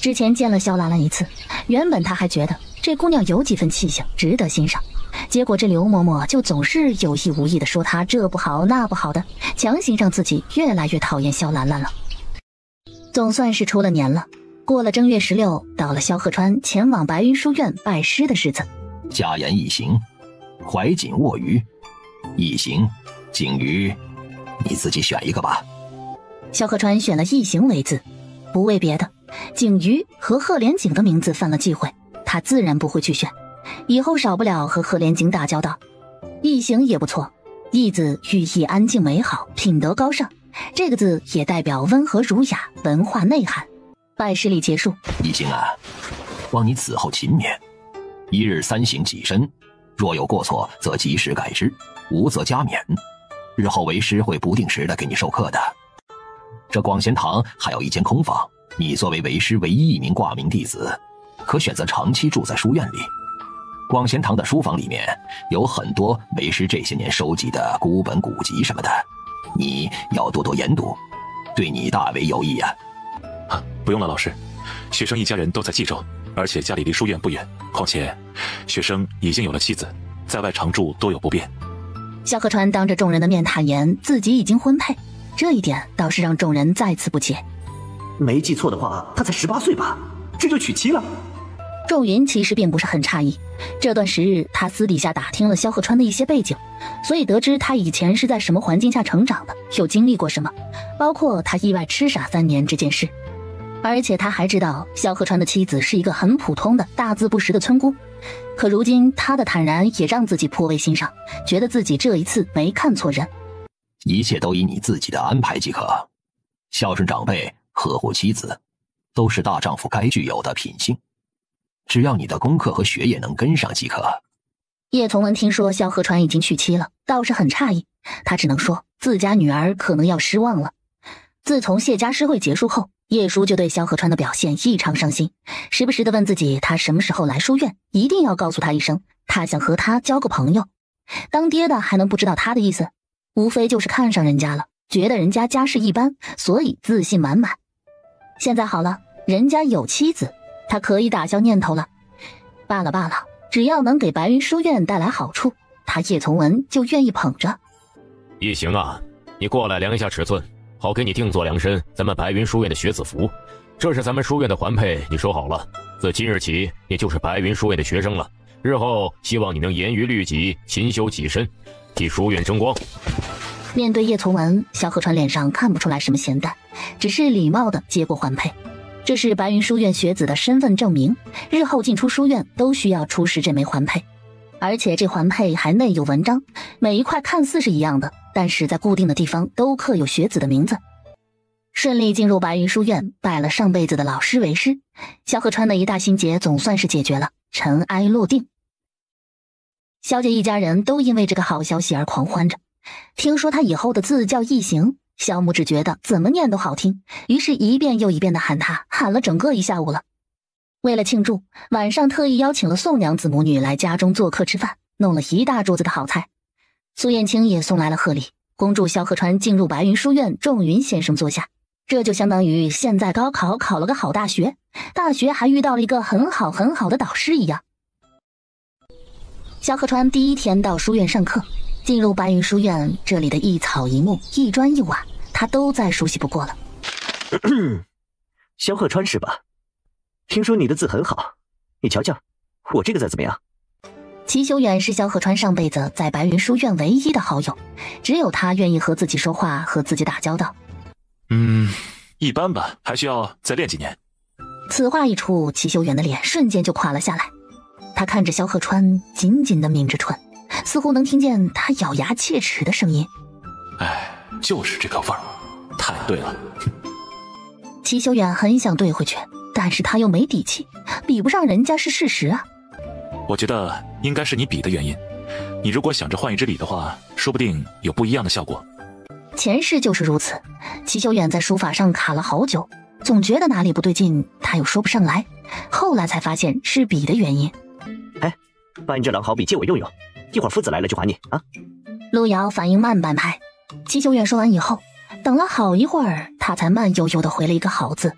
之前见了萧兰兰一次，原本她还觉得这姑娘有几分气性，值得欣赏，结果这刘嬷嬷就总是有意无意的说她这不好那不好的，强行让自己越来越讨厌萧兰兰了。总算是出了年了，过了正月16，到了萧鹤川前往白云书院拜师的日子。家言一行，怀瑾握鱼。一行、景瑜，你自己选一个吧。萧鹤川选了一行为字，不为别的，景瑜和贺连景的名字犯了忌讳，他自然不会去选，以后少不了和贺连景打交道。一行也不错，义字寓意安静美好，品德高尚，这个字也代表温和儒雅，文化内涵。拜师礼结束，一行啊，望你此后勤勉，一日3省己身，若有过错则及时改之，无则加勉。日后为师会不定时的给你授课的。这广贤堂还有一间空房，你作为为师唯一一名挂名弟子，可选择长期住在书院里。广贤堂的书房里面有很多为师这些年收集的古本古籍什么的，你要多多研读，对你大为有益啊。不用了，老师，学生一家人都在冀州，而且家里离书院不远，况且学生已经有了妻子，在外常住多有不便。萧鹤川当着众人的面坦言自己已经婚配，这一点倒是让众人再次不解。没记错的话，他才18岁吧？这就娶妻了？仲云其实并不是很诧异，这段时日他私底下打听了萧鹤川的一些背景，所以得知他以前是在什么环境下成长的，又经历过什么，包括他意外痴傻3年这件事。而且他还知道萧鹤川的妻子是一个很普通的大字不识的村姑，可如今他的坦然也让自己颇为欣赏，觉得自己这一次没看错人。一切都以你自己的安排即可，孝顺长辈，呵护妻子，都是大丈夫该具有的品性。只要你的功课和学业能跟上即可。叶从文听说萧鹤川已经娶妻了，倒是很诧异，他只能说自家女儿可能要失望了。自从谢家诗会结束后，叶叔就对萧河川的表现异常伤心，时不时地问自己他什么时候来书院，一定要告诉他一声，他想和他交个朋友。当爹的还能不知道他的意思？无非就是看上人家了，觉得人家家世一般，所以自信满满。现在好了，人家有妻子，他可以打消念头了。罢了，只要能给白云书院带来好处，他叶从文就愿意捧着。一行啊，你过来量一下尺寸，好给你定做量身咱们白云书院的学子服。这是咱们书院的环佩，你收好了。自今日起，你就是白云书院的学生了。日后希望你能严于律己，勤修己身，替书院争光。面对叶从文，萧河川脸上看不出来什么咸淡，只是礼貌地接过环佩。这是白云书院学子的身份证明，日后进出书院都需要出示这枚环佩。而且这环佩还内有文章，每一块看似是一样的，但是在固定的地方都刻有学子的名字。顺利进入白云书院，拜了上辈子的老师为师，萧河川的一大心结总算是解决了，尘埃落定。萧家一家人都因为这个好消息而狂欢着。听说他以后的字叫一行，萧母只觉得怎么念都好听，于是一遍又一遍地喊他，喊了整个一下午了。为了庆祝，晚上特意邀请了宋娘子母女来家中做客吃饭，弄了一大桌子的好菜。苏燕青也送来了贺礼，恭祝萧河川进入白云书院，仲云先生坐下。这就相当于现在高考考了个好大学，大学还遇到了一个很好的导师一样。萧河川第一天到书院上课，进入白云书院，这里的一草一木一砖一瓦，他都再熟悉不过了。萧鹤川是吧？听说你的字很好，你瞧瞧，我这个字怎么样？齐修远是萧河川上辈子在白云书院唯一的好友，只有他愿意和自己说话，和自己打交道。一般吧，还需要再练几年。此话一出，齐修远的脸瞬间就垮了下来。他看着萧河川，紧紧地抿着唇，似乎能听见他咬牙切齿的声音。就是这个味儿，太对了。齐修远很想对回去，但是他又没底气，比不上人家是事实啊。我觉得应该是你笔的原因，你如果想着换一支笔的话，说不定有不一样的效果。前世就是如此，齐修远在书法上卡了好久，总觉得哪里不对劲，他又说不上来，后来才发现是笔的原因。把你这狼毫笔借我用用，一会儿夫子来了就还你啊。路遥反应慢半拍，齐修远说完以后，等了好一会儿，他才慢悠悠地回了一个好字。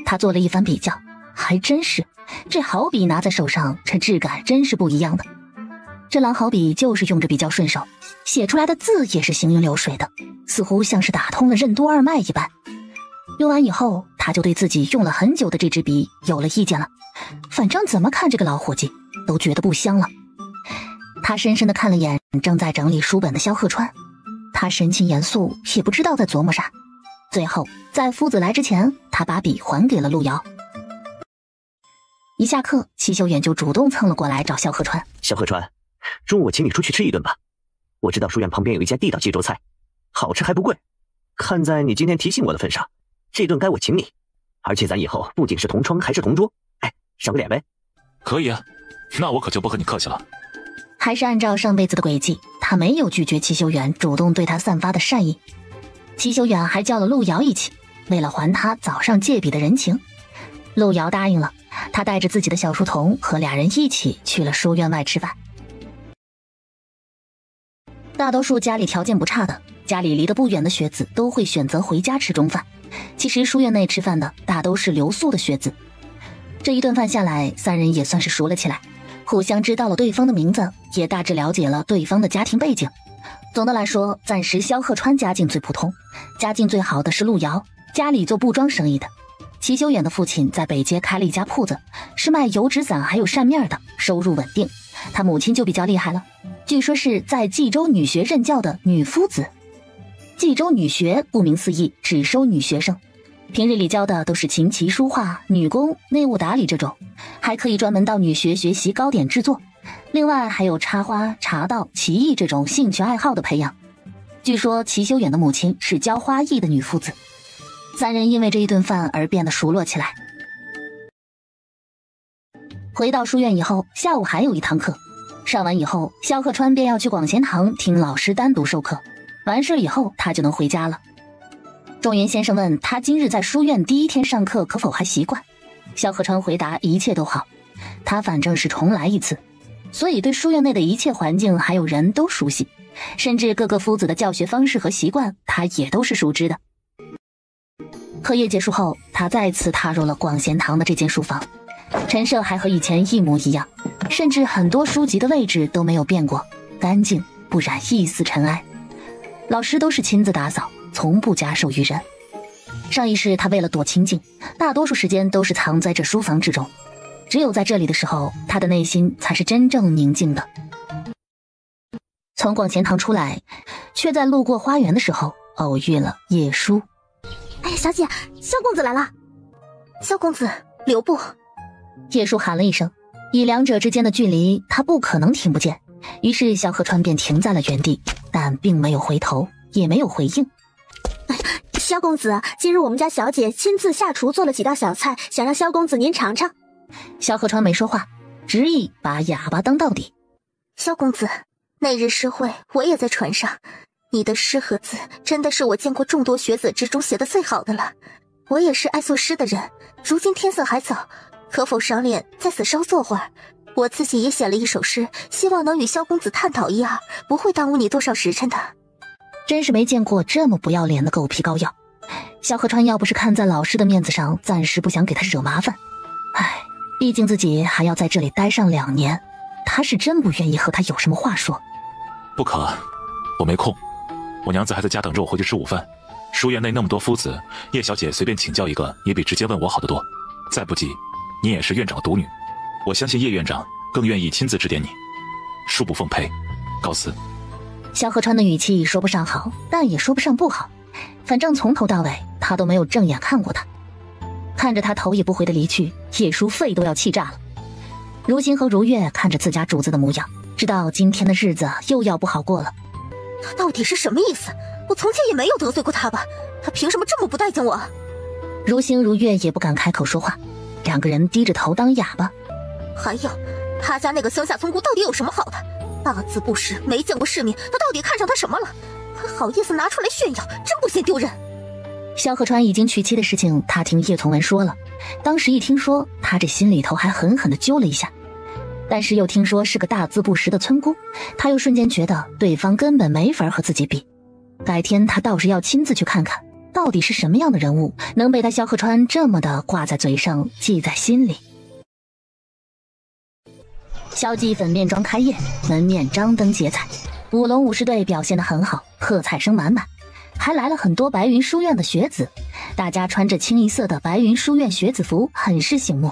他做了一番比较，还真是，这好笔拿在手上，这质感真是不一样的。这狼毫笔就是用着比较顺手，写出来的字也是行云流水的，似乎像是打通了任督二脉一般。用完以后，他就对自己用了很久的这支笔有了意见了，反正怎么看这个老伙计都觉得不香了。他深深地看了眼正在整理书本的萧鹤川，他神情严肃，也不知道在琢磨啥。最后在夫子来之前，他把笔还给了路遥。一下课，齐修远就主动蹭了过来找萧鹤川。萧鹤川，中午我请你出去吃一顿吧。我知道书院旁边有一家地道冀州菜，好吃还不贵。看在你今天提醒我的份上，这顿该我请你。而且咱以后不仅是同窗，还是同桌。赏个脸呗。可以啊，那我可就不和你客气了。还是按照上辈子的轨迹，他没有拒绝齐修远主动对他散发的善意。齐修远还叫了路遥一起，为了还他早上借笔的人情。路遥答应了，他带着自己的小书童和俩人一起去了书院外吃饭。大多数家里条件不差的，家里离得不远的学子都会选择回家吃中饭。其实书院内吃饭的大都是留宿的学子。这一顿饭下来，三人也算是熟了起来，互相知道了对方的名字，也大致了解了对方的家庭背景。总的来说，暂时萧鹤川家境最普通，家境最好的是路遥，家里做布庄生意的。齐修远的父亲在北街开了一家铺子，是卖油纸伞还有扇面的，收入稳定。他母亲就比较厉害了，据说是在冀州女学任教的女夫子。冀州女学顾名思义，只收女学生，平日里教的都是琴棋书画、女工、内务打理这种，还可以专门到女学学习糕点制作。另外还有插花、茶道、棋艺这种兴趣爱好的培养。据说齐修远的母亲是教花艺的女夫子。三人因为这一顿饭而变得熟络起来。回到书院以后，下午还有一堂课，上完以后，萧鹤川便要去广贤堂听老师单独授课，完事以后他就能回家了。仲云先生问他今日在书院第一天上课可否还习惯，萧河川回答一切都好，他反正是重来一次，所以对书院内的一切环境还有人都熟悉，甚至各个夫子的教学方式和习惯他也都是熟知的。课业结束后，他再次踏入了广贤堂的这间书房，陈设还和以前一模一样，甚至很多书籍的位置都没有变过，干净不染一丝尘埃。老师都是亲自打扫，从不假手于人。上一世他为了躲清静，大多数时间都是藏在这书房之中，只有在这里的时候，他的内心才是真正宁静的。从广贤堂出来，却在路过花园的时候偶遇了叶舒。哎，小姐，萧公子来了。萧公子，留步。叶舒喊了一声，以两者之间的距离，他不可能听不见，于是萧河川便停在了原地，但并没有回头，也没有回应。萧公子，今日我们家小姐亲自下厨做了几道小菜，想让萧公子您尝尝。萧河川没说话，执意把哑巴当到底。萧公子，那日诗会我也在船上，你的诗和字真的是我见过众多学子之中写的最好的了。我也是爱作诗的人，如今天色还早，可否赏脸在此稍坐会儿？我自己也写了一首诗，希望能与萧公子探讨一二，不会耽误你多少时辰的。真是没见过这么不要脸的狗皮膏药。萧河川要不是看在老师的面子上，暂时不想给他惹麻烦，唉，毕竟自己还要在这里待上2年，他是真不愿意和他有什么话说。不可，我没空，我娘子还在家等着我回去吃午饭。书院内那么多夫子，叶小姐随便请教一个，也比直接问我好得多。再不济，你也是院长的独女，我相信叶院长更愿意亲自指点你。恕不奉陪，告辞。萧河川的语气说不上好，但也说不上不好，反正从头到尾他都没有正眼看过他。看着他头也不回的离去，叶舒肺都要气炸了。如今和如月看着自家主子的模样，知道今天的日子又要不好过了。他到底是什么意思？我从前也没有得罪过他吧？他凭什么这么不待见我？如星如月也不敢开口说话，两个人低着头当哑巴。还有，他家那个乡下村姑到底有什么好的？大字不识，没见过世面，他到底看上他什么了？还好意思拿出来炫耀，真不嫌丢人。萧河川已经娶妻的事情，他听叶从文说了。当时一听说，他这心里头还狠狠地揪了一下。但是又听说是个大字不识的村姑，他又瞬间觉得对方根本没法和自己比。改天他倒是要亲自去看看，到底是什么样的人物，能被他萧河川这么的挂在嘴上，记在心里。萧记粉面庄开业，门面张灯结彩，舞龙舞狮队表现得很好，喝彩声满满，还来了很多白云书院的学子，大家穿着清一色的白云书院学子服，很是醒目。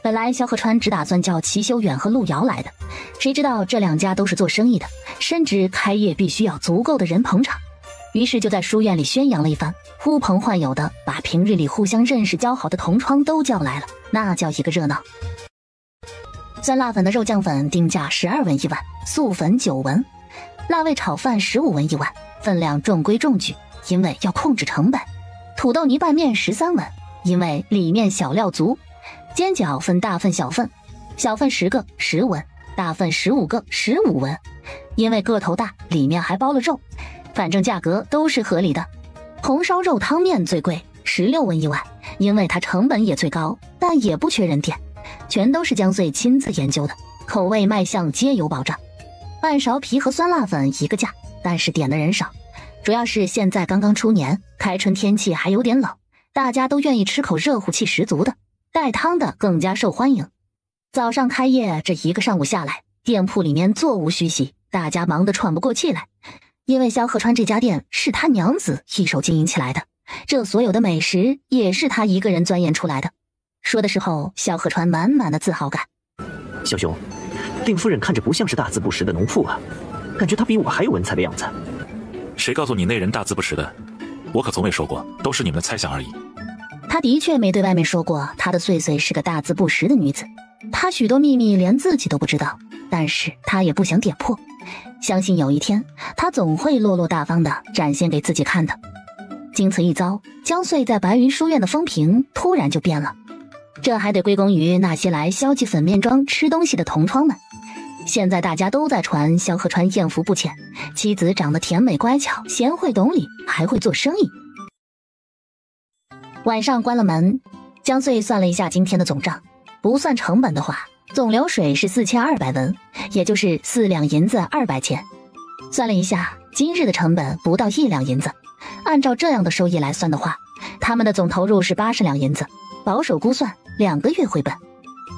本来萧河川只打算叫齐修远和陆瑶来的，谁知道这2家都是做生意的，深知开业必须要足够的人捧场，于是就在书院里宣扬了一番，呼朋唤友的把平日里互相认识交好的同窗都叫来了，那叫一个热闹。酸辣粉的肉酱粉定价12文1碗，素粉9文；辣味炒饭15文1碗，分量中规中矩，因为要控制成本。土豆泥拌面13文，因为里面小料足。煎饺分大份小份，小份10个10文，大份15个15文，因为个头大，里面还包了肉，反正价格都是合理的。红烧肉汤面最贵，16文1碗，因为它成本也最高，但也不缺人点，全都是江穗亲自研究的，口味卖相皆有保障。半勺皮和酸辣粉一个价，但是点的人少，主要是现在刚刚出年，开春天气还有点冷，大家都愿意吃口热乎气十足的，带汤的更加受欢迎。早上开业这一个上午下来，店铺里面座无虚席，大家忙得喘不过气来。因为萧河川这家店是他娘子一手经营起来的，这所有的美食也是他一个人钻研出来的。说的时候，萧河川满满的自豪感。小兄，令夫人看着不像是大字不识的农妇啊，感觉她比我还有文采的样子。谁告诉你那人大字不识的？我可从未说过，都是你们的猜想而已。他的确没对外面说过他的穗穗是个大字不识的女子，他许多秘密连自己都不知道，但是他也不想点破，相信有一天他总会落落大方的展现给自己看的。经此一遭，江穗在白云书院的风评突然就变了，这还得归功于那些来萧记粉面庄吃东西的同窗们。现在大家都在传萧河川艳福不浅，妻子长得甜美乖巧，贤惠懂礼，还会做生意。晚上关了门，江穗算了一下今天的总账，不算成本的话，总流水是4200文，也就是4两银子200钱。算了一下，今日的成本不到1两银子，按照这样的收益来算的话，他们的总投入是80两银子，保守估算2个月回本。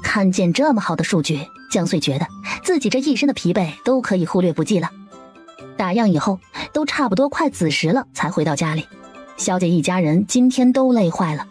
看见这么好的数据，江穗觉得自己这一身的疲惫都可以忽略不计了。打烊以后，都差不多快子时了才回到家里。萧家一家人今天都累坏了，